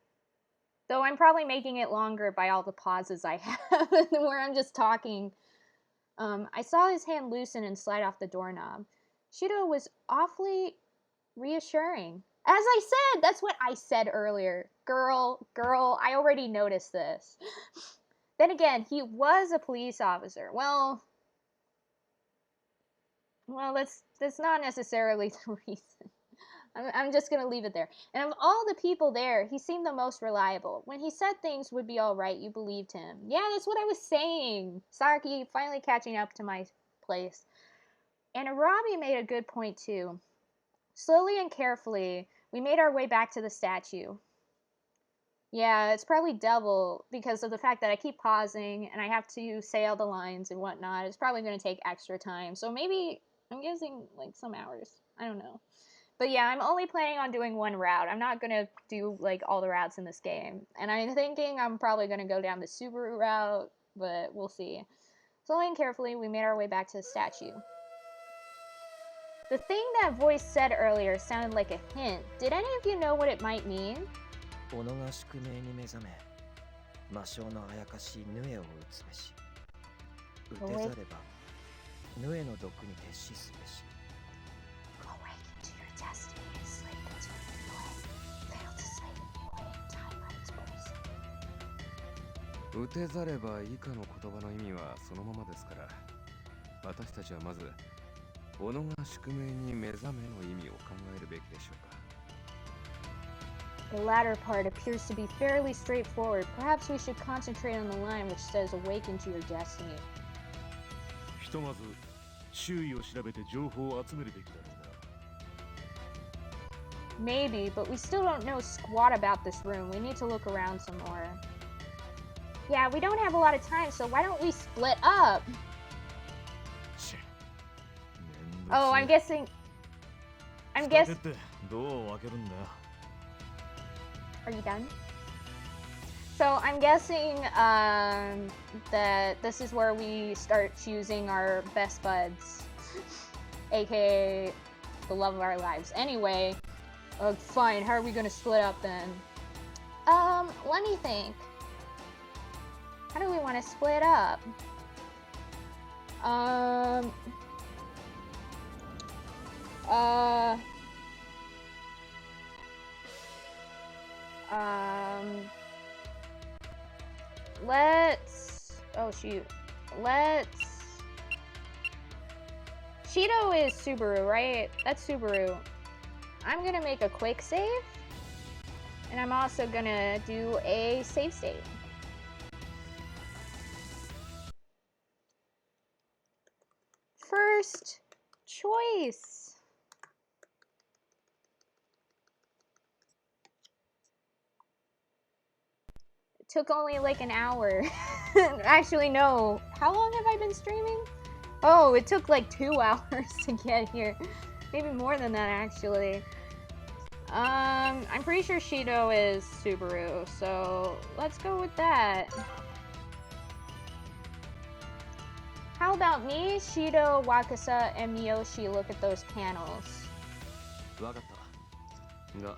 Though I'm probably making it longer by all the pauses I have where I'm just talking. I saw his hand loosen and slide off the doorknob. Shido was awfully reassuring. As I said, that's what I said earlier. Girl, I already noticed this. Then again, he was a police officer. Well, that's not necessarily the reason. I'm just gonna leave it there. And of all the people there, he seemed the most reliable. When he said things would be all right, you believed him. Yeah, that's what I was saying. Saki finally catching up to my place. And Arabi made a good point too. Slowly and carefully, we made our way back to the statue. Yeah, it's probably double because of the fact that I keep pausing and I have to say all the lines and whatnot. It's probably going to take extra time. So maybe, I'm guessing, like, some hours. I don't know. But yeah, I'm only planning on doing one route. I'm not going to do, like, all the routes in this game. And I'm thinking I'm probably going to go down the Subaru route, but we'll see. Slowly and carefully, we made our way back to the statue. The thing that voice said earlier sounded like a hint. Did any of you know what it might mean? 己が宿命に目覚め魔性のあやかしヌエを打つべし打てざればヌエの毒に徹しすべし Awake into your destiny and sleep into your fail to sleep in your time runs poison. 打てざれば以下の言葉の意味はそのままですから、私たちはまず己が宿命に目覚めの意味を考えるべきでしょうか。 The latter part appears to be fairly straightforward. Perhaps we should concentrate on the line which says awaken to your destiny. ひとまず周囲を調べて情報を集めるべきだろうな。 Maybe, but we still don't know squat about this room. We need to look around some more. Yeah, we don't have a lot of time, so why don't we split up? Oh, I'm guessing... 蓋開けてどう分けるんだよ。 Are you done? So I'm guessing that this is where we start choosing our best buds, aka the love of our lives. Anyway, fine. How are we gonna split up then? Let me think. How do we want to split up? Let's... Oh, shoot. Let's... Shido is Subaru, right? That's Subaru. I'm gonna make a quick save. And I'm also gonna do a save state. First choice. took only like an hour. Actually, no. How long have I been streaming? Oh, it took like 2 hours to get here. Maybe more than that, actually. I'm pretty sure Shido is Subaru, so let's go with that. How about me, Shido, Wakasa, and Miyoshi look at those panels? わかったが、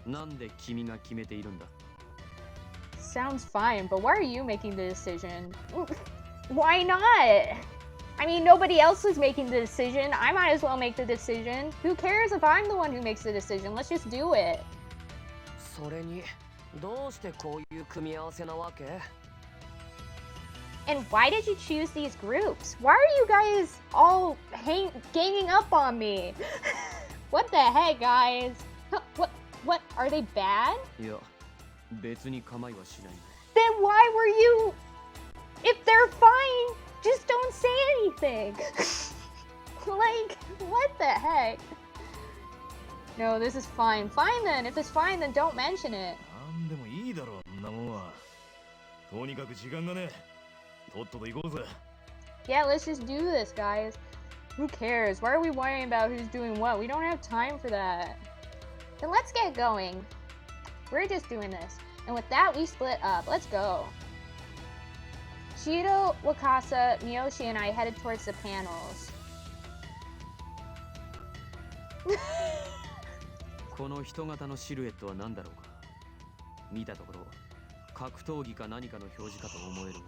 なんで君が決めているんだ? Sounds fine, but why are you making the decision? Why not? I mean, nobody else is making the decision. I might as well make the decision. Who cares if I'm the one who makes the decision? Let's just do it. それにどうしてこういう組み合わせなわけ? And why did you choose these groups? Why are you guys all ganging up on me? What the heck, guys? What? Are they bad? いや、別に構いはしない。 Then why were you... If they're fine, just don't say anything. Like, what the heck? No, this is fine. Fine then. If it's fine, then don't mention it. なんでもいいだろう、そんなもんは。とにかく時間がね。とっとと行こうぜ。Yeah, let's just do this, guys. Who cares? Why are we worrying about who's doing what? We don't have time for that. Then let's get going. We're just doing this. And with that, we split up. Let's go. Shido, Wakasa, Miyoshi, and I headed towards the panels. この人型のシルエットは何だろうか。見たところ、格闘技か何かの表示かと思えるが。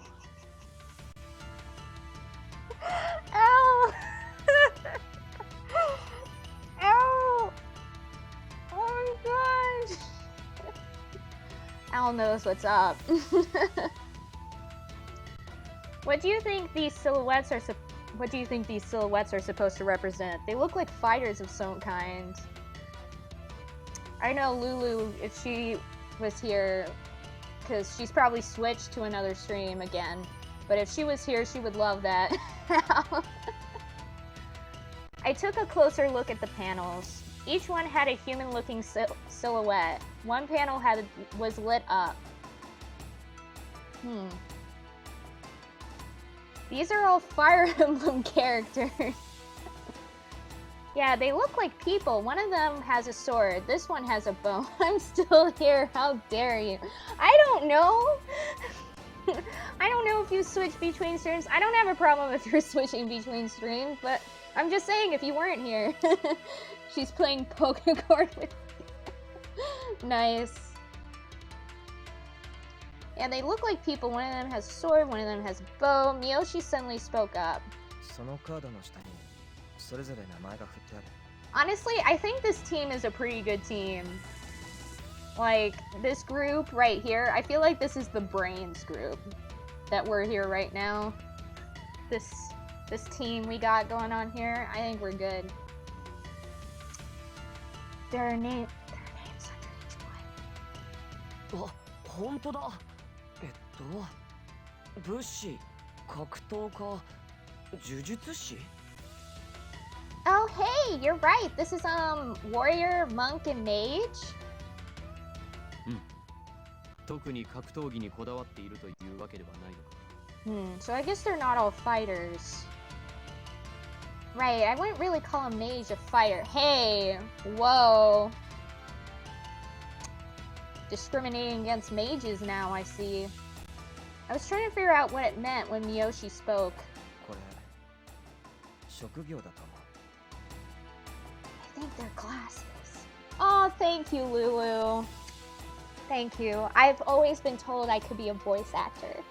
Ow! Ow! Oh my gosh! Al knows what's up. What do you think these silhouettes are supposed to represent? They look like fighters of some kind. I know Lulu, if she was here, because she's probably switched to another stream again, but if she was here, she would love that. I took a closer look at the panels. Each one had a human-looking silhouette. One panel was lit up. These are all Fire Emblem characters. Yeah, they look like people. One of them has a sword. This one has a bow. I'm still here. How dare you? I don't know. I don't know if you switch between streams. I don't have a problem if you're switching between streams, but I'm just saying if you weren't here. She's playing Pokemon with me. Nice. Yeah, they look like people. One of them has a sword, one of them has a bow. Miyoshi suddenly spoke up. そのカードの下にそれぞれ名前が振ってある。 Honestly, I think this team is a pretty good team. Like, this group right here, I feel like this is the brains group that we're here right now. This team we got going on here, I think we're good. There are names under each one. あ、本当だ。武士、格闘家、呪術師? Oh, hey, you're right. This is warrior, monk, and mage. 特に格闘技にこだわっているというわけではないのか。 So I guess they're not all fighters. Right, I wouldn't really call a mage a fighter. Hey, whoa. Discriminating against mages now, I see. I was trying to figure out what it meant when Miyoshi spoke. これ職業だと思う。 I think they're classes. Oh, thank you, Lulu. Thank you. I've always been told I could be a voice actor.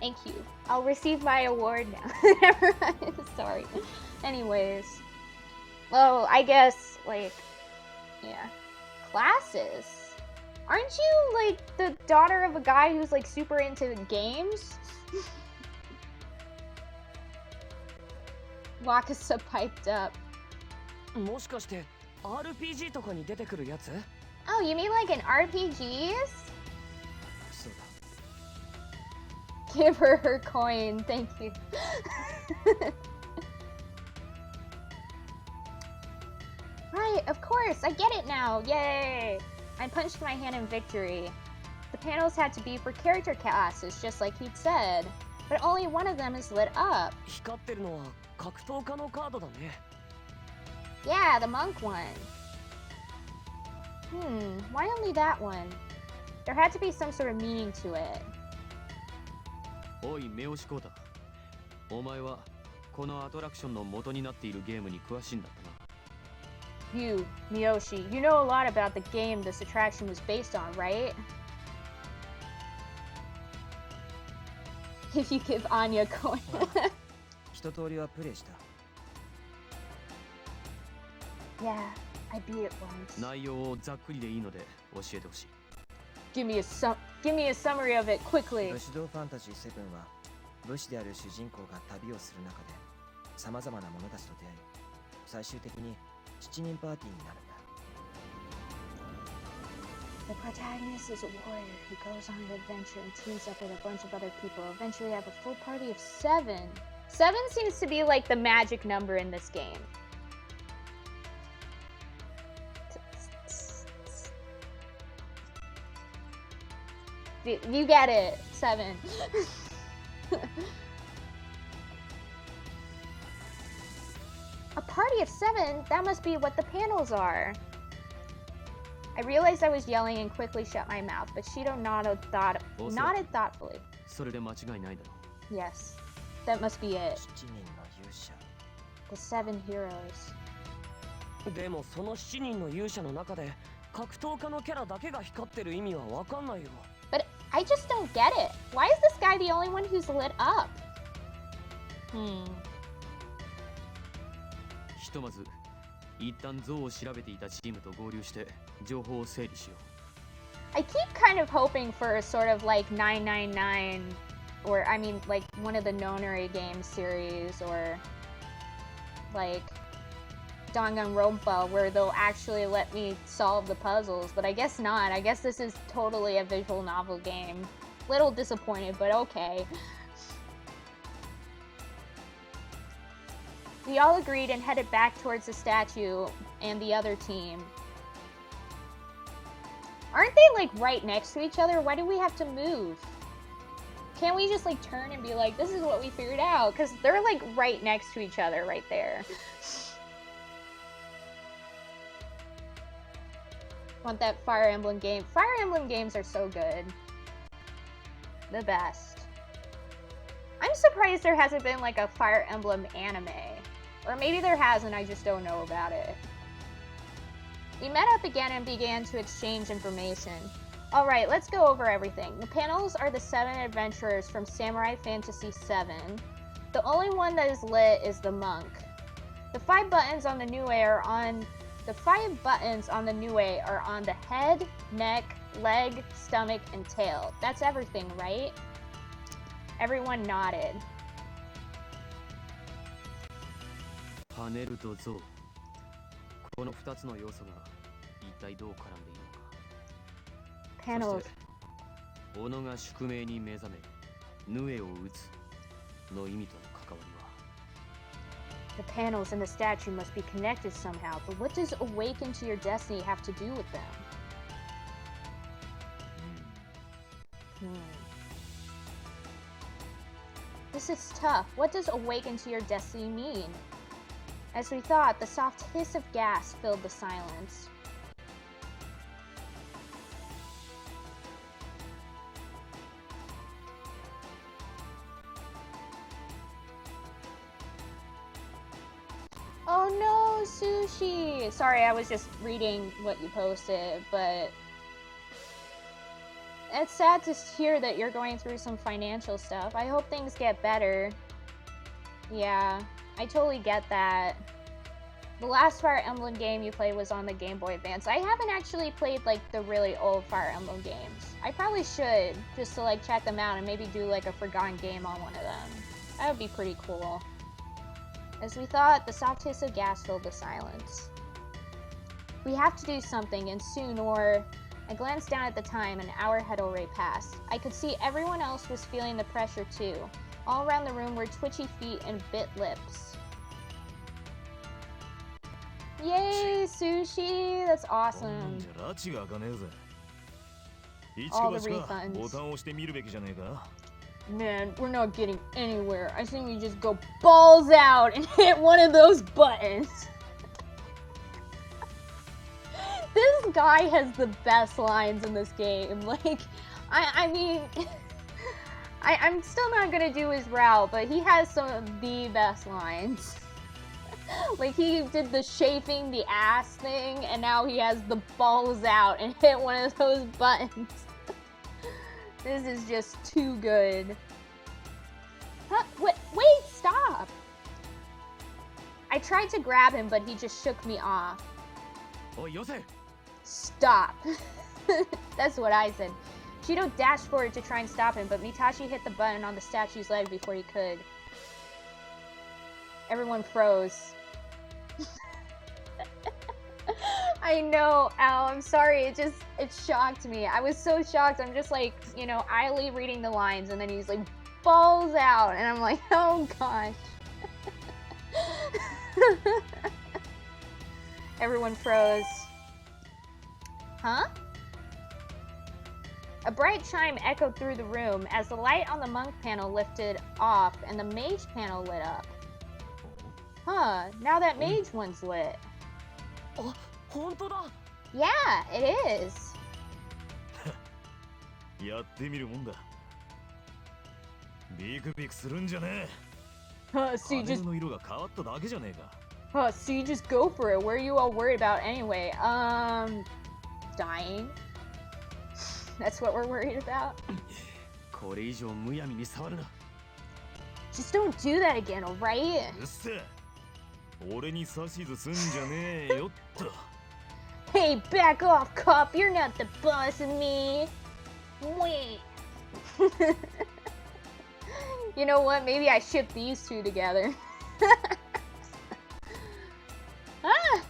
Thank you. I'll receive my award now. Never mind. Sorry. Anyways. Oh, I guess, like, yeah. Classes? Aren't you, like, the daughter of a guy who's, like, super into games? Wakasa piped up. もしかして RPG とかに出てくるやつ? Oh, you mean like in RPGs? そうだ。 Give her her coin, thank you. Right, of course, I get it now, yay! I punched my hand in victory. The panels had to be for character classes, just like he'd said. But only one of them is lit up. 光ってるのは格闘家のカードだね。 Yeah, the monk one. Why only that one? There had to be some sort of meaning to it. おい、目押しコータ。お前はこのアトラクションの元になっているゲームに詳しいんだったな。You, Miyoshi, you know a lot about the game this attraction was based on, right? If you give Anya a coin. 一通りはプレイした。 Yeah, I beat it once. 内容をざっくりでいいので教えてほしい。Give me a summary of it quickly. 武士道ファンタジー7は武士である主人公が旅をする中でさまざまな者たちと出会い、最終的に7人パーティーになるんだ。 The protagonist is a warrior who goes on an adventure and teams up with a bunch of other people. Eventually have a full party of 7. 7 seems to be like the magic number in this game. You get it. 7. A party of 7? That must be what the panels are. I realized I was yelling and quickly shut my mouth, but Shido nodded thoughtfully. それで間違いないだろう。 Yes, that must be it. 7人の勇者。 The 7 heroes. でもその7人の勇者の中で格闘家のキャラだけが光ってる意味はわかんないよ。 But I just don't get it. Why is this guy the only one who's lit up? ひとまず一旦像を調べていたチームと合流して情報を整理しよう。 I keep kind of hoping for a sort of like 999, or I mean like one of the Nonary game series, or like Danganronpa, where they'll actually let me solve the puzzles, but I guess not. I guess this is totally a visual novel game. Little disappointed, but okay. We all agreed and headed back towards the statue and the other team. Aren't they like right next to each other? Why do we have to move? Can't we just like turn and be like, this is what we figured out? Because they're like right next to each other right there. Want that Fire Emblem game? Fire Emblem games are so good. The best. I'm surprised there hasn't been like a Fire Emblem anime. Or maybe there has and I just don't know about it. We met up again and began to exchange information. Alright, let's go over everything. The panels are the 7 adventurers from Samurai Fantasy 7. The only one that is lit is the monk. The 5 buttons on the Nue are on the head, neck, leg, stomach, and tail. That's everything, right? Everyone nodded. パネルと像、この2つの要素が一体どう絡んでいるのか。 Panels. そして小野が宿命に目覚めヌエを打つの意味との関わりは。 The panels in the statue must be connected somehow, but what does awaken to your destiny have to do with them? This is tough. What does awaken to your destiny mean? As we thought, the soft hiss of gas filled the silence. Oh no, Sushi! Sorry, I was just reading what you posted, but it's sad to hear that you're going through some financial stuff. I hope things get better. Yeah, I totally get that. The last Fire Emblem game you played was on the Game Boy Advance. I haven't actually played like the really old Fire Emblem games. I probably should, just to like check them out and maybe do like a forgotten game on one of them. That would be pretty cool. As we thought, the soft hiss of gas filled the silence. We have to do something, and soon, or... I glanced down at the time, an hour had already passed. I could see everyone else was feeling the pressure too. All around the room were twitchy feet and bit lips. Yay, sushi! That's こんなん awesome. じゃ拉致が開かねえぜ。一 All か the 八か refunds. ボタンを押してみるべきじゃねえか。 Man, we're not getting anywhere. I think we just go balls out and hit one of those buttons. This guy has the best lines in this game. Like, I mean, I'm still not gonna do his route, but he has some of the best lines. Like, he did the chafing the ass thing, and now he has the balls out and hit one of those buttons. This is just too good. Huh? Wait, stop! I tried to grab him, but he just shook me off. おいよせ Stop. That's what I said. Shido dashed forward to try and stop him, but Mitashi hit the button on the statue's leg before he could. Everyone froze. I know, Al, I'm sorry, it shocked me. I was so shocked. I'm just like, you know, idly reading the lines, and then he's like, balls out, and I'm like, oh gosh. Everyone froze. Huh? A bright chime echoed through the room as the light on the monk panel lifted off and the mage panel lit up. Huh, now that mage one's lit. あ、本当だ。 Yeah, it is. やってみるもんだ。ビクビクするんじゃねえ。 See, 羽の色が変わっただけじゃねえか。 see, just go for it. What are you all worried about anyway? Dying? That's what we're worried about? これ以上むやみに触るな Just don't do that again, alright? うっせえ。俺に指図すんじゃねえよっと。 Hey, back off, cop. You're not the boss of me. Wait. You know what? Maybe I ship these two together. Ah!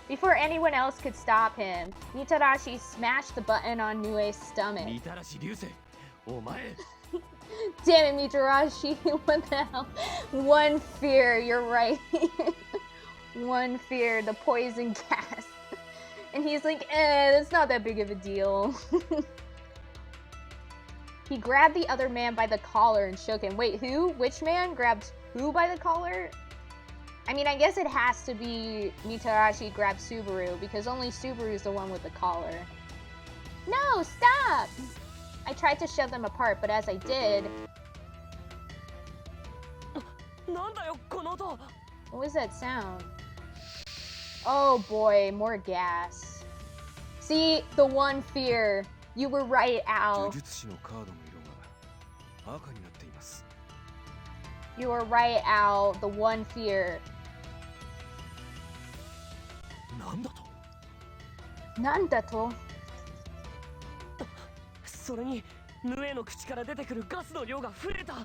Before anyone else could stop him, Mitarashi smashed the button on Nue's stomach. みたらし流星お前 Damn it, Mitarashi. What the hell? One fear, you're right. One fear, the poison gas. And he's like, that's not that big of a deal. He grabbed the other man by the collar and shook him. Wait, who? Which man grabbed who by the collar? I mean, I guess it has to be Mitarashi grabbed Subaru, because only Subaru's the one with the collar. No, stop! I tried to shove them apart, but as I did... なんだよこの音。 What was that sound? Oh boy, more gas. See, the one fear. You were right, 呪 Al. 術師のカードの色が赤になっています。 You were right, Al. The one fear. なんだと Nandato? それにヌエの口から出てくるガスの量が増えた。 There's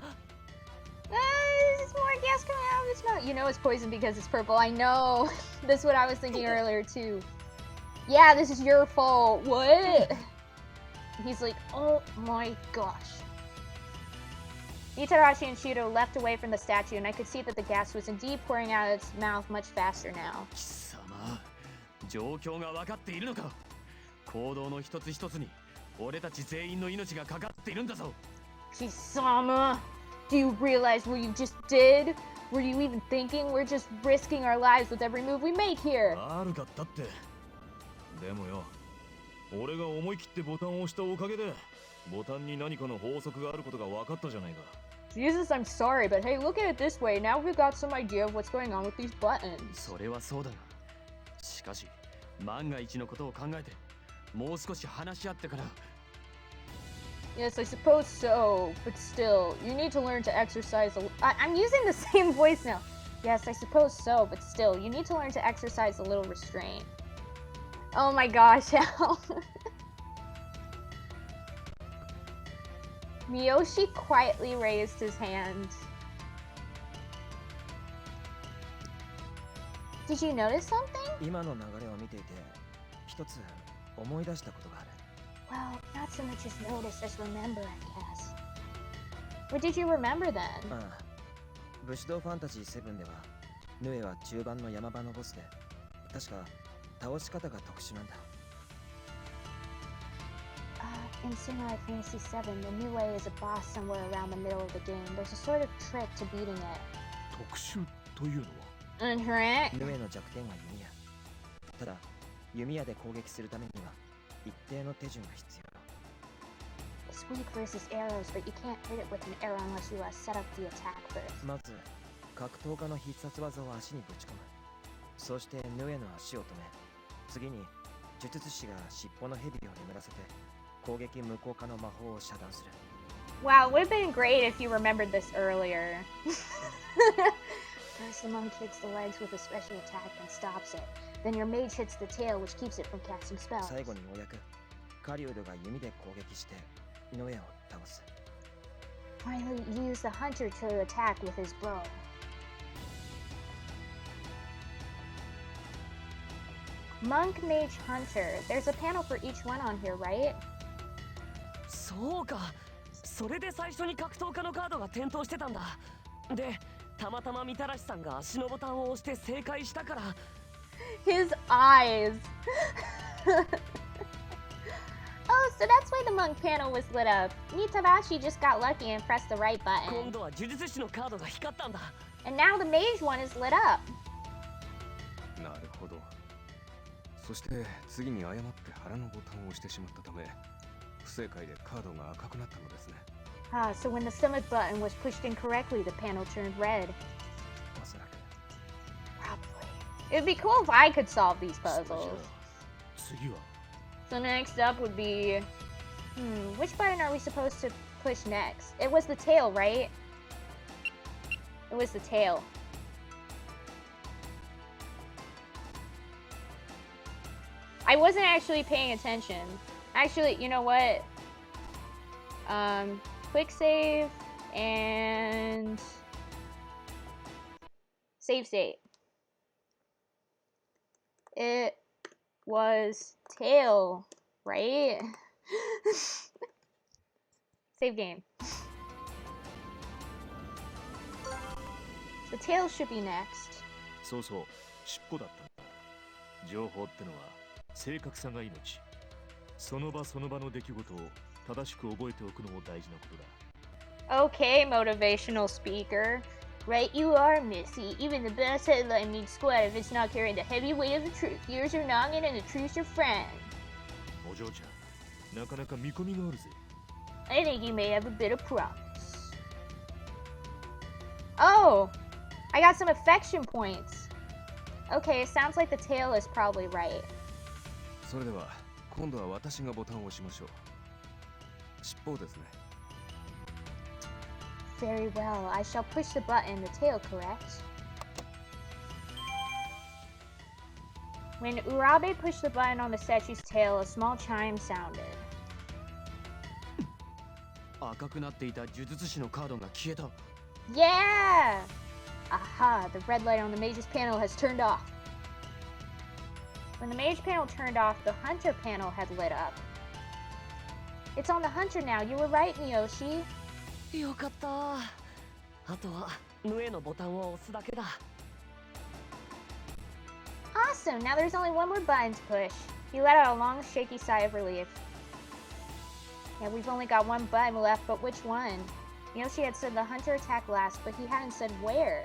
more gas coming out of his mouth. You know it's poison because it's purple. I know. That's what I was thinking earlier, too. Yeah, this is your fault. What? He's like, oh my gosh. Itarashi and Shido left away from the statue, and I could see that the gas was indeed pouring out of its mouth much faster now. 貴様状況が分かっているのか行動の一つ一つに俺たち全員の命がかかっているんだぞ Kisama, do you realize what you just did? Were you even thinking? We're just risking our lives with every move we make here. 悪かったって。でもよ、俺が思い切ってボタンを押したおかげで、ボタンに何かの法則があることが分かったじゃないか。 Jesus, I'm sorry, but hey, look at it this way. Now we've got some idea of what's going on with these buttons. それはそうだがしかし万が一のことを考えてもう少し話し合ってから Yes, I suppose so, but still, you need to learn to exercise I'm using the same voice now. Yes, I suppose so, but still, you need to learn to exercise a little restraint. Oh my gosh, Al. Miyoshi quietly raised his hand. Did you notice something? 今の流れを見ていて一つ思い出したことがある。 Well, not so much as notice as remember, I guess. What did you remember then? ああ、武士道ファンタジー7ではヌエは中盤の山場のボスで、確か倒し方が特殊なんだ。In Samurai Fantasy VII, the Niue is a boss somewhere around the middle of the game. There's a sort of trick to beating it. 特殊というのは Incorrect. ヌエの弱点は弓矢。ただ、弓矢で攻撃するためには一定の手順が必要。It's weak versus arrows, but you can't hit it with an arrow unless you set up the attack first. まず、格闘家の必殺技を足にぶち込む。そしてヌエの足を止め、次に術師が尻尾の蛇を眠らせて攻撃無効化の魔法を遮断する。Wow, it would have been great if you remembered this earlier. First, the monk hits the legs with a special attack and stops it. Then your mage hits the tail, which keeps it from casting spells. 最後にようやくカリウドが弓で攻撃してヌエを倒す。Finally, you use the hunter to attack with his bow. Monk, mage, hunter. There's a panel for each one on here, right? そうか、それで最初に格闘家のカードが点灯してたんだ。で、たまたまみたらしさんが足のボタンを押して正解したから。His eyes. Oh, so that's why the monk panel was lit up. Mitarashi just got lucky and pressed the right 今 button. 度は呪術師のカードが光ったんだ。 And now the mage one is lit up. なるほど。そして次に誤って腹のボタンを押してしまったため、不正解でカードが赤くなったのですね。Ah, so when the stomach button was pushed incorrectly, the panel turned red. おそらく Probably. It'd be cool if I could solve these それじゃ puzzles. あ次は So next up would be... which button are we supposed to push next? It was the tail, right? It was the tail. I wasn't actually paying attention. Actually, you know what? Quick save and save state. It was tail, right? Save game. The tail should be next. そうそう尻尾だったんだ。情報ってのは正確さが命。その場その場の出来事を正しく覚えておくのも大事なことだ。 Okay, motivational speaker. Right you are, Missy. Even the best headline needs squat if it's not carrying the heavy weight of the truth. Yours are noggin and the truth's your friend. お嬢ちゃん、なかなか見込みがあるぜ。I think you may have a bit of promise. Oh! I got some affection points. Okay, it sounds like the tail is probably right. それでは今度は私がボタンを押しましょう。尻尾ですね。Very well. I shall push the button, the tail, correct? When Urabe pushed the button on the statue's tail, a small chime sounded. 赤くなっていた呪術師のカードが消えた。 Yeah! Aha, the red light on the mage's panel has turned off. When the mage panel turned off, the hunter panel had lit up. It's on the hunter now. You were right, Miyoshi. よかった。あとはヌエのボタンを押すだけだ。 Awesome! Now there's only one more button to push. He let out a long, shaky sigh of relief. Yeah, we've only got one button left, but which one? Miyoshi had said the hunter attacked last, but he hadn't said where.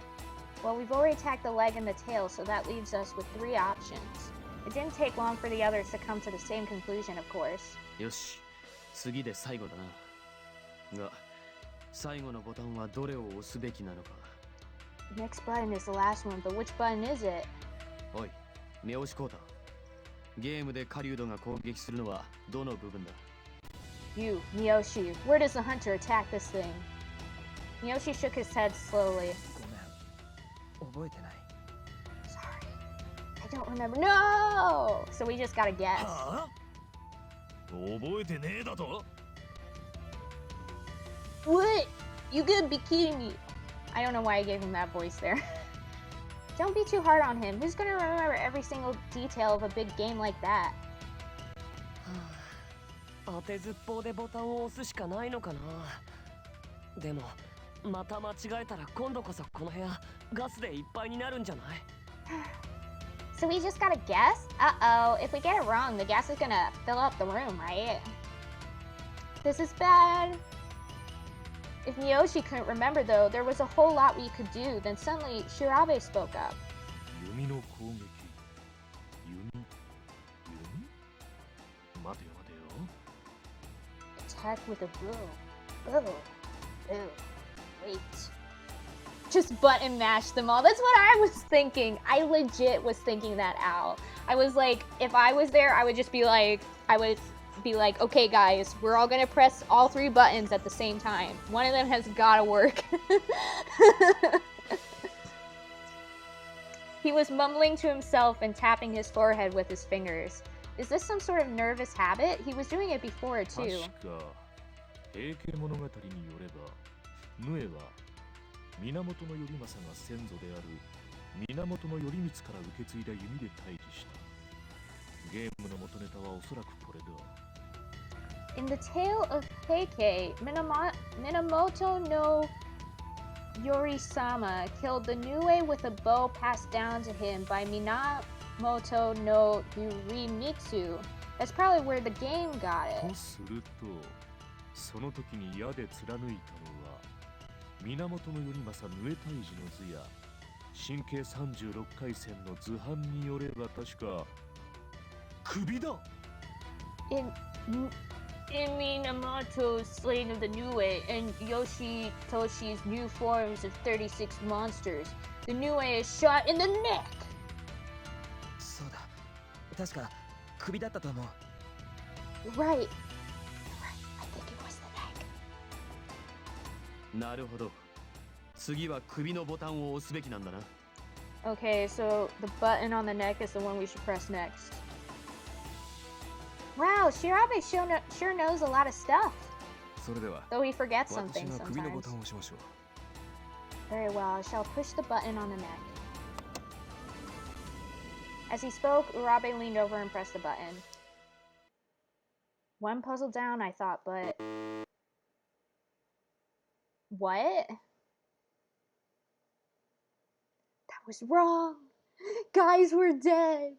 Well, we've already attacked the leg and the tail, so that leaves us with 3 options. It didn't take long for the others to come to the same conclusion, of course. よし、次で最後だな。が、最後のボタンはどれを押すべきなのか。 The next button is the last one, but which button is it? おい、目押しコータ。ゲームで狩人が攻撃するのはどの部分だ？ You, Miyoshi, where does the hunter attack this thing? Miyoshi shook his head slowly. ごめん、覚えてない。 Sorry. I don't remember. No! So we just gotta guess. はあ？覚えてねえだと？ What? You could be kidding me. I don't know why I gave him that voice there. Don't be too hard on him. Who's gonna remember every single detail of a big game like that? 当てずっぽうでボタンを押すしかないのかな。でもまた間違えたら今度こそこの部屋ガスでいっぱいになるんじゃない？ So we just gotta guess? Uh-oh, if we get it wrong, the gas is gonna fill up the room, right? This is bad. If Miyoshi couldn't remember though, there was a whole lot we could do. Then suddenly, Shirabe spoke up. 弓の攻撃。弓待てよ待てよ。 Attack with a bow. Oh. Wait. Just button mash them all. That's what I was thinking. I legit was thinking that out. I was like, if I was there, I would be like, okay guys, we're all gonna press all 3 buttons at the same time. One of them has gotta work. He was mumbling to himself and tapping his forehead with his fingers. Is this some sort of nervous habit? He was doing it before too. 確か平家物語によれば、ヌエは源頼政が先祖である源頼光から受け継いだ弓で退治した。ゲームの元ネタはおそらくこれだ。In the tale of Heike, Minamoto no Yorisama killed the Nue with a bow passed down to him by Minamoto no Yurimitsu. That's probably where the game got it. とすると、その時に矢で貫いたのは源頼政ヌエ退治の図や神経36回戦の図版によれば確か首だ。 In Minamoto's slaying of the Nue and Yoshitoshi's new forms of 36 monsters, the Nue is shot in the neck. そうだ。確か首だったと思う。 Right. I think it was the neck. なるほど。次は首のボタンを押すべきなんだな。 Okay, so the button on the neck is the one we should press next. Wow, Shirabe sure knows a lot of stuff. それでは Though he forgets some 私 things が首のボ sometimes. タンを押しましょう。 Very well, I shall push the button on the neck. As he spoke, Urabe leaned over and pressed the button. One puzzle down, I thought, but... What? That was wrong! Guys, we're dead!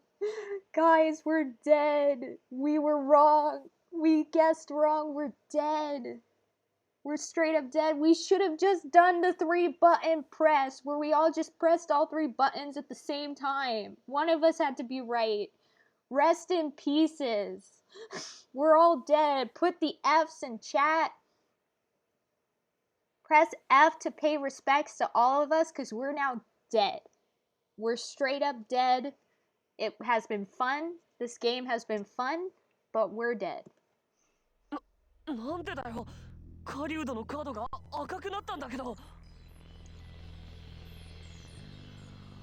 Guys, we're dead! We were wrong! We guessed wrong, we're dead! We're straight up dead. We should have just done the 3-button press where we all just pressed all 3 buttons at the same time. One of us had to be right. Rest in pieces. We're all dead. Put the F's in chat. Press F to pay respects to all of us because we're now dead. We're straight up dead. It has been fun. This game has been fun, but we're dead. なんでだよ。狩人のカードが赤くなったんだけど。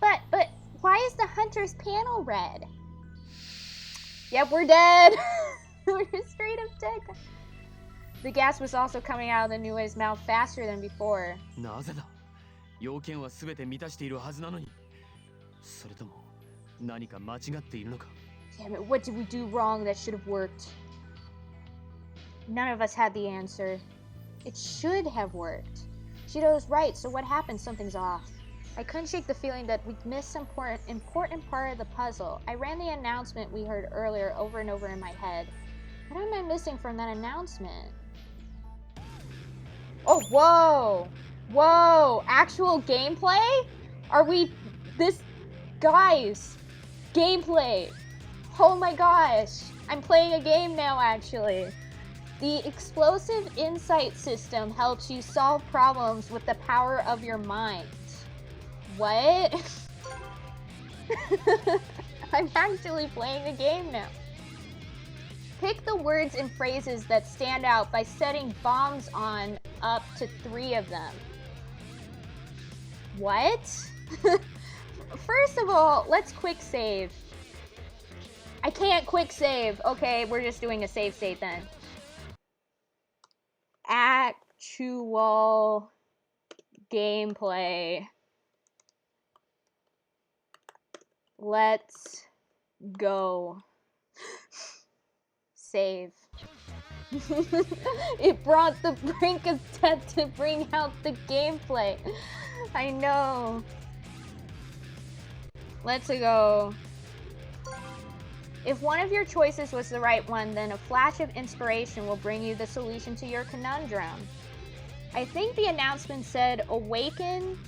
But why is the hunter's panel red? Yep, we're dead. We're straight up dead. The gas was also coming out of the Nue's mouth faster than before. なぜだ。要件は全て満たしているはずなのに。それとも何か間違っているのか。 Damn it, what did we do wrong that should have worked? None of us had the answer. It should have worked. Shido's right, so what happened? Something's off. I couldn't shake the feeling that we'd missed some important part of the puzzle. I ran the announcement we heard earlier over and over in my head. What am I missing from that announcement? Oh, whoa! Whoa! Actual gameplay? Are we... Guys! Gameplay! Oh my gosh! I'm playing a game now, actually. The explosive insight system helps you solve problems with the power of your mind. What? I'm actually playing a game now. Pick the words and phrases that stand out by setting bombs on up to 3 of them. What? First of all, let's quick save. I can't quick save. Okay, we're just doing a save state then. Actual gameplay. Let's go. Save. It brought the brink of death to bring out the gameplay. I know. Let's go. If one of your choices was the right one, then a flash of inspiration will bring you the solution to your conundrum. I think the announcement said, awaken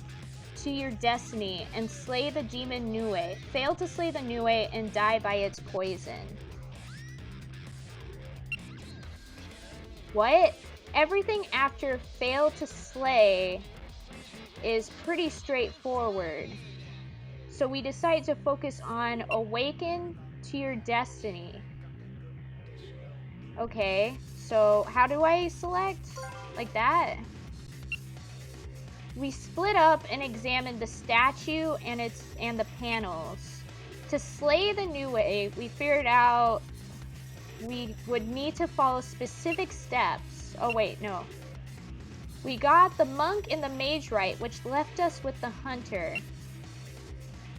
to your destiny and slay the demon Nue. Fail to slay the Nue and die by its poison. What? Everything after fail to slay is pretty straightforward. So we decide to focus on awaken to your destiny. Okay, so how do I select? Like that? We split up and examined the statue and the panels. To slay the Nue, we figured out we would need to follow specific steps. Oh wait, no. We got the monk and the mage right, which left us with the hunter.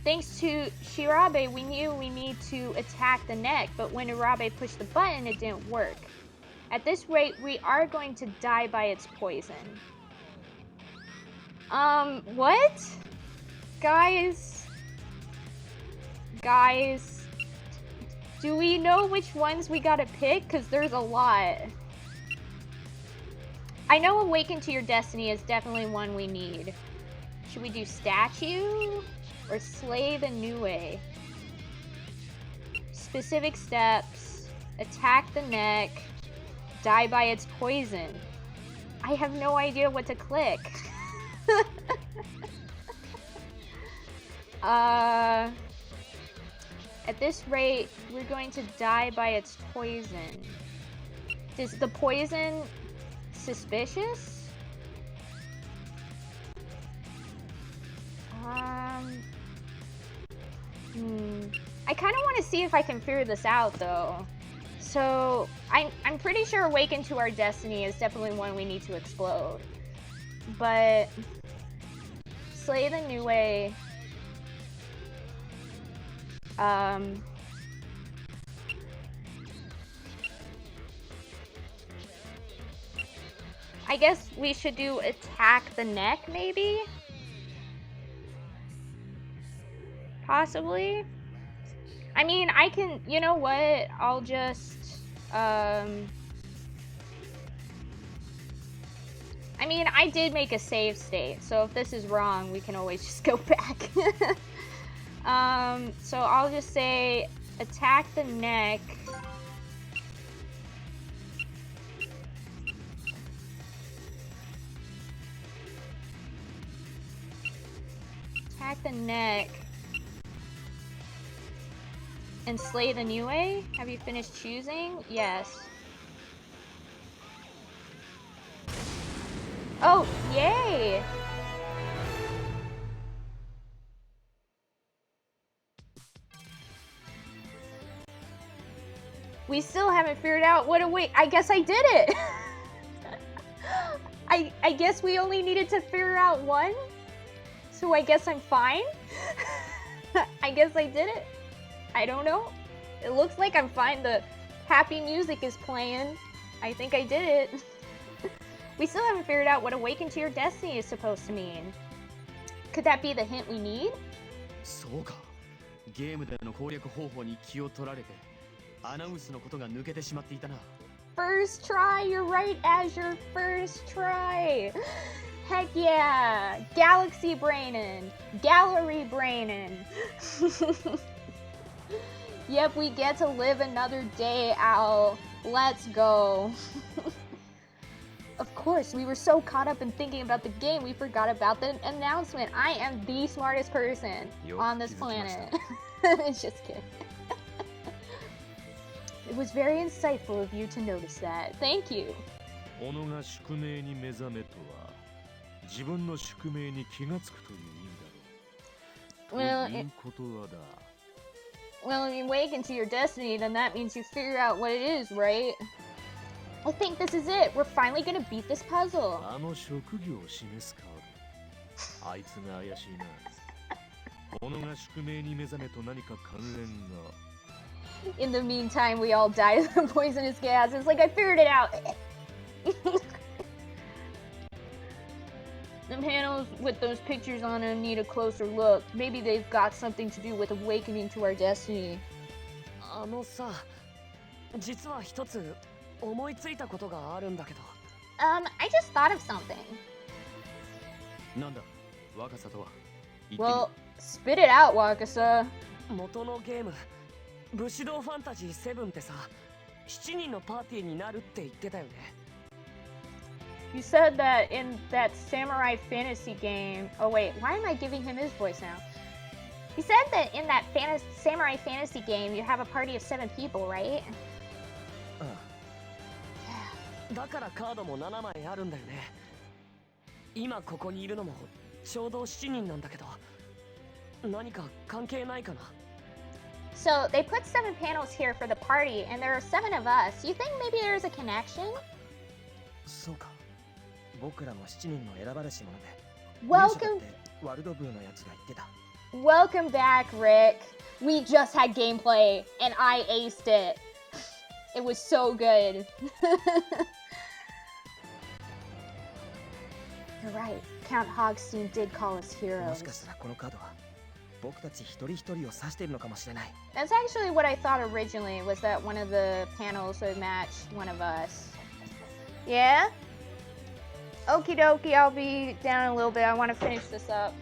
Thanks to Shirabe, we knew we need to attack the neck, but when Urabe pushed the button, it didn't work. At this rate, we are going to die by its poison. What? Guys, do we know which ones we gotta pick? Because there's a lot. I know awaken to your destiny is definitely one we need. Should we do statue or slay the Nue? Specific steps, attack the neck, die by its poison. I have no idea what to click. At this rate, we're going to die by its poison. Is the poison suspicious? I kind of want to see if I can figure this out, though. So, I'm pretty sure Awaken to Our Destiny is definitely one we need to explode. But Slay the Nue, I guess we should do attack the neck, maybe? Possibly? I mean, I can, you know what? I'll just, I mean, I did make a save state, so if this is wrong, we can always just go back. So I'll just say attack the neck. Attack the neck. And slay the Nue? Have you finished choosing? Yes. Oh, yay! We still haven't figured out what to wait. I guess I did it! I guess we only needed to figure out one? So I guess I'm fine? I guess I did it. I don't know. It looks like I'm fine. The happy music is playing. I think I did it. We still haven't figured out what Awaken to Your Destiny is supposed to mean. Could that be the hint we need? そうか。ゲームでの攻略方法に気を取られて、アナウンスのことが抜けてしまっていたな。First try, you're right, Azure. First try. Heck yeah. Galaxy Brainin. Gallery Brainin. Yep, we get to live another day, Owl. Let's go. Of course, we were so caught up in thinking about the game, we forgot about the announcement. I am the smartest person on this planet. Just kidding. It was very insightful of you to notice that. Thank you. 己が宿命に目覚めとは、自分の宿命に気がつくという意味だろう。ということはだ。Well, if you awaken to your destiny, then that means you figure out what it is, right? I think this is it. We're finally gonna beat this puzzle. あの職業を示すカード。あいつが怪しいな。己が宿命に目覚めと何か関連が。In the meantime, we all die of the poisonous gas. It's like, I figured it out. The panels with those pictures on them need a closer look. Maybe they've got something to do with awakening to our destiny. あのさ、実は一つ思いついたことがあるんだけど。I just thought of something. なんだ若さとは。 Well, spit it out, Wakasa. 元のゲーム、武士道ファンタジー7ってさ、7人のパーティーになるって言ってたよね。You said that in that samurai fantasy game. Oh wait, why am I giving him his voice now? You said that in that samurai fantasy game, you have a party of 7 people, right? だからカードも7枚あるんだよね。今ここにいるのもちょうど7人なんだけど、何か関係ないかな。 So they put 7 panels here for the party, and there are 7 of us. You think maybe there's a connection? そうか。僕らも7人の選ばれし者で。 Welcome, ワルドブーのやつが言ってた。 welcome back, Rick. We just had gameplay, and I aced it. It was so good. You're right. Count Hogstein did call us も heroes. しかしたらこのカードは僕たち一人一人を指しているのかもしれない。 That's actually what I thought originally, was that one of the panels would match one of us. Yeah? Okie dokie, I'll be down a little bit. I want to finish this up.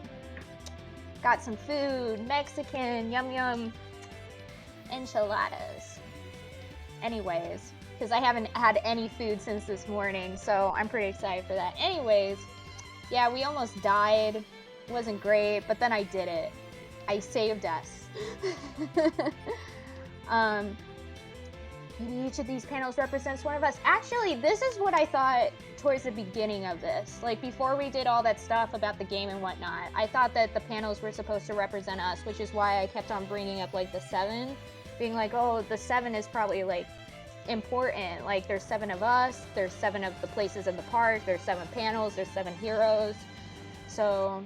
Got some food, Mexican, yum yum, enchiladas. Anyways, because I haven't had any food since this morning, so I'm pretty excited for that. Anyways, yeah, we almost died. It wasn't great, but then I did it. I saved us. Maybe each of these panels represents one of us. Actually, this is what I thought towards the beginning of this. Like, before we did all that stuff about the game and whatnot, I thought that the panels were supposed to represent us, which is why I kept on bringing up, like, the 7. Being like, oh, the 7 is probably, like, important. Like, there's 7 of us, there's 7 of the places in the park, there's 7 panels, there's 7 heroes. So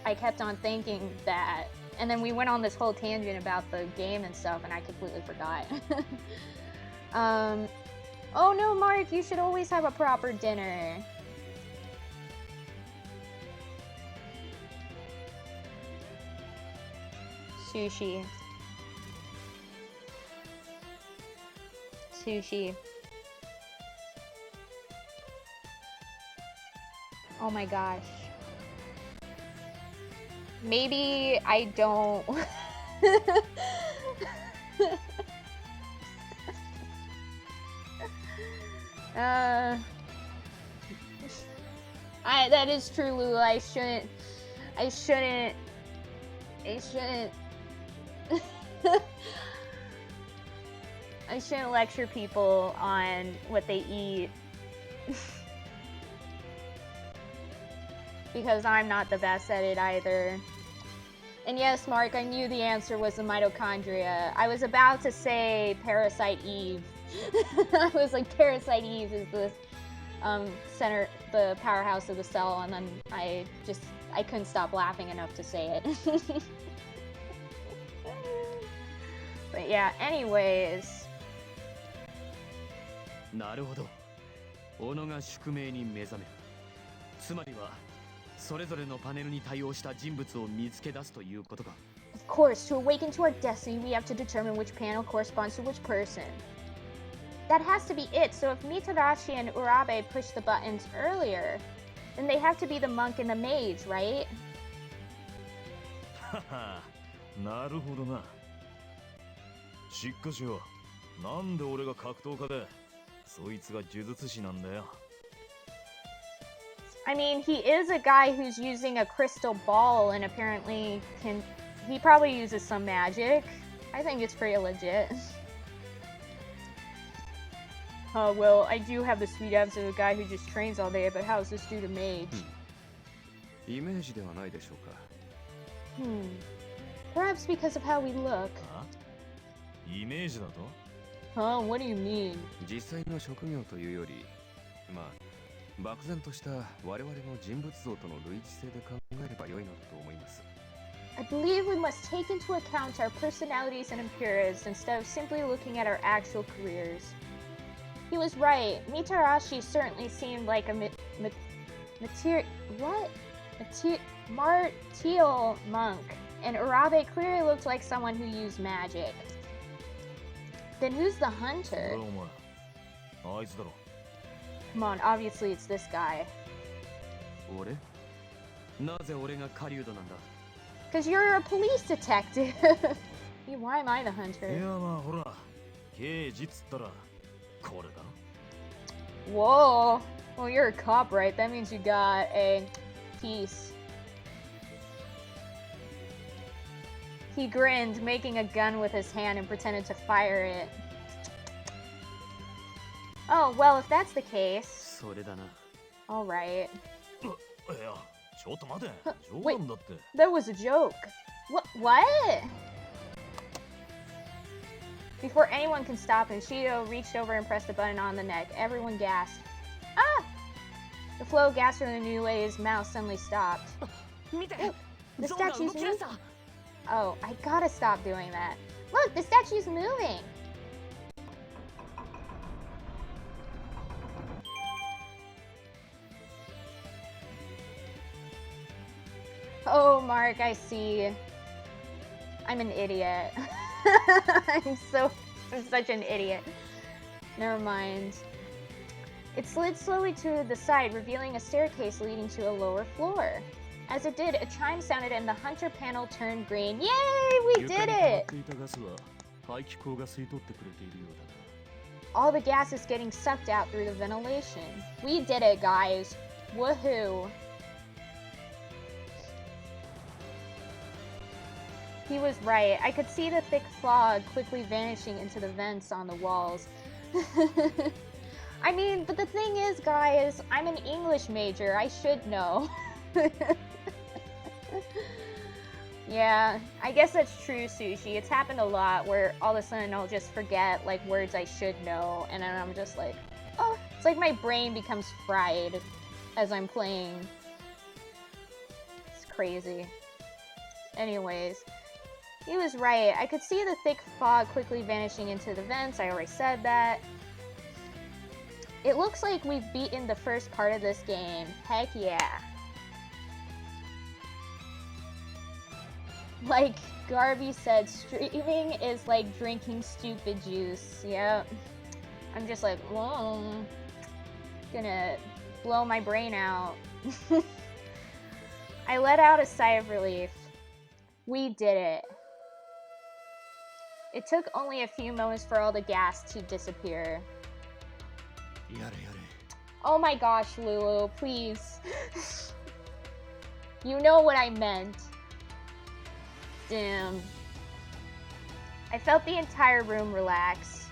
I kept on thinking that. And then we went on this whole tangent about the game and stuff, and I completely forgot. Oh no, Mark, you should always have a proper dinner. Sushi. Sushi. Oh my gosh. Maybe I don't. That is true, Lulu. I shouldn't I shouldn't lecture people on what they eat. Because I'm not the best at it either. And yes, Mark, I knew the answer was the mitochondria. I was about to say Parasite Eve. I was like, Parasite Eve is the center, the powerhouse of the cell, and then I couldn't stop laughing enough to say it. But yeah, anyways. なるほど。小野が宿命に目覚める。つまりはそれぞれのパネルに対応した人物を見つけ出すということか。Of course, to awaken to our destiny, we have to determine which panel corresponds to which person. That has to be it, so if Mitarashi and Urabe push the buttons earlier, then they have to be the monk and the mage, right? はは、なるほどな。しかしよ、なんで俺が格闘家で、そいつが呪術師なんだよ。I mean, he is a guy who's using a crystal ball and apparently he probably uses some magic. I think it's pretty legit. Well, I do have the sweet abs of a guy who just trains all day, but how's this dude a mage? イメージではないでしょうか。Perhaps because of how we look. イメージだと Huh? What do you mean? 実際の職業というより、まあ、漠然とした我々の人物像との類似性で考えれば良いのだと思います。A believe we must take into account our personalities and appearance instead of simply looking at our actual careers. He was right. Mitarashi certainly seemed like a martial monk, and Urabe clearly looked like someone who used magic. Then who's the hunter? お前あいつだろ Come on, obviously it's this guy. 俺なぜ俺が狩人なんだ Because you're a police detective. Why am I the い hunter? やまあほら刑事っつったらこれだ Whoa. Well, you're a cop, right? That means you got a piece. He grinned, making a gun with his hand and pretended to fire it. Oh, well, if that's the case... それだな Alright. いやちょっと待て Wait. 冗談だって That was a joke. What? Before anyone can stop him, Shido reached over and pressed the button on the neck. Everyone gasped. Ah! The flow of gas from the new way's mouth suddenly stopped. 見て Look, the ゾウが statue's 動き出 moving. した Oh, I gotta stop doing that. Look, the statue's moving. Oh, Mark, I see. I'm an idiot. I'm such an idiot. Never mind. It slid slowly to the side, revealing a staircase leading to a lower floor. As it did, a chime sounded and the hunter panel turned green. Yay! We 床 did に溜まっ it! ていたガスは排気口が吸い取ってくれているようだな All the gas is getting sucked out through the ventilation. We did it, guys. Woohoo. He was right. I could see the thick fog quickly vanishing into the vents on the walls. I mean, but the thing is, guys, I'm an English major. I should know. Yeah, I guess that's true, Sushi. It's happened a lot where all of a sudden I'll just forget, like, words I should know, and then I'm just like, oh, it's like my brain becomes fried as I'm playing. It's crazy. Anyways, he was right. I could see the thick fog quickly vanishing into the vents. I already said that. It looks like we've beaten the first part of this game. Heck yeah. Like Garby said, streaming is like drinking stupid juice. Yep. I'm just like, whoa. Gonna blow my brain out. I let out a sigh of relief. We did it. It took only a few moments for all the gas to disappear. やれやれ Oh my gosh, Lulu, please. You know what I meant. Damn. I felt the entire room relax.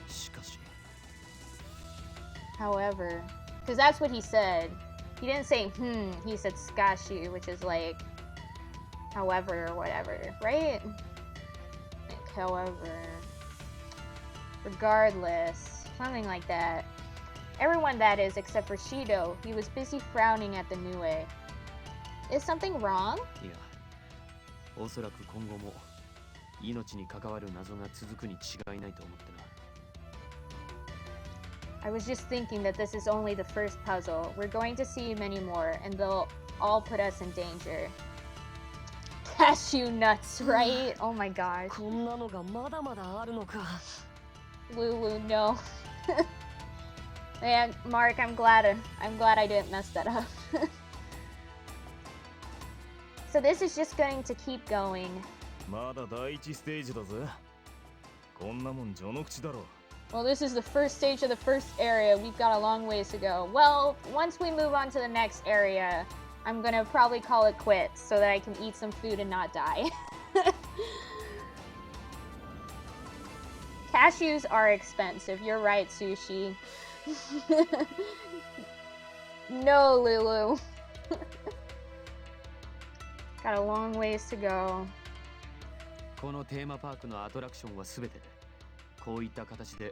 しかし However, because that's what he said. He didn't say he said skashi, which is like, however, or whatever, right? Like, however. Regardless. Something like that. Everyone, that is, except for Shido. He was busy frowning at the Nue. Is something wrong? いやおそらく今後も命に関わる謎が続くに違いないと思ってな I was just thinking that this is only the first puzzle. We're going to see many more, and they'll all put us in danger. Cashew nuts, right? Oh my gosh. こんなのがまだまだあるのか Lulu, no. Man, Mark, I'm glad I didn't mess that up. So this is just going to keep going. まだ第一ステージだぜこんなもん序の口だろ Well, this is the first stage of the first area. We've got a long ways to go. Well, once we move on to the next area, I'm gonna probably call it quits so that I can eat some food and not die. Cashews are expensive. You're right, Sushi. No, Lulu. Got a long ways to go. このテーマパークのアトラクションは全てこういった形で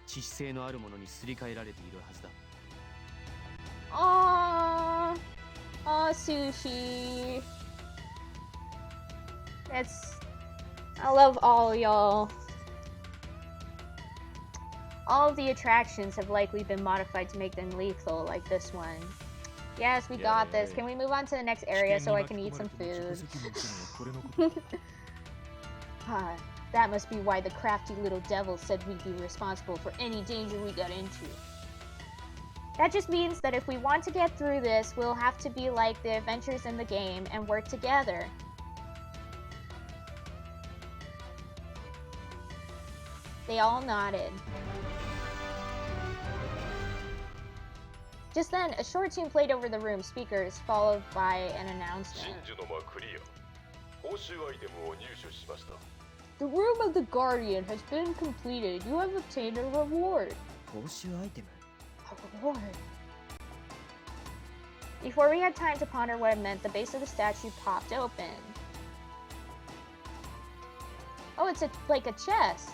致死性のあるものにすり替えられているはずだ Aww, Sushi. I love all y'all. All of the attractions have likely been modified to make them lethal, like this one. Yes, we got this. Can we move on to the next area so I can eat some food? That must be why the crafty little devil said we'd be responsible for any danger we got into. That just means that if we want to get through this, we'll have to be like the adventures in the game and work together. They all nodded. Just then, a short tune played over the room speakers, followed by an announcement. The room of the Guardian has been completed. You have obtained a reward. A reward. Before we had time to ponder what it meant, the base of the statue popped open. Oh, it's like a chest.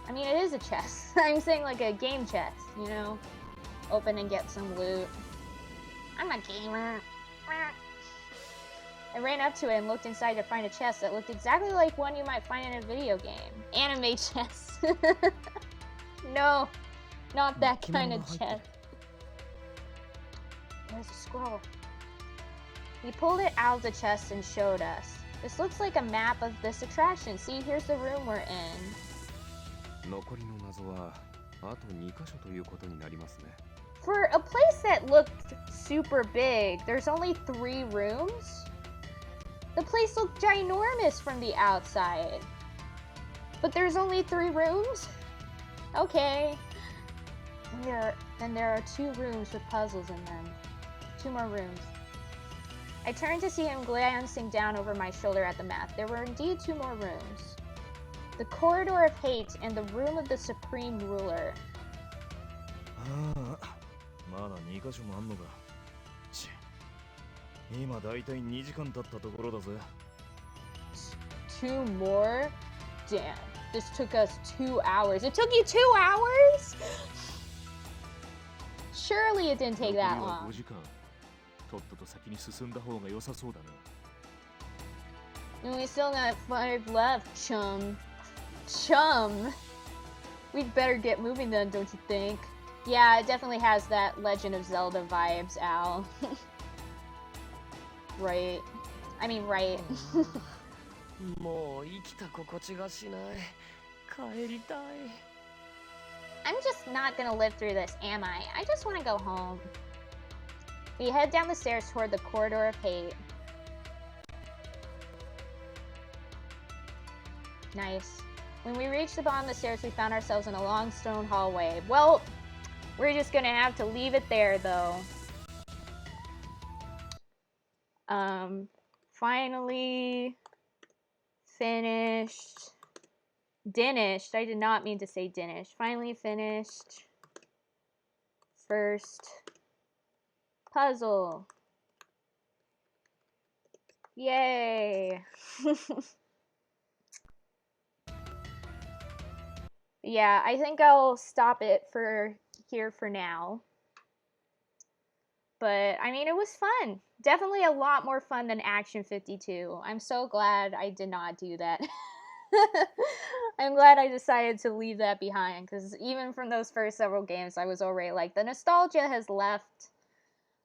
I mean, it is a chest. I'm saying like a game chest, you know? Open and get some loot. I'm a gamer. I ran up to it and looked inside to find a chest that looked exactly like one you might find in a video game. Anime chest. No, not that kind of chest. There's a scroll. He pulled it out of the chest and showed us. This looks like a map of this attraction. See, here's the room we're in. For a place that looked super big, there's only 3 rooms? The place looked ginormous from the outside. But there's only 3 rooms? Okay. And there are 2 rooms with puzzles in them. 2 more rooms. I turned to see him glancing down over my shoulder at the map. There were indeed 2 more rooms. The Corridor of Hate and the Room of the Supreme Ruler. まだ2箇所もあんのか。今だいたい2時間経ったところだぜ。2 more? Damn, this took us 2 hours. It took you 2 hours? Surely it didn't take that long. 5時間。とっとと先に進んだ方が良さそうだな。 And we still got 5 left, chum. Chum? We'd better get moving then, don't you think? Yeah, it definitely has that Legend of Zelda vibes, Al. Right. I mean, right. もう生きた心地がしない。帰りたい。I'm just not gonna live through this, am I? I just want to go home. We head down the stairs toward the Corridor of Hate. Nice. When we reached the bottom of the stairs, we found ourselves in a long stone hallway. Well, we're just gonna have to leave it there, though. Finally finished. Dinished. I did not mean to say dinished. Finally finished. First puzzle. Yay. Yeah, I think I'll stop it for here for now. But, I mean, it was fun. Definitely a lot more fun than Action 52. I'm so glad I did not do that. I'm glad I decided to leave that behind, because even from those first several games, I was already like, the nostalgia has left.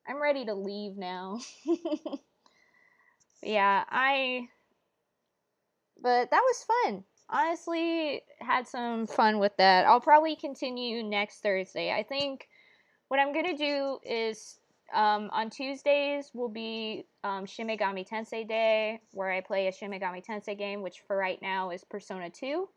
I'm ready to leave now. Yeah, but that was fun. Honestly, had some fun with that. I'll probably continue next Thursday. I think what I'm gonna do is on Tuesdays will be Shin Megami Tensei Day, where I play a Shin Megami Tensei game, which for right now is Persona 2.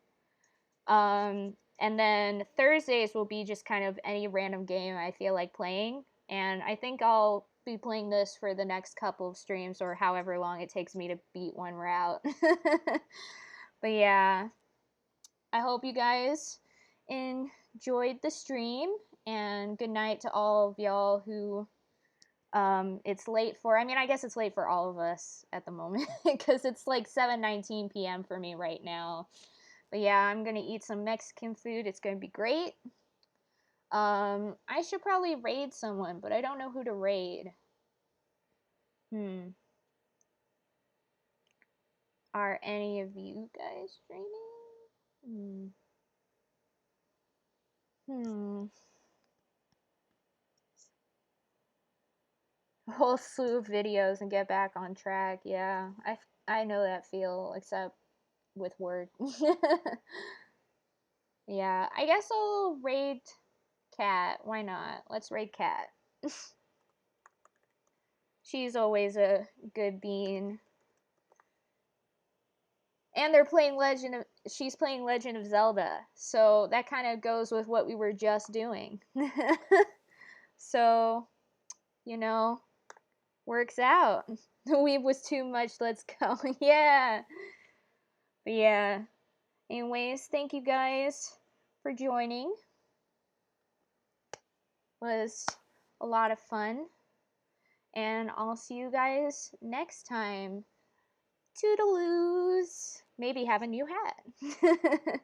And then Thursdays will be just kind of any random game I feel like playing. And I think I'll be playing this for the next couple of streams, or however long it takes me to beat one route. But yeah, I hope you guys enjoyed the stream, and good night to all of y'all who it's late for. I mean, I guess it's late for all of us at the moment, because it's like 7:19 p.m. for me right now. But yeah, I'm gonna eat some Mexican food. It's gonna be great. I should probably raid someone, but I don't know who to raid. Are any of you guys streaming? A whole slew of videos and get back on track. Yeah, I know that feel, except with work. Yeah, I guess I'll raid Cat. Why not? Let's raid Cat. She's always a good bean. And they're playing she's playing Legend of Zelda. So that kind of goes with what we were just doing. So, you know, works out. The weeb was too much, let's go. Yeah. But yeah. Anyways, thank you guys for joining. It was a lot of fun. And I'll see you guys next time. Toodaloos! Maybe have a new hat.